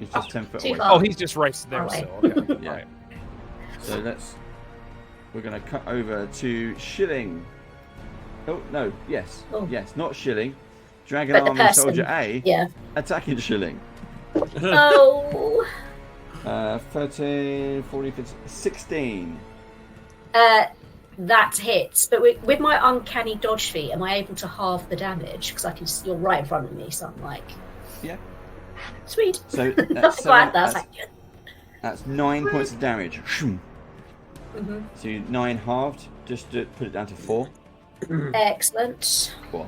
10 foot Too away. far. Oh, he's just right there. Okay. Still. Okay. Yeah. Right. So we're going to cut over to Shilling. Oh, no, yes. Oh. Yes, not Shilling. Dragon But the Army person. Soldier A Yeah. attacking Shilling. Oh. 13, 14, 15, 16. That hits, but with my uncanny dodge feat, am I able to halve the damage? Because you're right in front of me, so I'm like, Yeah. sweet. So I'm that's, glad that's like, that's 9 points of damage. Mhm. So 9 halved, just to put it down to 4. Excellent. 4.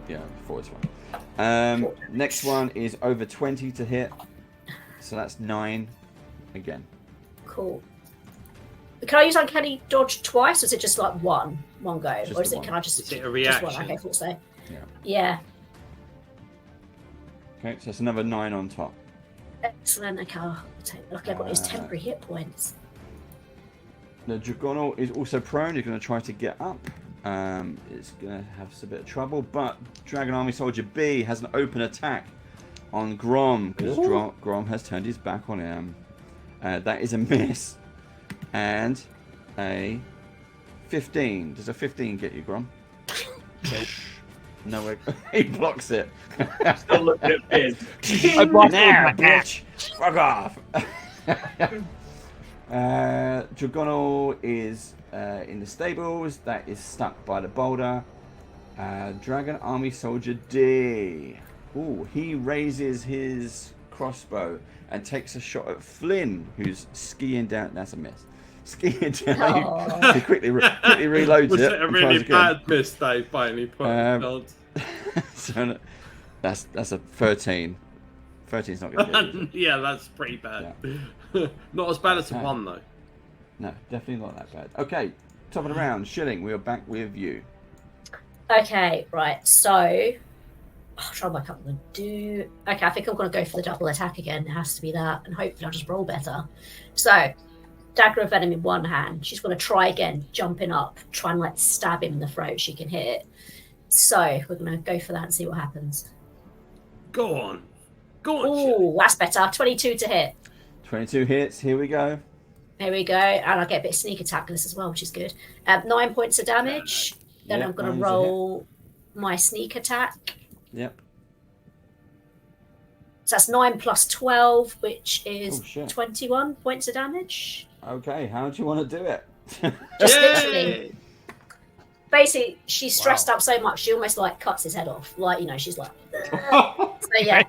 Yeah, before it's one. Next one is over 20 to hit. So that's 9 again. Cool. Can I use uncanny dodge twice, or is it just like one go? Just or is the it? one. Can I just? Is it a Just reaction? one. Okay, I thought so. Yeah. Yeah. Okay, so it's another 9 on top. Excellent. Okay, luckily I've got those temporary hit points. The Dragonal is also prone. He's going to try to get up. It's going to have a bit of trouble, but Dragon Army Soldier B has an open attack on Grom because Grom has turned his back on him. That is a miss. And a 15. Does a 15 get you, Grom? No way. He blocks it. Still looking at Fizz. Now, bitch! Fuck off! Dragonal is in the stables. That is stuck by the boulder. Dragon Army Soldier D. Ooh, he raises his crossbow and takes a shot at Flynn, who's skiing down. That's a miss. Skiing down. He quickly reloads Was it. it a and really tries again. bad miss, Dave, by any point? So that's a 13. 13's not going to be. Yeah, that's pretty bad. Yeah. Not as bad as a 1, though. No, definitely not that bad. Okay, top of the round. Shilling, we are back with you. Okay, right. So I'll try my couple of do. Okay, I think I'm going to go for the double attack again. It has to be that, and hopefully I'll just roll better. So, dagger of venom in one hand. She's going to try again, jumping up, try and like stab him in the throat. She can hit it. So we're going to go for that and see what happens. Go on. Go on. Oh, that's better. 22 to hit. 22 hits. Here we go. There we go. And I'll get a bit of sneak attack with this as well, which is good. 9 points of damage. Then Yep, I'm going to 9's a roll my sneak attack. Yep. So that's 9 plus 12, which is Oh, shit. 21 points of damage. Okay, how do you want to do it? Just Yay! literally. Basically, she's stressed up so much, she almost like cuts his head off. Like, you know, she's like, so yeah.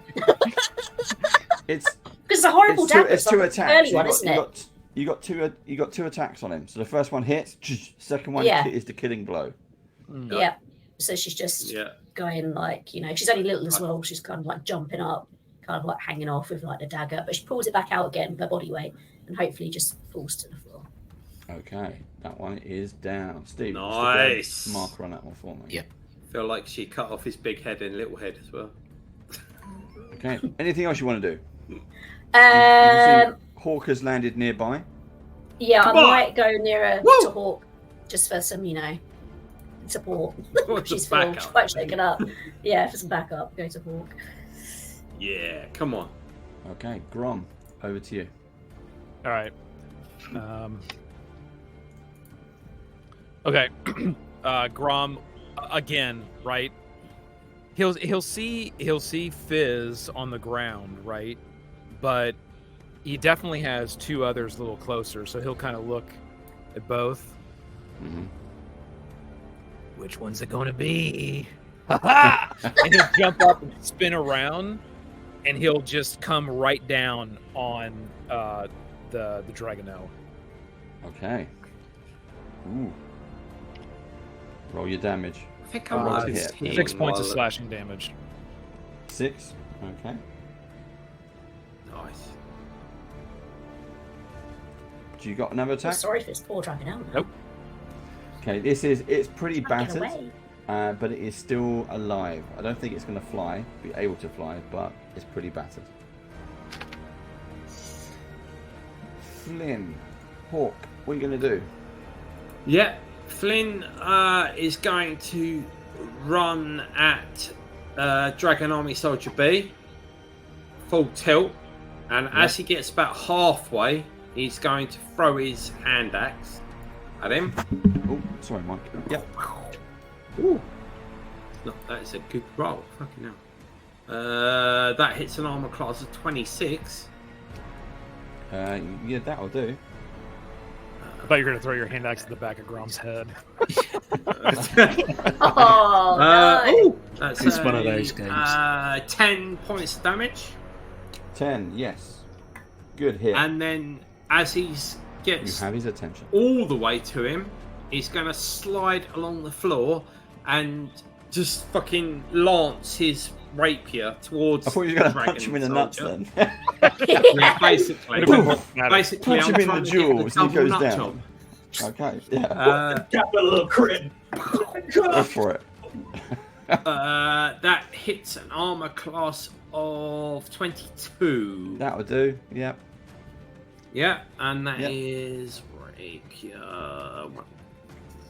It's Because it's a horrible it's two, dagger. it's two like attacks. early one, isn't it? You got two attacks on him. So the first one hits. Second one Yeah. is the killing blow. Yeah. So she's just going like, you know, she's only little as well. She's kind of like jumping up, kind of like hanging off with like the dagger, but she pulls it back out again with her body weight and hopefully just falls to the floor. Okay, that one is down. Steve, Nice. just a marker on that one for me. Yep. Feel like she cut off his big head and little head as well. Okay. Anything else you want to do? You Um, can see Hawk has landed nearby. yeah, Come I on. might go nearer Woo! to Hawk just for some, you know, support. What's She's the backup? quite shaken up. Yeah, for some backup, go to Hawk. Yeah, come on. Okay, Grom, over to you. All right. Okay. Grom again, right? He'll see Fizz on the ground, right? But he definitely has two others a little closer, so he'll kind of look at both. Mm-hmm. Which one's it going to be? And he'll jump up and spin around, and he'll just come right down on the Dragonel. Okay. Ooh. Roll your damage. I think roll I to was hit. 6 points of slashing damage. 6. Okay. Nice. Do you got another I'm attack? sorry for this poor dragon now. Nope. Okay, it's pretty Can't get battered, away. but it is still alive. I don't think it's going to fly, be able to fly, but it's pretty battered. Flynn, Hawk, what are you going to do? Yeah, Flynn is going to run at Dragon Army Soldier B, full tilt, and as he gets about halfway, he's going to throw his hand axe at him. Oh, sorry, Mike. Yep. Ooh. No, that is a good roll. Fucking hell. That hits an armor class of 26. Yeah, that'll do. I thought you were going to throw your hand axe at the back of Grom's head. Oh, no. Ooh, that's It's one of those games. 10 points of damage. 10, yes. Good hit. And then as he You gets have his attention. all the way to him, he's going to slide along the floor and just fucking lance his rapier towards. I thought you were going to the punch him in the nuts soldier. then. Yeah, basically, Punch basically, him I'm in trying the to get jewels and he double goes nut down. job. Okay, yeah. Capital crit. Go for it. That hits an armor class of 22. That'll do, yep. Yeah, and that Yep. is rapier.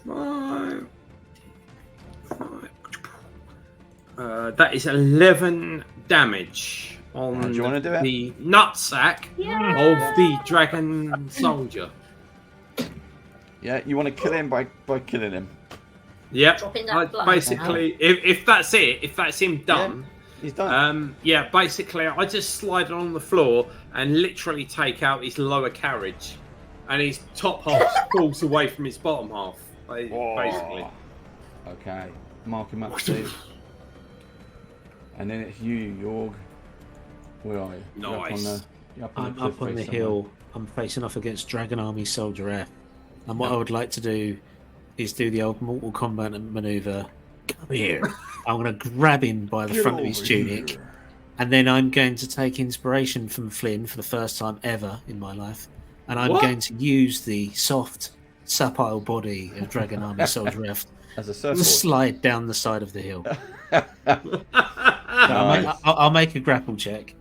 5. That is 11 damage on Do you want to do it? the nutsack of the dragon soldier. Yeah, you want to kill him by killing him. Yeah, Dropping that blood. basically, if that's it, if that's him done, He's done. yeah, basically, I just slide on the floor and literally take out his lower carriage, and his top half falls away from his bottom half. Basically, Okay, mark him up, Steve. And then it's you, Jorg. Where are you? Nice. I'm up on the hill. I'm facing off against Dragon Army Soldier F. And what I would like to do is do the old Mortal Kombat maneuver. Come here. I'm going to grab him by the front of his tunic. And then I'm going to take inspiration from Flynn for the first time ever in my life. And I'm going to use the soft, supple body of Dragon Army Soldier F As a to surfboard. slide down the side of the hill. Nice. I'll make a grapple check.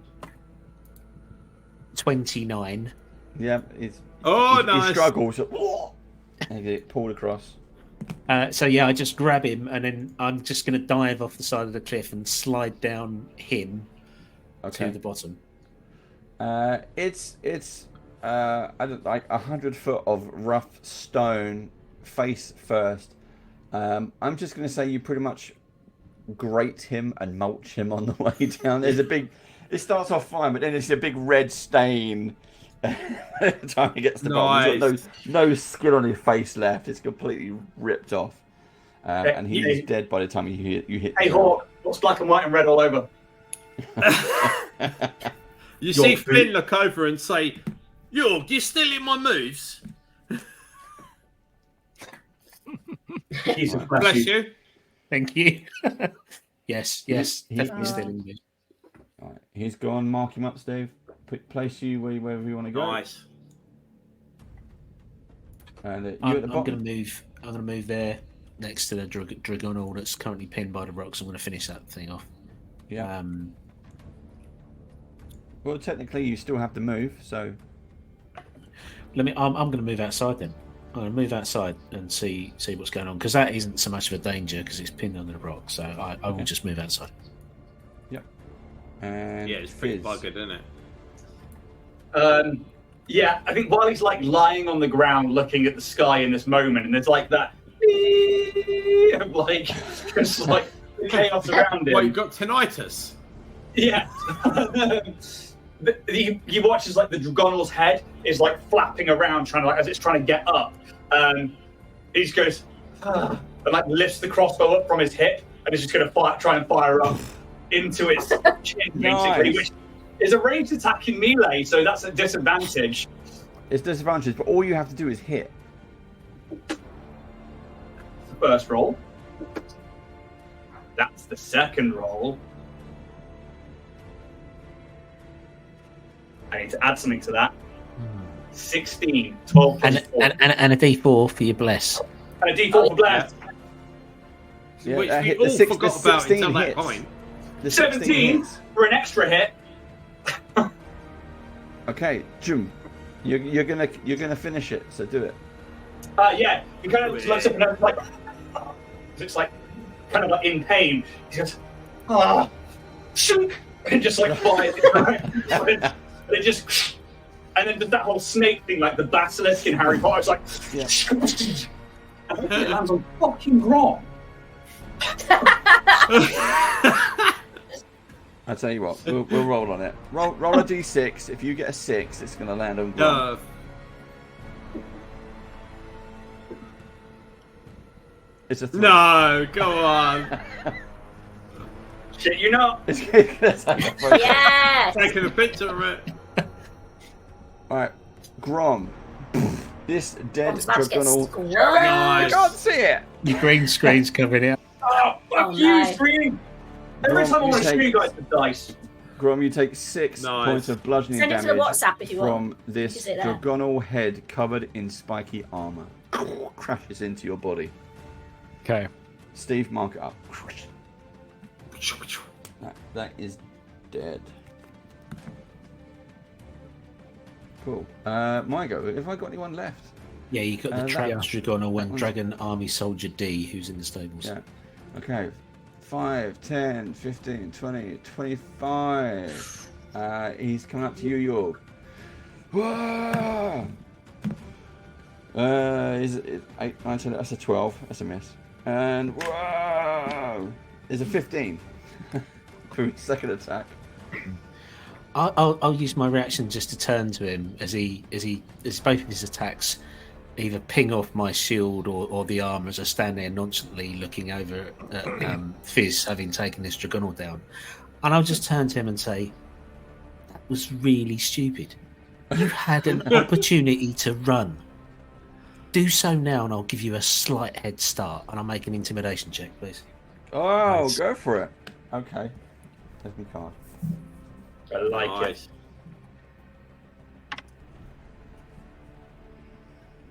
29. Yeah, he nice. struggles. And get pulled across. So yeah, I just grab him and then I'm just going to dive off the side of the cliff and slide down him to the bottom. It's I don't like 100 foot of rough stone, face first. I'm just going to say you pretty much grate him and mulch him on the way down. There's a big. It starts off fine, but then there's a big red stain. By the time he gets to the bottom, he's got no skin on his face left. It's completely ripped off, and he's dead by the time you hit. Hey Hawk, what's black and white and red all over? You see Flynn look over and say, "York, you stealing my moves?" Jesus Bless you. Thank you. yes, definitely still in good. All right, he's gone. Mark him up, Steve. Place you wherever you want to go. Nice. And you I'm at the bottom. going to move. I'm going to move there next to the Dragonal that's currently pinned by the rocks. I'm going to finish that thing off. Yeah. Well, technically, you still have to move. So. I'm going to move outside then. I'm going to move outside and see what's going on because that isn't so much of a danger because it's pinned under the rock. So I will just move outside. Yep. And Yeah, it's pretty buggered, isn't it? Yeah, I think while he's like lying on the ground looking at the sky in this moment, and there's like that, like just like chaos around him. Well, you got tinnitus. Yeah. He watches like the Dragonal's head is like flapping around, trying to as it's trying to get up. He just goes and like lifts the crossbow up from his hip, and is just going to try and fire up into its chin, basically, which is a ranged attack in melee, so that's a disadvantage. It's disadvantage, but all you have to do is hit. First roll. That's the second roll. I need to add something to that. 16, 12 plus 4. And a D4 for your bless. And a D4 for bless. Yeah, Which that we hit. all The forgot about 16 until that hits. point. The 16 17 hits. for an extra hit. Okay, Jum, you're gonna finish it. So do it. Yeah, he kind of looks up and down, like, it's like kind of like in pain. He goes, shunk, and just like flies. And it just, and then that whole snake thing, like the basilisk in Harry Potter, it's like, I think it lands on fucking Grom. I'll tell you what, we'll roll on it. Roll a d6. If you get a 6, it's gonna land on Grom. It's a 3. No, go on. Shit, you know. Yes! Taking a picture of it. Alright, Grom. This dead Grom's about to get Dragonal. squashed. I can't see it! Your green screen's covering it. Fuck Oh, you, no. stream! Every Grom, time I you want to take- shoot you guys with dice. Grom, you take 6 Nice. points of bludgeoning Send it to the damage WhatsApp if you want. from this Is it there? dragonal head covered in spiky armor. Crashes into your body. Okay. Steve, mark it up. That is dead. Cool. My go. Have I got anyone left? Yeah, you got the that- Trapped yeah. Dragonal and Dragon Army Soldier D, who's in the stables. Yeah. Okay. 5, 10, 15, 20, 25. He's coming up to you, York. Whoa! Is it 8, 9, 10, that's a 12. That's a miss. And whoa! Is a 15. For his second attack. I'll use my reaction just to turn to him as both of his attacks either ping off my shield or the armor as I stand there nonchalantly looking over at Fizz having taken this Dragonal down. And I'll just turn to him and say, that was really stupid. You had an opportunity to run. Do so now and I'll give you a slight head start. And I'll make an intimidation check, please. Oh, Nice. go for it. Okay. There's my card. I like it. Nice.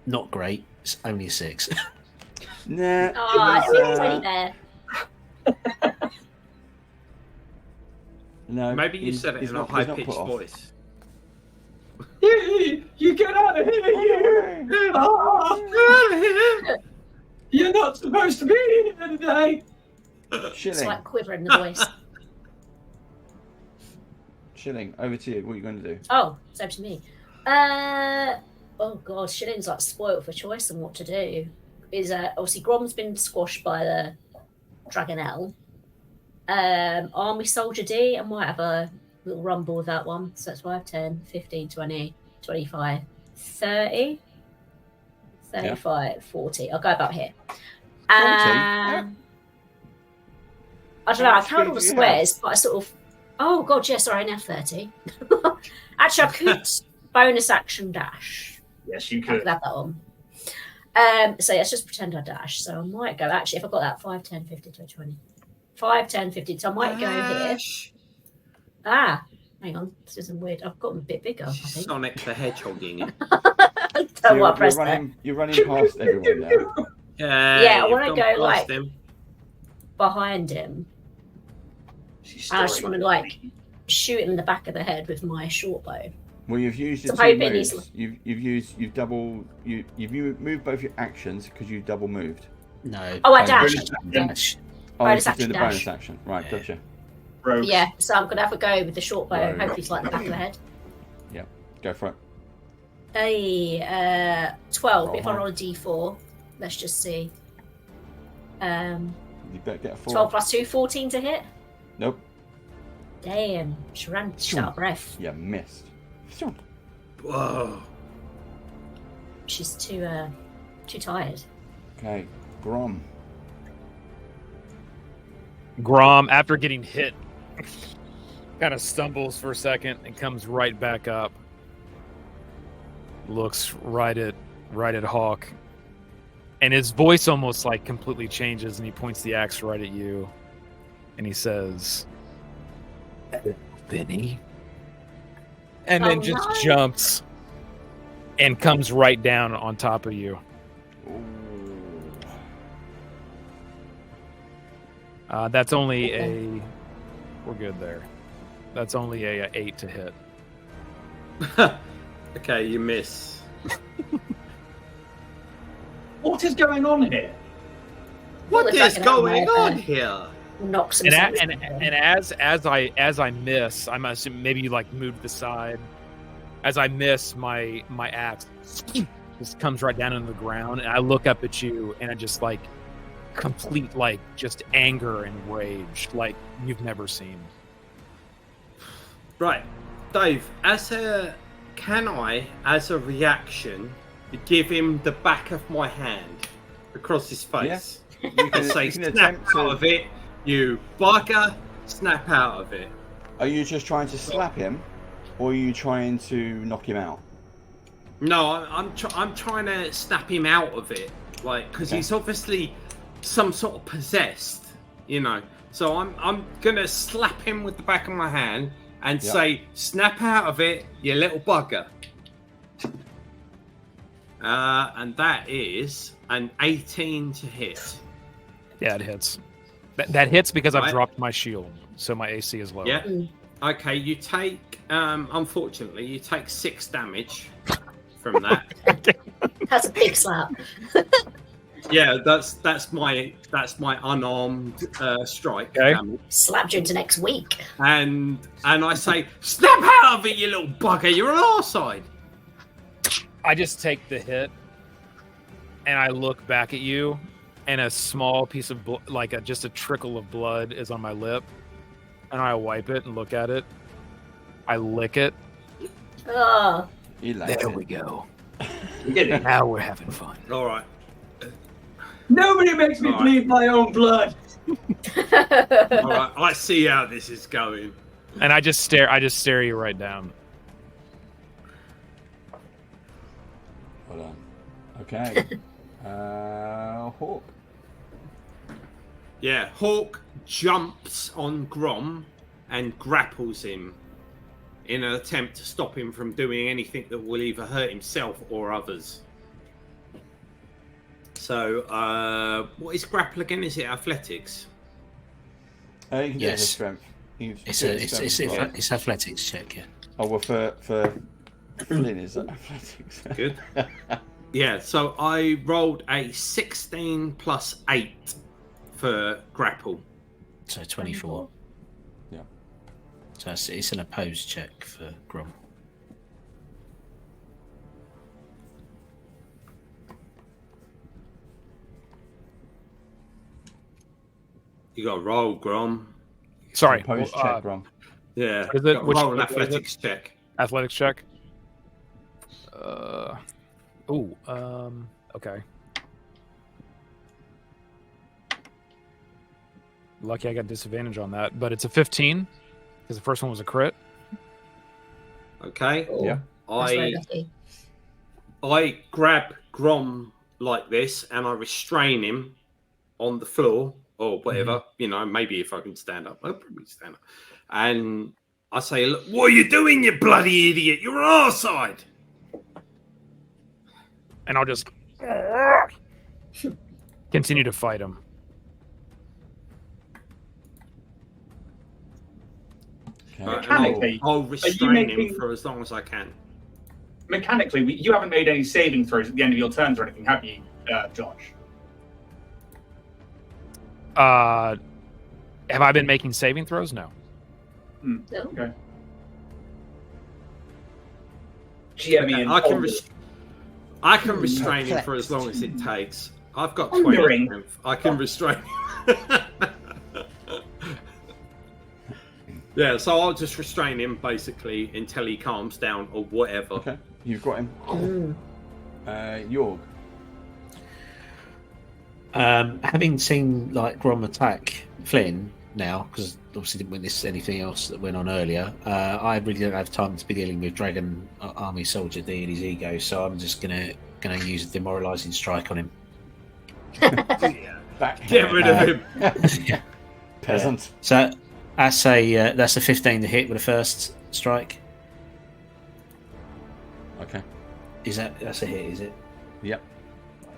Not great. It's only a 6. Nah. Oh, it was, teddy bear. no. Maybe you he's- said it he's in a not- he's high not pitched put off. voice. You get out of here, you! Ah, you're not supposed to be here today! It's Shilling. like quivering the voice. Shilling. Over to you. What are you going to do? Oh, it's over to me. Oh god, Shilling's like spoiled for choice on what to do. Is obviously Grom's been squashed by the Dragonel. Army Soldier D, I might have a little rumble with that one. So that's 5, 10, 15, 20, 25, 30, 35, 40. I'll go about here. 40? I don't know, I much counted all the speed do you have? squares, but I sort of. Oh god, yeah, sorry, I now 30. Actually, I could bonus action dash. Yes, you I could. could have that on. So let's just pretend I dash. So I might go, actually, if I got that 5, 10, 15, 20. 5, 10, 15. So I might go here. Ah, hang on. This isn't weird. I've gotten a bit bigger, I think. Sonic the Hedgehogging it. Don't want to press that. you're running past everyone now. Yeah, I you've wanna gone go, past like, him. Behind him. She's And I just still want to, like, shoot him in the back of the head with my short bow. Well, you've used your So two hoping he's- moves. You've moved both your actions because you double moved. No. Oh, I Okay. dashed. Dash. Oh, Bonus you're just doing action the bonus dash. action. Right, Yeah. gotcha. rogue. Yeah, so I'm going to have a go with the short bow. Right. Hopefully it's like the back of the head. Go for it. Hey, 12. Roll If I high. roll a d4, let's just see. You better get a 4. 12 plus 2, 14 to hit. Nope. Damn, she ran out of breath. You missed. Whoa. She's too tired. Okay, Grom. Grom, after getting hit, kind of stumbles for a second and comes right back up. Looks right at Hawk, and his voice almost like completely changes, and he points the axe right at you, and he says, "Benny," and then Oh, just no. jumps and comes right down on top of you. That's only a. We're good there. That's only a 8 to hit. Okay, you miss. What is going on here? What looks is like an going animal, on here? Knocks And, himself. as I miss, I'm assuming maybe you like moved to the side. As I miss, my axe just comes right down on the ground, and I look up at you, and I just like complete like just anger and rage like you've never seen. Right, Dave. Can I, as a reaction, give him the back of my hand across his face? You And can, say, you can snap attempt out to. of it, you bugger! Snap out of it. Are you just trying to slap him, or are you trying to knock him out? No, I'm trying to snap him out of it, like because Okay. he's obviously some sort of possessed. you know. So I'm gonna slap him with the back of my hand and say, "Snap out of it, you little bugger." And that is an 18 to hit. Yeah, it hits. That hits because I've dropped my shield, so my AC is lower. Yeah. Okay, you take, unfortunately, you take 6 damage from that. That's a big slap. Yeah, that's my unarmed strike. Damage. Slapped you into next week. And I say, snap out of it, you little bugger! You're on our side. I just take the hit, and I look back at you, and a small piece of just a trickle of blood is on my lip, and I wipe it and look at it. I lick it. Oh. There we go. We did it. Now we're having fun. All right. Nobody makes me bleed my own blood. All right. I see how this is going. And I just stare you right down. Hold on. Okay. Hawk. Yeah, Hawk jumps on Grom and grapples him in an attempt to stop him from doing anything that will either hurt himself or others. So, what is grapple again? Is it athletics? You can do it as Yes. strength. It's athletics check, yeah. Oh, well, for Flynn, is that athletics? Good. Yeah, so I rolled a 16 plus 8 for grapple. So 24. Yeah. So it's an opposed check for Grom. You got to roll, Grom. Sorry. Opposed check, Grom. Yeah. What is it? Got to Which- roll an what is it? athletics check. Athletics check. Okay. Lucky I got disadvantage on that, but it's a 15 because the first one was a crit. Okay. Yeah. That's very lucky. I grab Grom like this and I restrain him on the floor or whatever. You know, maybe if I can stand up, I'll probably stand up. And I say, "Look, what are you doing, you bloody idiot? You're on our side." And I'll just continue to fight him. Okay. Mechanically, I'll restrain making- him for as long as I can. Mechanically, you haven't made any saving throws at the end of your turns or anything, have you, Josh? Have I been making saving throws? No. No. Okay. GME and I can restrain him for as long as it takes. I've got Wondering. 20 strength. I can restrain him. Yeah, so I'll just restrain him basically until he calms down or whatever. Okay. You've got him. Jorg. Having seen like Grom attack Flynn now, because obviously didn't witness anything else that went on earlier, I really don't have time to be dealing with Dragon Army Soldier D and his ego, so I'm just gonna use a demoralizing strike on him. Back. Get rid of him. Peasant. So that's a 15 to hit with a first strike. Okay. That's a hit, is it? Yep.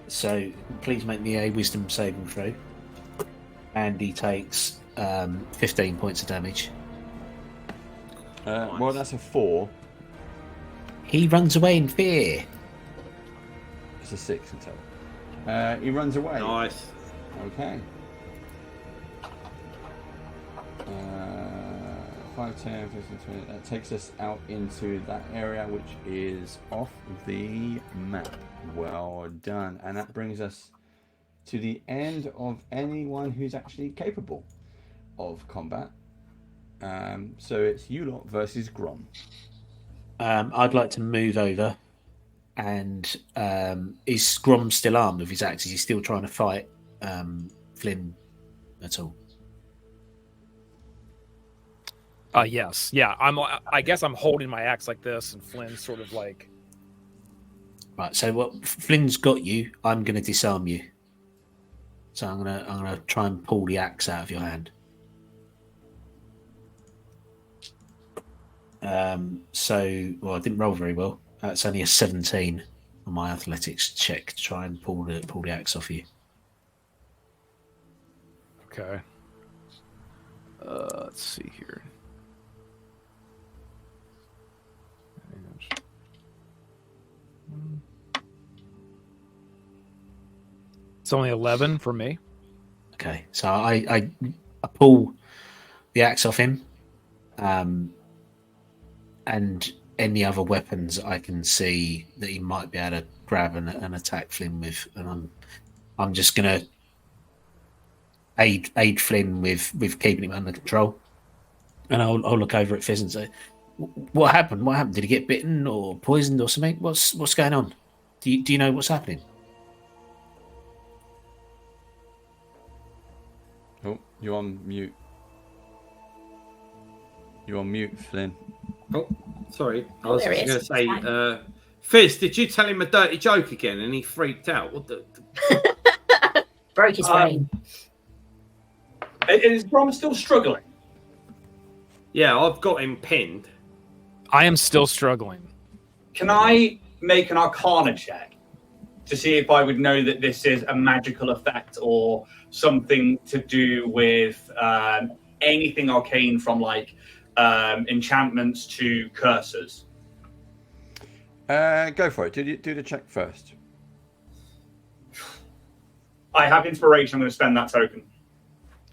So please make me a wisdom saving throw. And he takes 15 points of damage. Well, that's a 4. He runs away in fear. It's a 6 in total. He runs away. Nice. Okay. 5, 10, 15, 20. That takes us out into that area, which is off the map. Well done. And that brings us to the end of anyone who's actually capable of combat. So it's you lot versus Grom. I'd like to move over. And is Grom still armed with his axe? Is he still trying to fight Flynn at all? Yes. Yeah. I guess I'm holding my axe like this, and Flynn's sort of like. Right. So what? Flynn's got you. I'm going to disarm you. So I'm gonna try and pull the axe out of your hand. Well, I didn't roll very well. It's only a 17 on my athletics check to try and pull the axe off you. Okay. Let's see here. It's only 11 for me. Okay, so I pull the axe off him, and any other weapons I can see that he might be able to grab and attack Flynn with, and I'm just gonna aid Flynn with keeping him under control, and I'll look over at Fizz and say, "What happened? What happened? Did he get bitten or poisoned or something? What's going on? Do you know what's happening?" Oh, you're on mute. You're on mute, Flynn. Oh, sorry. I was There just he going is. to say, Fizz, did you tell him a dirty joke again and he freaked out? What the... Broke his brain. Is Grom still struggling? Yeah, I've got him pinned. I am still struggling. Can I make an Arcana check to see if I would know that this is a magical effect or something to do with anything arcane, from like enchantments to curses? Go for it. Do the check first. I have inspiration. I'm going to spend that token.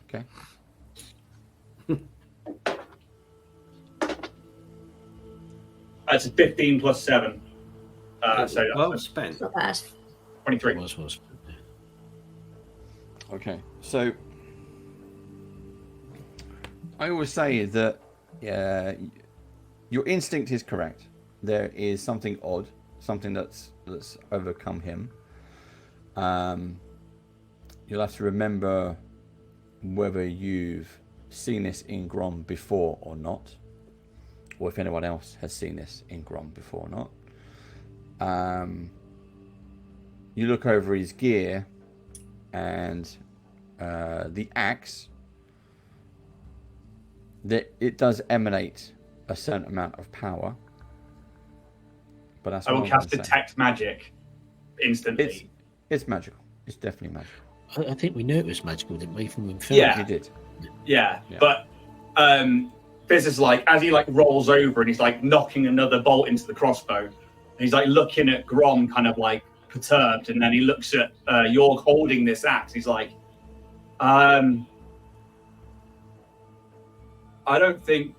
Okay. That's a 15 plus 7. So well that's spent. It's not bad. 23. Was. Okay. So I always say that your instinct is correct. There is something odd, something that's overcome him. You'll have to remember whether you've seen this in Grom before or not, or if anyone else has seen this in Grom before or not. You look over his gear, and the axe, that it does emanate a certain amount of power. But that's I will what I'm cast gonna say. Detect Magic instantly. It's magical. It's definitely magical. I think we knew it was magical, didn't we? From film. Yeah. You did. Yeah, Yeah. but Fizz is like, as he like rolls over and he's like knocking another bolt into the crossbow, he's like looking at Grom kind of like perturbed, and then he looks at York holding this axe. He's like, I don't think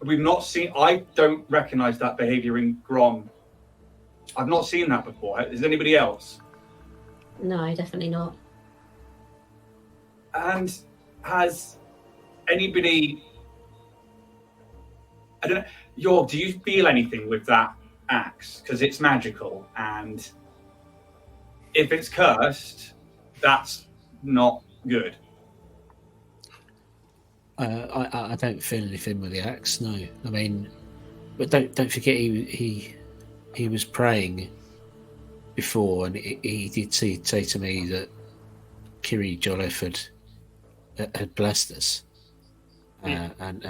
we've not seen. I don't recognize that behavior in Grom. I've not seen that before. Is anybody else? No, definitely not. And has anybody? I don't know. York, do you feel anything with that axe? Because it's magical, and if it's cursed, that's not good. I don't feel anything with the axe. No, I mean, but don't forget he was praying before, and he did say to me that Kiri Jolliffe had blessed us, and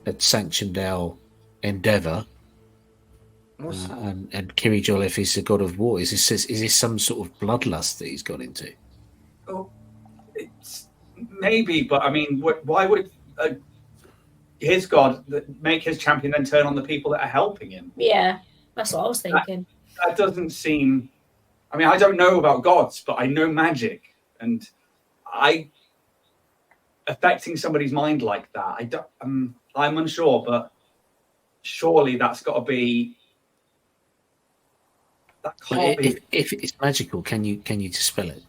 had sanctioned our endeavour. And Kiri Jolliffe is the god of war. Is this some sort of bloodlust that he's gone into? Oh, it's maybe, but I mean, why would his god make his champion then turn on the people that are helping him? Yeah, that's what I was thinking. That doesn't seem. I mean, I don't know about gods, but I know magic, and affecting somebody's mind like that. I don't. I'm unsure, but surely that's got to be. That can't be. If it's magical, can you dispel it?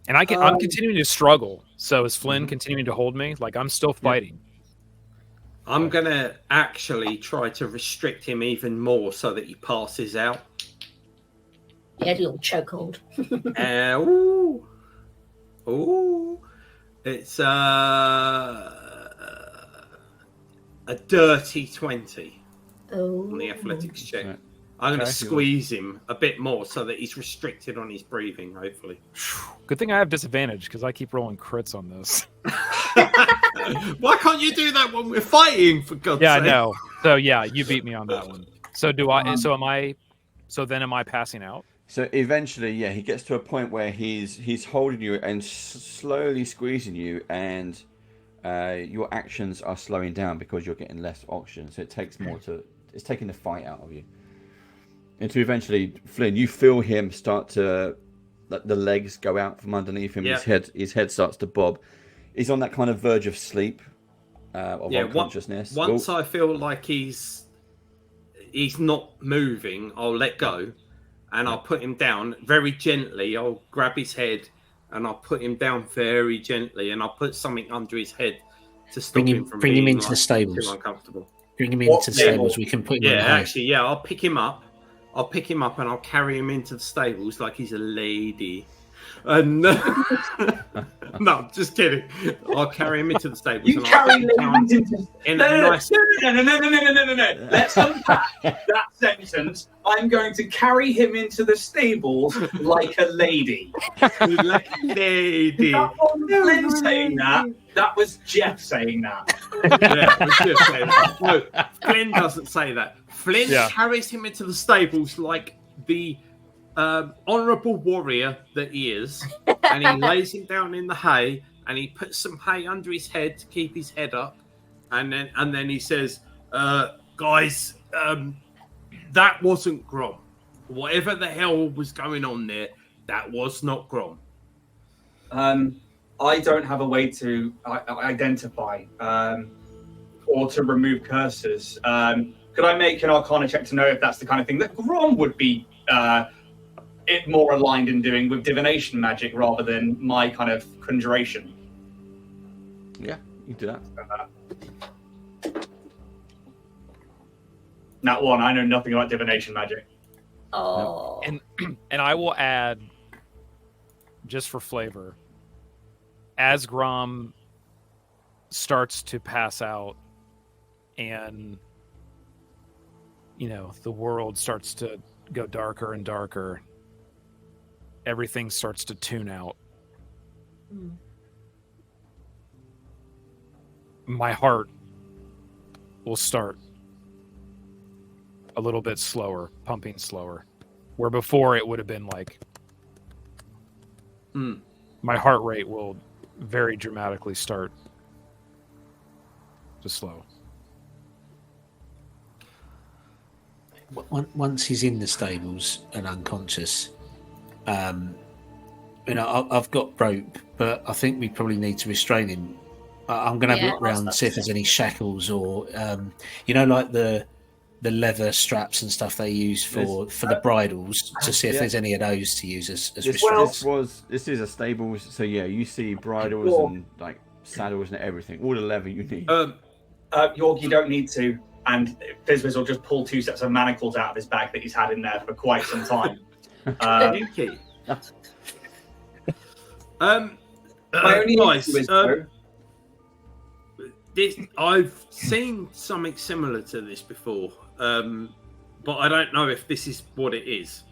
And I'm continuing to struggle. So is Flynn continuing to hold me? Like, I'm still fighting. I'm going to actually try to restrict him even more so that he passes out. Yeah, a little chokehold. Ooh. It's a dirty 20 Oh. on the athletics check. Right. I'm going to Okay. squeeze him a bit more so that he's restricted on his breathing, hopefully. Good thing I have disadvantage because I keep rolling crits on this. Why can't you do that when we're fighting, for God's Yeah, I sake? know. So yeah, you beat me on that one. So do I? So am I? So then am I passing out? So eventually, yeah, he gets to a point where he's holding you and slowly squeezing you, and your actions are slowing down because you're getting less oxygen. So it takes more to. It's taking the fight out of you. Until eventually, Flynn, you feel him start to, the legs go out from underneath him. Yeah. His head starts to bob. He's on that kind of verge of sleep, of unconsciousness. Once I feel like he's not moving, I'll let go, and I'll put him down very gently. I'll grab his head, and I'll put him down very gently, and I'll put something under his head to stop Bring him him- from bring him being, into the stables. too uncomfortable. Bring him What into the level? stables. We can put him on Yeah, the hay. actually, yeah, I'll pick him up. I'll pick him up and I'll carry him into the stables like he's a lady. And no, I'm just kidding. I'll carry him into the stables. You and carry I'll put him down ladies into... in No, a no, nice. no. Let's unpack that sentence. I'm going to carry him into the stables like a lady. Like a lady. That wasn't Flynn saying that. That was Jeff saying that. Yeah, it was just saying that. No, Flynn doesn't say that. Flynn Yeah. carries him into the stables like the honourable warrior that he is, and he lays him down in the hay, and he puts some hay under his head to keep his head up, and then he says, "Guys, that wasn't Grom. Whatever the hell was going on there, that was not Grom." I don't have a way to identify or to remove curses. Could I make an Arcana check to know if that's the kind of thing that Grom would be more aligned in doing with divination magic rather than my kind of conjuration? Yeah, you do that. Nat one, I know nothing about divination magic. Oh. And I will add, just for flavor, as Grom starts to pass out and, you know, the world starts to go darker and darker, everything starts to tune out. My heart will start a little bit slower, pumping slower, where before it would have been like my heart rate will very dramatically start to slow. Once he's in the stables and unconscious, you know, I've got rope, but I think we probably need to restrain him. I'm going to have a look around, see if there's any shackles or, you know, like the leather straps and stuff they use for the bridles, to see if there's any of those to use as restraints. This is a stables, so yeah, you see bridles and like saddles and everything, all the leather you need. York, you don't need to, and Fizbiz will just pull 2 sets of manacles out of his bag that he's had in there for quite some time. Okay. My only guys, issue is, though, I've seen something similar to this before, but I don't know if this is what it is.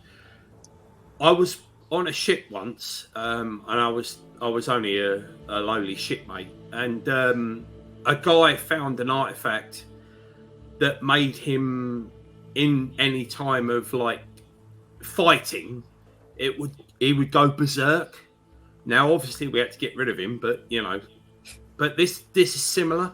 I was on a ship once, and I was only a lowly shipmate, and a guy found an artifact that made him, in any time of like fighting, he would go berserk. Now, obviously, we had to get rid of him, but you know. But this is similar.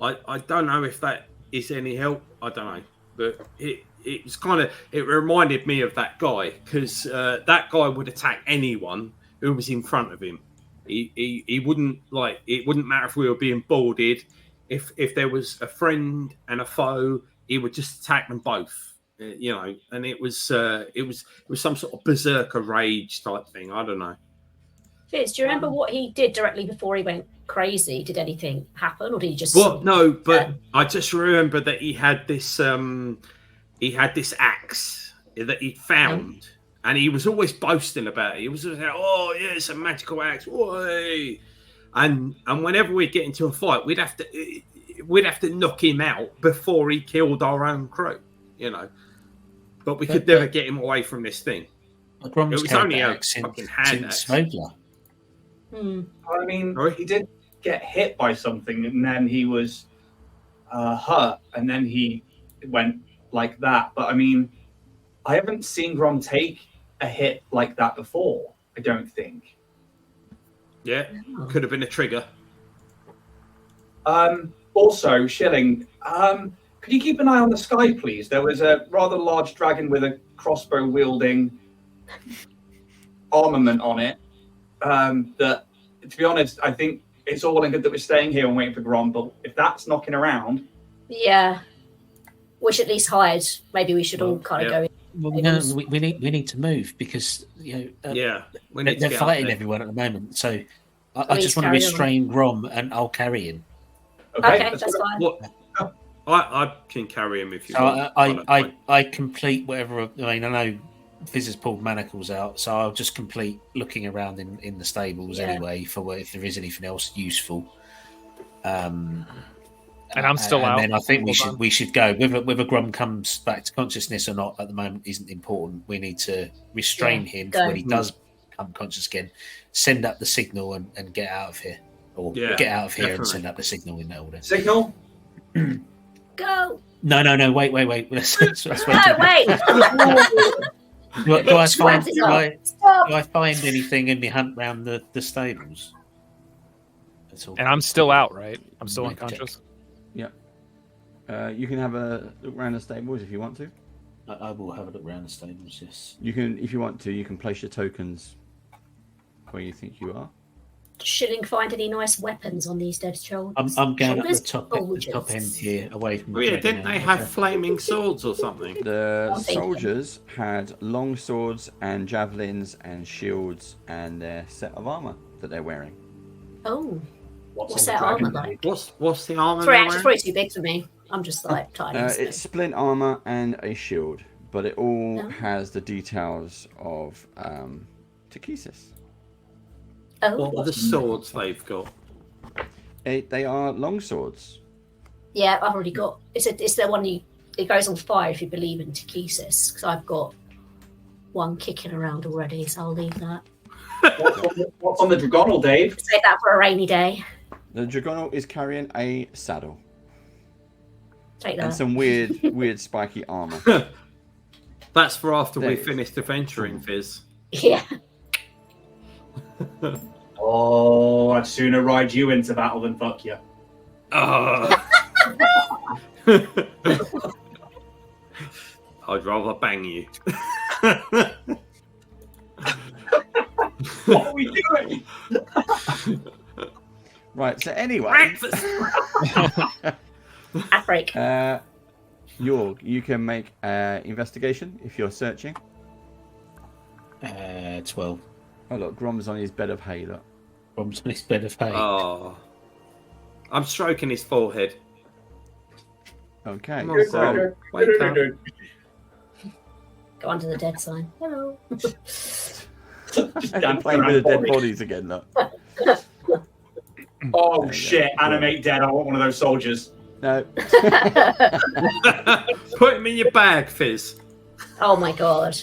I don't know if that is any help. I don't know, but it was kind of, it reminded me of that guy, because that guy would attack anyone who was in front of him. He wouldn't, like, it wouldn't matter if we were being boarded. If there was a friend and a foe, he would just attack them both. You know, and it was some sort of berserker rage type thing. I don't know. Fitz, do you remember what he did directly before he went crazy? Did anything happen, or did he just? Well, no, but I just remember that he had this axe that he found, and he was always boasting about it. He was like, "Oh, yeah, it's a magical axe." Oi! And whenever we get into a fight, we'd have to knock him out before he killed our own crew. You know, but we could never get him away from this thing. Grom's It was carried only that a axe fucking hand since axe. Vogler. I mean, Sorry? he did get hit by something, and then he was hurt, and then he went like that. But I mean, I haven't seen Grom take a hit like that before. I don't think. Yeah, could have been a trigger. Also, Shilling, could you keep an eye on the sky, please? There was a rather large dragon with a crossbow wielding armament on it. That, to be honest, I think it's all in good that we're staying here and waiting for Grom, but if that's knocking around... Yeah. We should at least hide. Maybe we should all kind of go in. Well, no, we need to move because we need they're fighting everyone at the moment. So I just want to restrain Grom, and I'll carry him. Okay, that's fine. What? I can carry him if you So want. I complete whatever. I mean, I know Fizz has pulled manacles out, so I'll just complete looking around in the stables anyway for if there is anything else useful. And I'm still out. And then I think we should go. Whether Grom comes back to consciousness or not at the moment isn't important. We need to restrain him when he does become conscious again. Send up the signal and get out of here, or get out of here and send up the signal in that order. Signal. Go. No. Wait. Let's wait. No, wait. Do I find anything in the hunt round the stables? That's all. And I'm still out, right? I'm still unconscious. Yeah. You can have a look around the stables if you want to. I will have a look around the stables. Yes. You can, if you want to. You can place your tokens where you think you are. Shilling find any nice weapons on these dead shoulders? I'm going at the top end here, away from. Oh yeah, didn't they have flaming swords or something? The soldiers had long swords and javelins and shields and their set of armor that they're wearing. Oh, what's that armor like? What's the armor? It's probably too big for me. I'm just like tiny. It's splint armor and a shield, but it all has the details of Takesis. What are the swords they've got? They are long swords. Yeah, I've already got. It's the one it goes on fire if you believe in Takesis, because I've got one kicking around already, so I'll leave that. What's on the Dragonal, Dave? Save that for a rainy day. The Dragonal is carrying a saddle. Take that. And some weird spiky armor. That's for after we've finished adventuring, Fizz. Yeah. Oh, I'd sooner ride you into battle than fuck you. I'd rather bang you. What are we doing? Right, so anyway. Breakfast! Break. Jorg, you can make investigation if you're searching. 12. Oh look, Grom's on his bed of hay, look. Grom's on his bed of hay. Oh. I'm stroking his forehead. Okay, Come on, so Grom. Wake up. Go under the dead sign. Hello. Damn playing with the dead bodies again, look. Oh shit, animate dead. I want one of those soldiers. No. Put him in your bag, Fizz. Oh my god.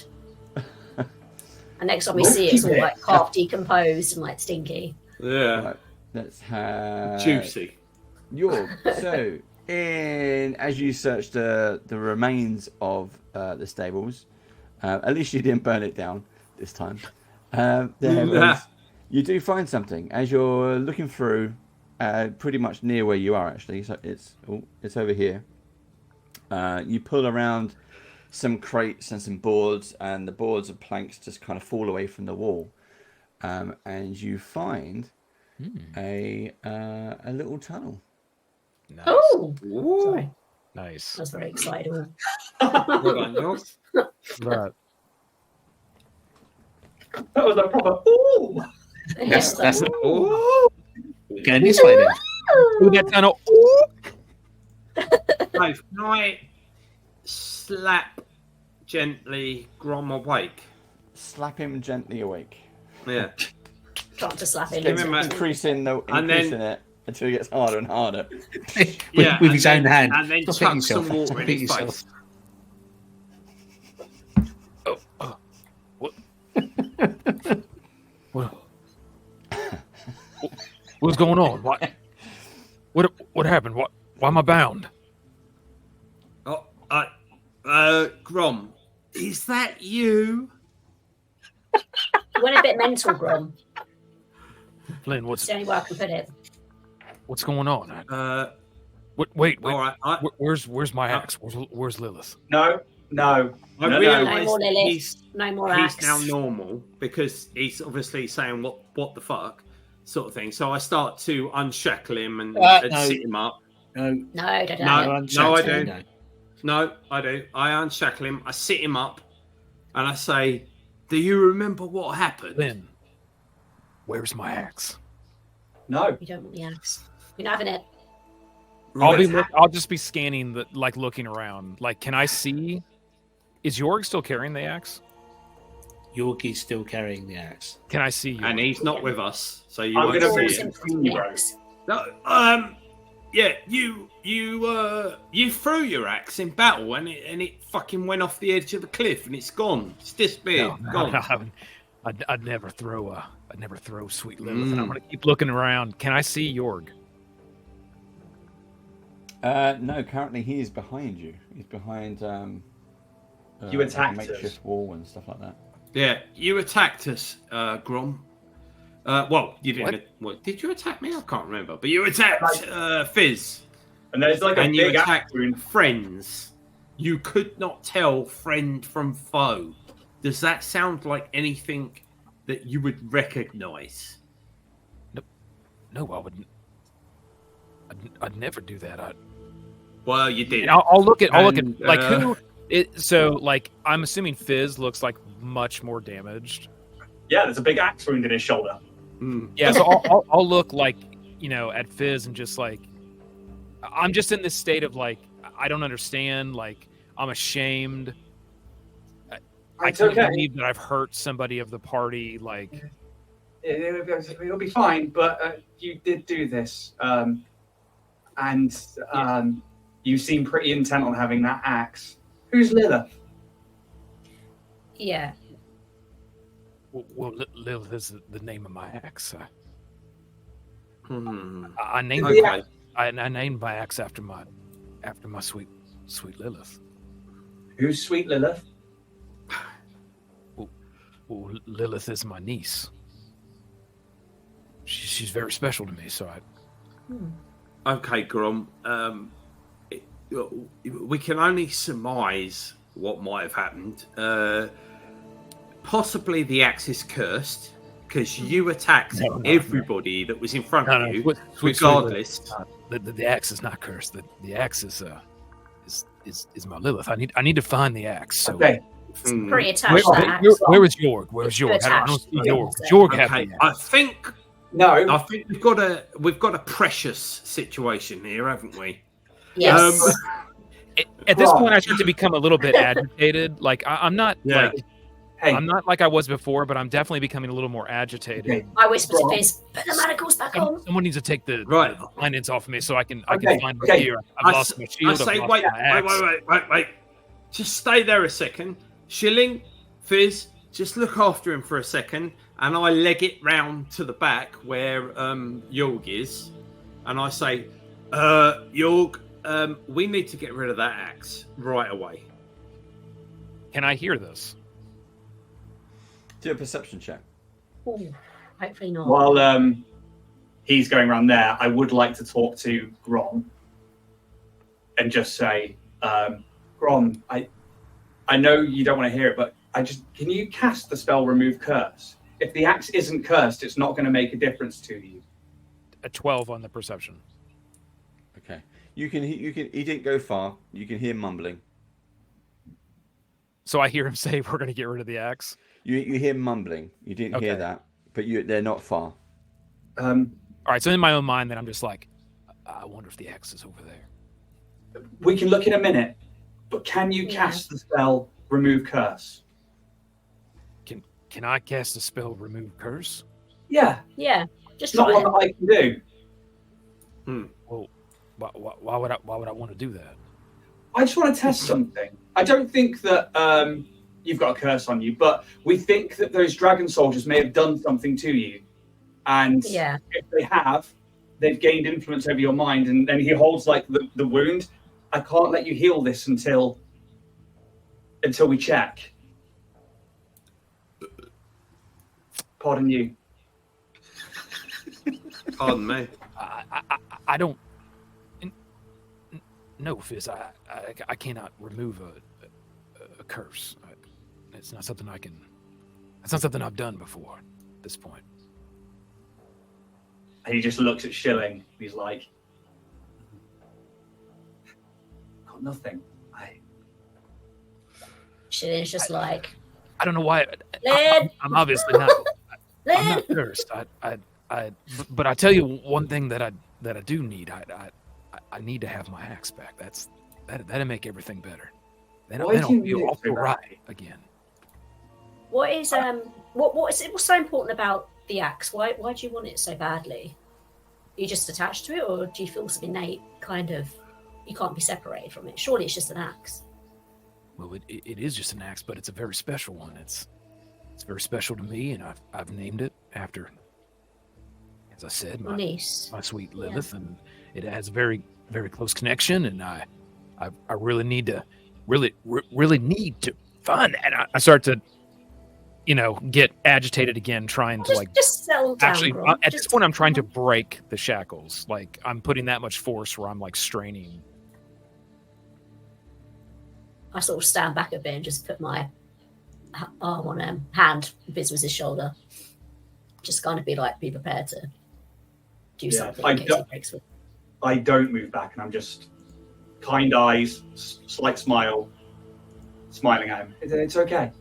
And next time we see it, it's all like half decomposed and like stinky. Yeah. Right, let's have Juicy. Jorg. So, as you search the remains of the stables, at least you didn't burn it down this time. You do find something as you're looking through, pretty much near where you are actually. So it's over here. You pull around some crates and some boards, and the boards and planks just kind of fall away from the wall, and you find a little tunnel. Nice. Oh, Ooh. sorry. Nice. That's very exciting. Well done, Jorg. Right. That was a proper ooh. That's Ooh. going this way then. Ooh, that tunnel. Dave, can I slap gently Grom awake? Slap him gently awake. Yeah. Trying to slap him. Give him a- Increasing it until it gets harder and harder. Yeah, with his own hand. And then Stop chuck hitting some yourself. water Stop in hitting his yourself. face. What? What's going on? What happened? Why am I bound? Grom, is that you? You went a bit mental, Grom. Flynn, It's the only way I can put it. what's going on? Wait. All right. Where's my axe? Where's Lilith? No. I No realise more Lilith. he's No more axe. now normal because he's obviously saying what the fuck sort of thing. So I start to unshackle him and No. sit him up. No, No, I don't. No, I do. No, I do. I unshackle him. I sit him up, and I say, "Do you remember what happened?" Flynn, where's my axe? No. You don't want the axe. You're not having it. I'll just be scanning looking around. Like, can I see? Is Jorg still carrying the axe? Yorgie's still carrying the axe. Can I see you? And he's not with us, so you I'm won't gonna see move him. him. Axe. No, yeah, you threw your axe in battle, and it fucking went off the edge of the cliff, and it's gone. It's disappeared. Gone. I'd never throw sweet Lilith, and I'm gonna keep looking around. Can I see Jorg? No, currently he is behind you. He's behind You attacked a makeshift us. wall and stuff like that. Yeah, you attacked us, Grom. Well, you didn't. What, did you attack me? I can't remember. But you attacked Fizz. And there's like a And you big attacked wound. friends. You could not tell friend from foe. Does that sound like anything that you would recognise? No, I wouldn't. I'd never do that. Well, you did. I'll look at And, like who. I'm assuming Fizz looks like much more damaged. Yeah, there's a big axe wound in his shoulder. Yeah, so I'll look at Fizz and just I'm just in this state of I don't understand. I'm ashamed. I It's can't okay. believe that I've hurt somebody of the party. It'll be fine, but you did do this. You seem pretty intent on having that axe. Who's Lilith? Yeah. Well, Lilith is the name of my axe. Hmm. I named Okay. I named my axe after my sweet Lilith. Who's Sweet Lilith? Well, Lilith is my niece. She's very special to me, so Okay, Grom. We can only surmise what might have happened. Possibly the axe is cursed because you attacked everybody that was in front of you, regardless. The axe is not cursed. The axe is my Lilith. I need to find the axe. So. Okay. Pretty attached to that axe. Where is Jorg? Where's Jorg? I don't see Jorg. Yeah. Jorg had Okay, the I axe. think we've got a precious situation here, haven't we? Yes. At this point, I start to become a little bit agitated. I'm not Hey, I'm not like I was before, but I'm definitely becoming a little more agitated. Okay. I whispered to Fizz, put the manacles back on. Someone needs to take the Right. blindness off of me so I can Okay, find my okay. gear. I've lost my shield. I say, I've wait, lost my axe. wait. Just stay there a second. Shilling, Fizz, just look after him for a second, and I leg it round to the back where Jorg is, and I say, Jorg, we need to get rid of that axe right away. Can I hear this? Do a perception check. Ooh, hopefully not. while he's going around there, I would like to talk to Grom and just say, Grom, I know you don't want to hear it, but can you cast the spell Remove Curse? If the axe isn't cursed, it's not going to make a difference to you. A 12 on the perception. Okay. You can. He didn't go far. You can hear mumbling. So I hear him say, "We're going to get rid of the axe." You hear mumbling. You didn't hear Okay. that, but they're not far. All right. So in my own mind, then I'm just like, I wonder if the axe is over there. We can look in a minute, but can you cast the spell Remove Curse? Can I cast a spell Remove Curse? Yeah, Yeah, just it's not try one it. that I can do. Well, why would I want to do that? I just want to test something. I don't think that you've got a curse on you, but we think that those dragon soldiers may have done something to you. And if they have, they've gained influence over your mind. And then he holds like the wound. I can't let you heal this until we check. Pardon you. Pardon me. I don't. No, Fizz. I cannot remove a curse. It's not something I can. It's not something I've done before. At this point. And he just looks at Schilling. He's like, "Got nothing." Shilling's just like, I don't know why. Lynn! I'm obviously not. Lynn! I'm not cursed. But I tell you one thing that I do need. I need to have my axe back. That'll make everything better. Then I'll feel all right again. What is what's so important about the axe? Why do you want it so badly? Are you just attached to it, or do you feel some innate kind of you can't be separated from it? Surely it's just an axe. Well, it is just an axe, but it's a very special one. It's very special to me, and I've named it after, as I said, my sweet Lilith, and it has a very, very close connection. And I really need to need to find that. And I start to, get agitated again, trying to just settle down. Actually, at this point, I'm trying to break the shackles. Like I'm putting that much force where I'm like straining. I sort of stand back a bit and just put my arm on him, hand Biz was his shoulder. Just kind of be prepared to do something in case he breaks with. I don't move back, and I'm just kind eyes, slight smile, smiling at him. It's okay.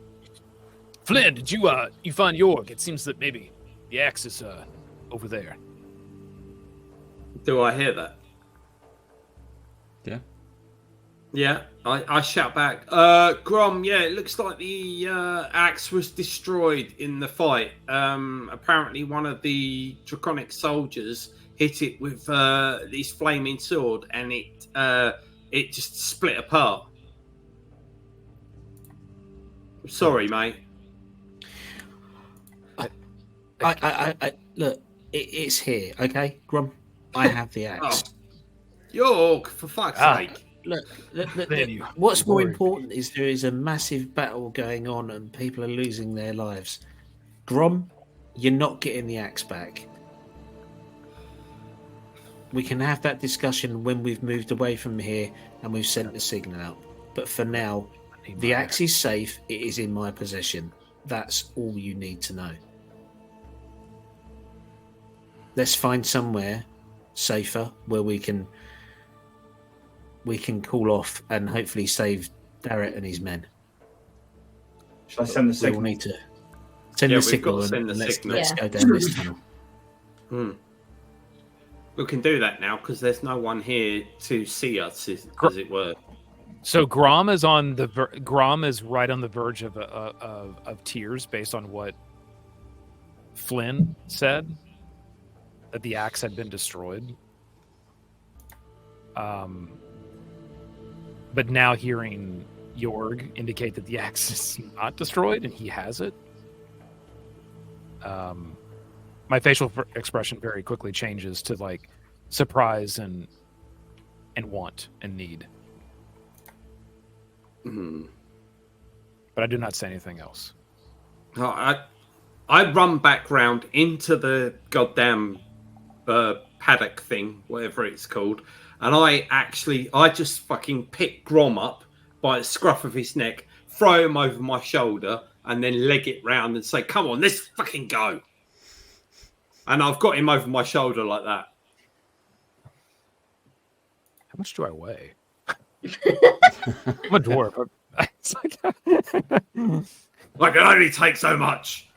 Flynn, did you find York? It seems that maybe the axe is over there. Do I hear that? Yeah. Yeah, I shout back. Grom, yeah, it looks like the axe was destroyed in the fight. Apparently one of the draconic soldiers hit it with this flaming sword, and it just split apart. Sorry, mate. I look, it's here, okay, Grom? I have the axe. York, for fuck's sake. Look, what's more important is there is a massive battle going on and people are losing their lives. Grom, you're not getting the axe back. We can have that discussion when we've moved away from here and we've sent the signal out. But for now, the axe is safe. It is in my possession. That's all you need to know. Let's find somewhere safer where we can cool off and hopefully save Darrett and his men. Shall I send the signal? We'll need to send the signal and let's go down this tunnel. We can do that now because there's no one here to see us, as it were. So Grom is right on the verge of tears based on what Flynn said, that the axe had been destroyed. But now hearing Jorg indicate that the axe is not destroyed and he has it, my facial expression very quickly changes to like surprise and want and need. Mm-hmm. But I do not say anything else. I run back round into the goddamn paddock thing, whatever it's called, and I just fucking pick Grom up by the scruff of his neck, throw him over my shoulder, and then leg it round and say, "Come on, let's fucking go." And I've got him over my shoulder like that. How much do I weigh? I'm a dwarf. I can only take so much.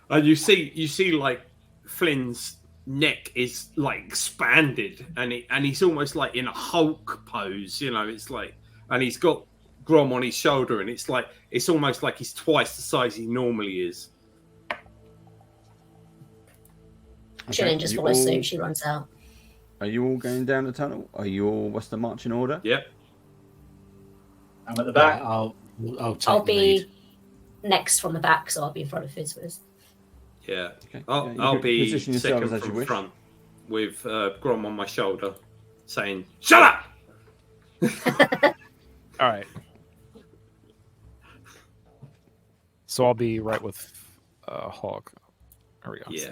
And you see like Flynn's neck is like expanded, and he's almost like in a Hulk pose, it's like, and he's got Grom on his shoulder, and it's almost like he's twice the size he normally is. Shilling just follows suit. She runs out. Are you all going down the tunnel? Are you all? What's the marching order? Yep. I'm at the back. I'll take the lead. next from the back, so I'll be in front of Fizzworth. Yeah. Okay. I'll, Yeah, you I'll can be position yourselves second as you from wish. front with Grom on my shoulder saying, "Shut up!" All right. So I'll be right with Hawk. There we go. Yeah.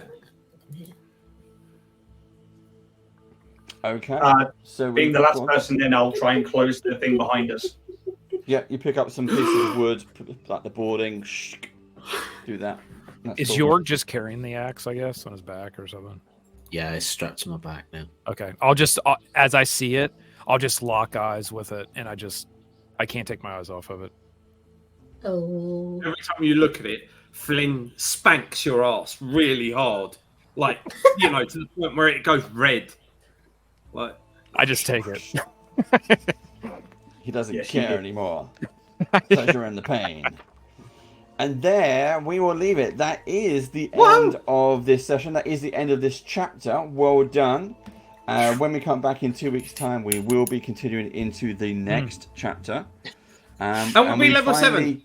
Okay. So Being we've the last got- person in, I'll try and close the thing behind us. Yeah, you pick up some pieces of wood, like the boarding. Do that. That's Is cool. Jorg just carrying the axe, I guess, on his back or something? Yeah, it's strapped to my back now. Okay. I'll just, as I see it, I'll just lock eyes with it, and I can't take my eyes off of it. Oh. Every time you look at it, Flynn spanks your ass really hard, like to the point where it goes red. Like I just take it. He doesn't Yes, you care do. anymore. Pleasure and the pain. And there we will leave it. That is the end of this session. That is the end of this chapter. Well done. When we come back in 2 weeks' time, we will be continuing into the next chapter. And we'll be level 7.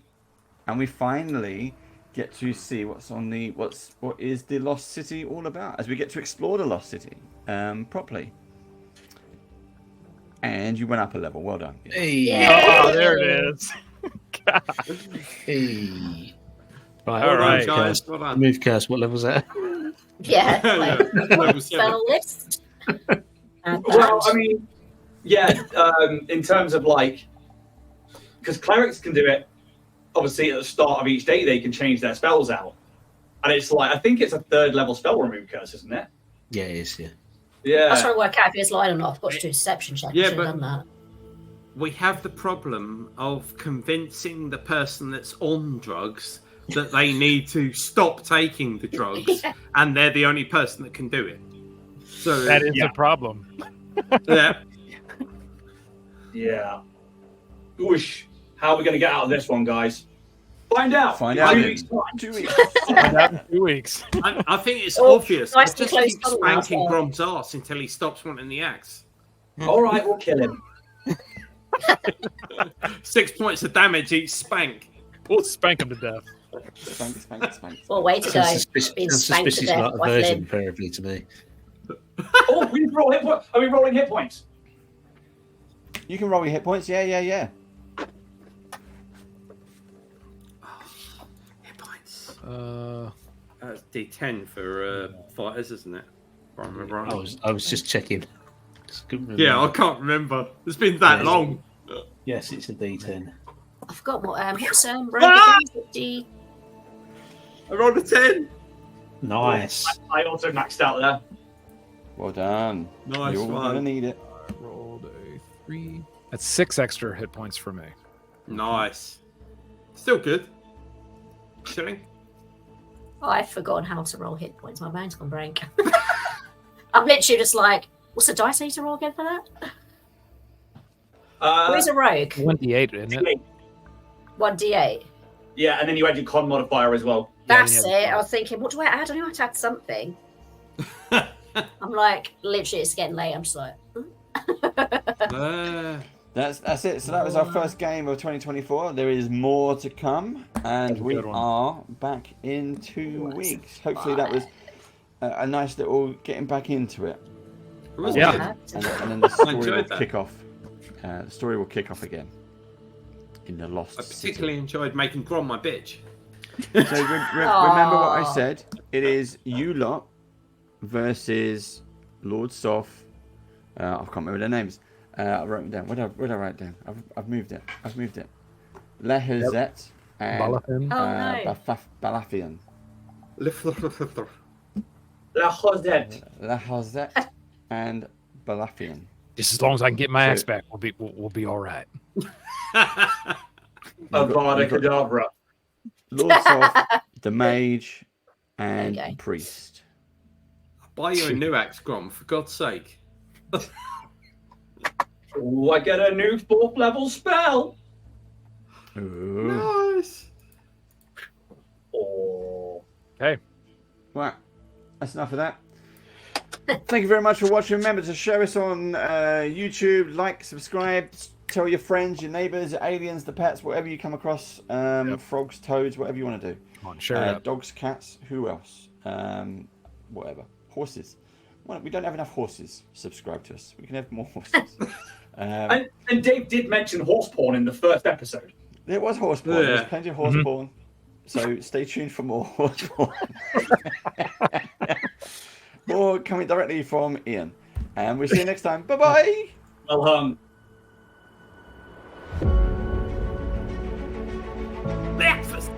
And we finally get to see what is the Lost City all about as we get to explore the Lost City properly. And you went up a level. Well done. Yeah. Oh, there it is. Hey. Right, All right, guys. Well done. Move curse. What level's that? Yeah. Level 7. Spell list. Well, I mean, yeah, in terms of because clerics can do it, obviously at the start of each day, they can change their spells out. And it's I think it's a 3rd level spell remove curse, isn't it? Yeah, it is, yeah. I was trying Yeah. to work out if it's lying or not. I've got to do a deception check. Yeah, I should have but- done that. We have the problem of convincing the person that's on drugs that they need to stop taking the drugs, and they're the only person that can do it. So That is Yeah. a problem. yeah. Yeah. Whoosh. How are we going to get out of this one, guys? Find out. Find In out 2 in weeks' time. 2 weeks. Find out in 2 weeks. I think it's Oh, obvious. nice I to just close keep tunnel now, spanking so- Grom's ass until he stops wanting the axe. All right, we'll kill him. 6 points of damage each spank. We'll spank him to death. Spank. Well, way to go. Sounds Being spanked to suspicious death like a by version Flynn. therapy to me. Oh, we need to roll hit points. Are we rolling hit points? You can roll your hit points. Yeah. Hit points. That's D10 for fighters, isn't it? If I remember right. I was just checking. Just couldn't remember. Yeah, I can't remember. It's been that Yeah. long. Yes, it's a D10. I forgot what's Ah! Rogue I rolled a 10. Nice. I also maxed out there. Well done. Nice You're one. gonna need it. I rolled a 3. That's 6 extra hit points for me. Nice. Still good. Chilling. I've forgotten how to roll hit points. My brain's gone blank. I'm literally just like, what's the dice I need to roll again for that? Where's a rogue? 1d8, isn't it? 1d8. Yeah, and then you add your con modifier as well. That's Yeah, it. I was thinking, what do I add? I know I had to add something. I'm like, literally, it's getting late. I'm just like, That's it. So that was our first game of 2024. There is more to come, and we Good one. are back in 2 weeks. Hopefully that was a nice little getting back into it. It was Yeah. good. And then the story will enjoyed that. kick off. The story will kick off again in the Lost I City. particularly enjoyed making Grom my bitch. So remember what I said. It is you lot versus Lord Soth. I can't remember their names. I wrote them down. What did I write down? I've moved it. Lehazet and Balafin. oh no. Balafian. La Josette. Lehazet and Balafian. Just as long as I can get my So- axe back, we'll be all right. Avada Kedavra. Lord Soth, the mage, and There you go. priest. Buy you a new axe, Grom, for God's sake. Oh, I get a new 4th level spell. Ooh. Nice. Oh. Hey, Right, that's enough of that. Thank you very much for watching. Remember to share us on YouTube, like, subscribe, tell your friends, your neighbors, your aliens, the pets, whatever you come across. Frogs, toads, whatever you want to do. Come on, share it up. Dogs, cats, who else? Whatever. Horses. Well, we don't have enough horses. Subscribe to us. We can have more horses. And Dave did mention horse porn in the first episode. There was horse porn. There's plenty of horse porn. So stay tuned for more horse porn. More coming directly from Ian. And we'll see you next time. Bye-bye. Well, Breakfast.